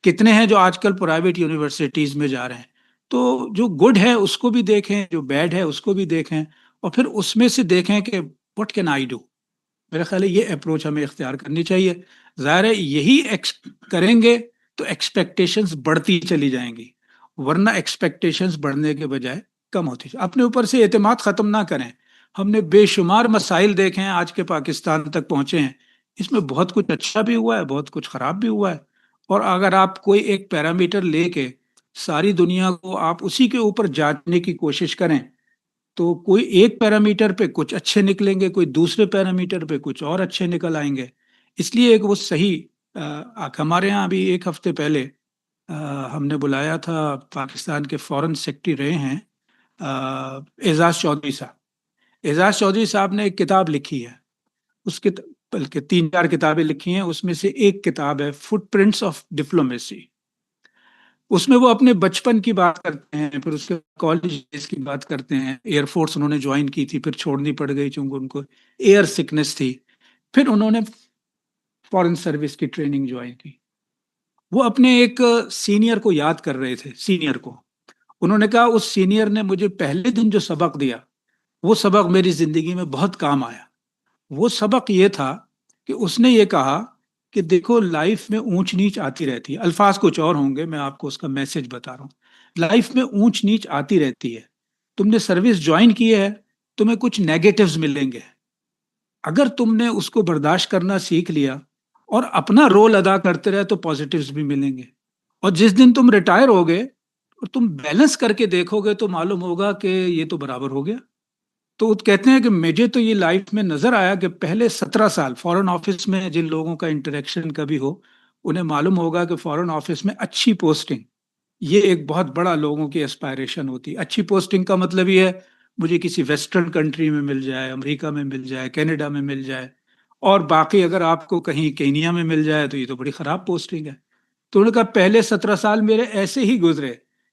کتنے ہیں جو آج کل پرائیویٹ یونیورسٹیز میں جا رہے ہیں؟ تو جو گڈ ہے اس کو بھی دیکھیں، جو بیڈ ہے اس کو بھی دیکھیں، اور پھر اس میں سے دیکھیں کہ واٹ کین آئی ڈو. میرا خیال ہے یہ اپروچ ہمیں اختیار کرنی چاہیے. ظاہر ہے یہی کریں گے تو ایکسپیکٹیشنز بڑھتی چلی جائیں گی، ورنہ ایکسپیکٹیشنز بڑھنے کے بجائے کم ہوتی جائیں. اپنے اوپر سے اعتماد ختم نہ کریں. ہم نے بے شمار مسائل دیکھے ہیں آج کے پاکستان تک پہنچے ہیں، اس میں بہت کچھ اچھا بھی ہوا ہے، بہت کچھ خراب بھی ہوا ہے. اور اگر آپ کوئی ایک پیرامیٹر لے کے ساری دنیا کو آپ اسی کے اوپر جانچنے کی کوشش کریں تو کوئی ایک پیرامیٹر پہ کچھ اچھے نکلیں گے، کوئی دوسرے پیرامیٹر پہ کچھ اور اچھے نکل آئیں گے. اس لیے ایک وہ صحیح ہمارے ہاں ابھی ایک ہفتے پہلے ہم نے بلایا تھا پاکستان کے فورن سیکرٹری رہے ہیں اعزاز چودھری صاحب. اعزاز چودھری صاحب نے ایک کتاب لکھی ہے، اس کے بلکہ 3 4 کتابیں لکھی ہیں، اس میں سے ایک کتاب ہے فٹ پرنٹس آف ڈپلومیسی. اس میں وہ اپنے بچپن کی بات کرتے ہیں، پھر اس کے کالج ڈیز کی بات کرتے ہیں. ایئر فورس انہوں نے جوائن کی تھی، پھر چھوڑنی پڑ گئی چونکہ ان کو ایئر سکنس تھی. پھر انہوں نے فورن سروس کی ٹریننگ جوائن کی. وہ اپنے ایک سینئر کو یاد کر رہے تھے. سینئر کو انہوں نے کہا اس سینئر نے مجھے پہلے دن جو سبق دیا وہ سبق میری زندگی میں بہت کام آیا. وہ سبق یہ تھا کہ اس نے یہ کہا کہ دیکھو لائف میں اونچ نیچ آتی رہتی ہے. الفاظ کچھ اور ہوں گے، میں آپ کو اس کا میسج بتا رہا ہوں. لائف میں اونچ نیچ آتی رہتی ہے. تم نے سروس جوائن کی ہے، تمہیں کچھ نیگیٹوز ملیں گے. اگر تم نے اس کو برداشت کرنا سیکھ لیا اور اپنا رول ادا کرتے رہے تو پازیٹیوز بھی ملیں گے. اور جس دن تم ریٹائر ہوگے اور تم بیلنس کر کے دیکھو گے تو معلوم ہوگا کہ یہ تو برابر ہو گیا. تو وہ کہتے ہیں کہ مجھے تو یہ لائف میں نظر آیا کہ پہلے 17 سال فورن آفس میں جن لوگوں کا انٹریکشن کبھی ہو انہیں معلوم ہوگا کہ فورن آفس میں اچھی پوسٹنگ یہ ایک بہت بڑا لوگوں کی اسپائریشن ہوتی ہے. اچھی پوسٹنگ کا مطلب یہ ہے مجھے کسی ویسٹرن کنٹری میں مل جائے، امریکہ میں مل جائے، کینیڈا میں مل جائے، اور باقی اگر آپ کو کہیں کینیا میں مل جائے تو یہ تو بڑی خراب پوسٹنگ ہے. تو انہوں نے کہا پہلے 17 سال میرے ایسے ہی گزرے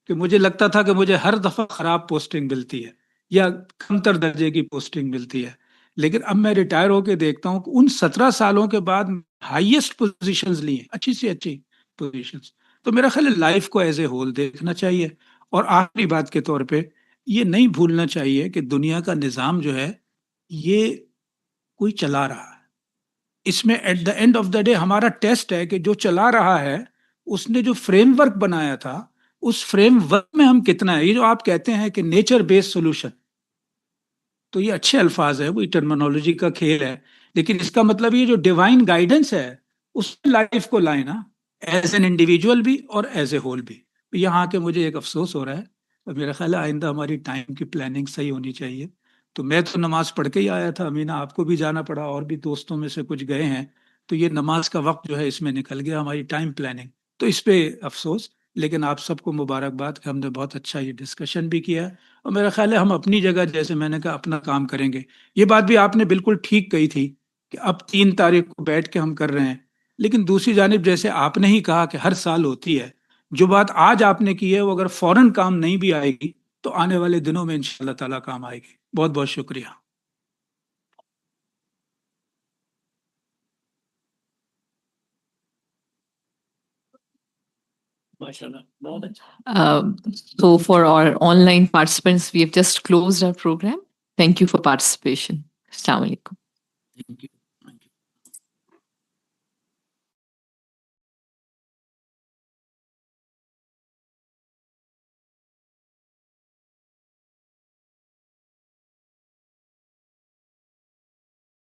کہ مجھے لگتا تھا کہ مجھے ہر دفعہ خراب پوسٹنگ ملتی ہے یا کم تر درجے کی پوسٹنگ ملتی ہے. لیکن اب میں ریٹائر ہو کے دیکھتا ہوں کہ ان 17 سالوں کے بعد ہائیسٹ پوزیشنز لی ہیں، اچھی سے اچھی پوزیشنز. تو میرا خیال ہے لائف کو ایز اے ہول دیکھنا چاہیے. اور آخری بات کے طور پہ یہ نہیں بھولنا چاہیے کہ دنیا کا نظام جو ہے یہ کوئی چلا رہا ہے. اس میں at the end of the day ہمارا ٹیسٹ ہے کہ جو چلا رہا ہے اس نے جو فریم ورک بنایا تھا اس فریم ورک میں ہم کتنا ہے. یہ جو آپ کہتے ہیں کہ نیچر بیسڈ سولوشن، تو یہ اچھے الفاظ ہے، وہی ٹرمنالوجی کا کھیل ہے، لیکن اس کا مطلب یہ جو ڈیوائن گائیڈنس ہے اس لائف کو لائیں نا، ایز این انڈیویجول بھی اور ایز اے ہول بھی. یہاں کے مجھے ایک افسوس ہو رہا ہے، اور میرا خیال ہے آئندہ ہماری ٹائم کی پلاننگ صحیح ہونی چاہیے. تو میں تو نماز پڑھ کے ہی آیا تھا، امینہ آپ کو بھی جانا پڑا، اور بھی دوستوں میں سے کچھ گئے ہیں، تو یہ نماز کا وقت جو ہے اس میں نکل گیا ہماری ٹائم پلاننگ، تو اس پہ افسوس. لیکن آپ سب کو مبارکباد کہ ہم نے بہت اچھا یہ ڈسکشن بھی کیا ہے، اور میرا خیال ہے ہم اپنی جگہ جیسے میں نے کہا اپنا کام کریں گے. یہ بات بھی آپ نے بالکل ٹھیک کہی تھی کہ اب 3 تاریخ کو بیٹھ کے ہم کر رہے ہیں، لیکن دوسری جانب جیسے آپ نے ہی کہا کہ ہر سال ہوتی ہے، جو بات آج آپ نے کی ہے وہ اگر فوراً کام نہیں بھی آئے گی تو آنے والے دنوں میں انشاءاللہ تعالیٰ کام آئے گی. بہت بہت شکریہ. So, for our online participants, we have just closed our program. Thank you for participation. Assalamu alaikum. Thank you.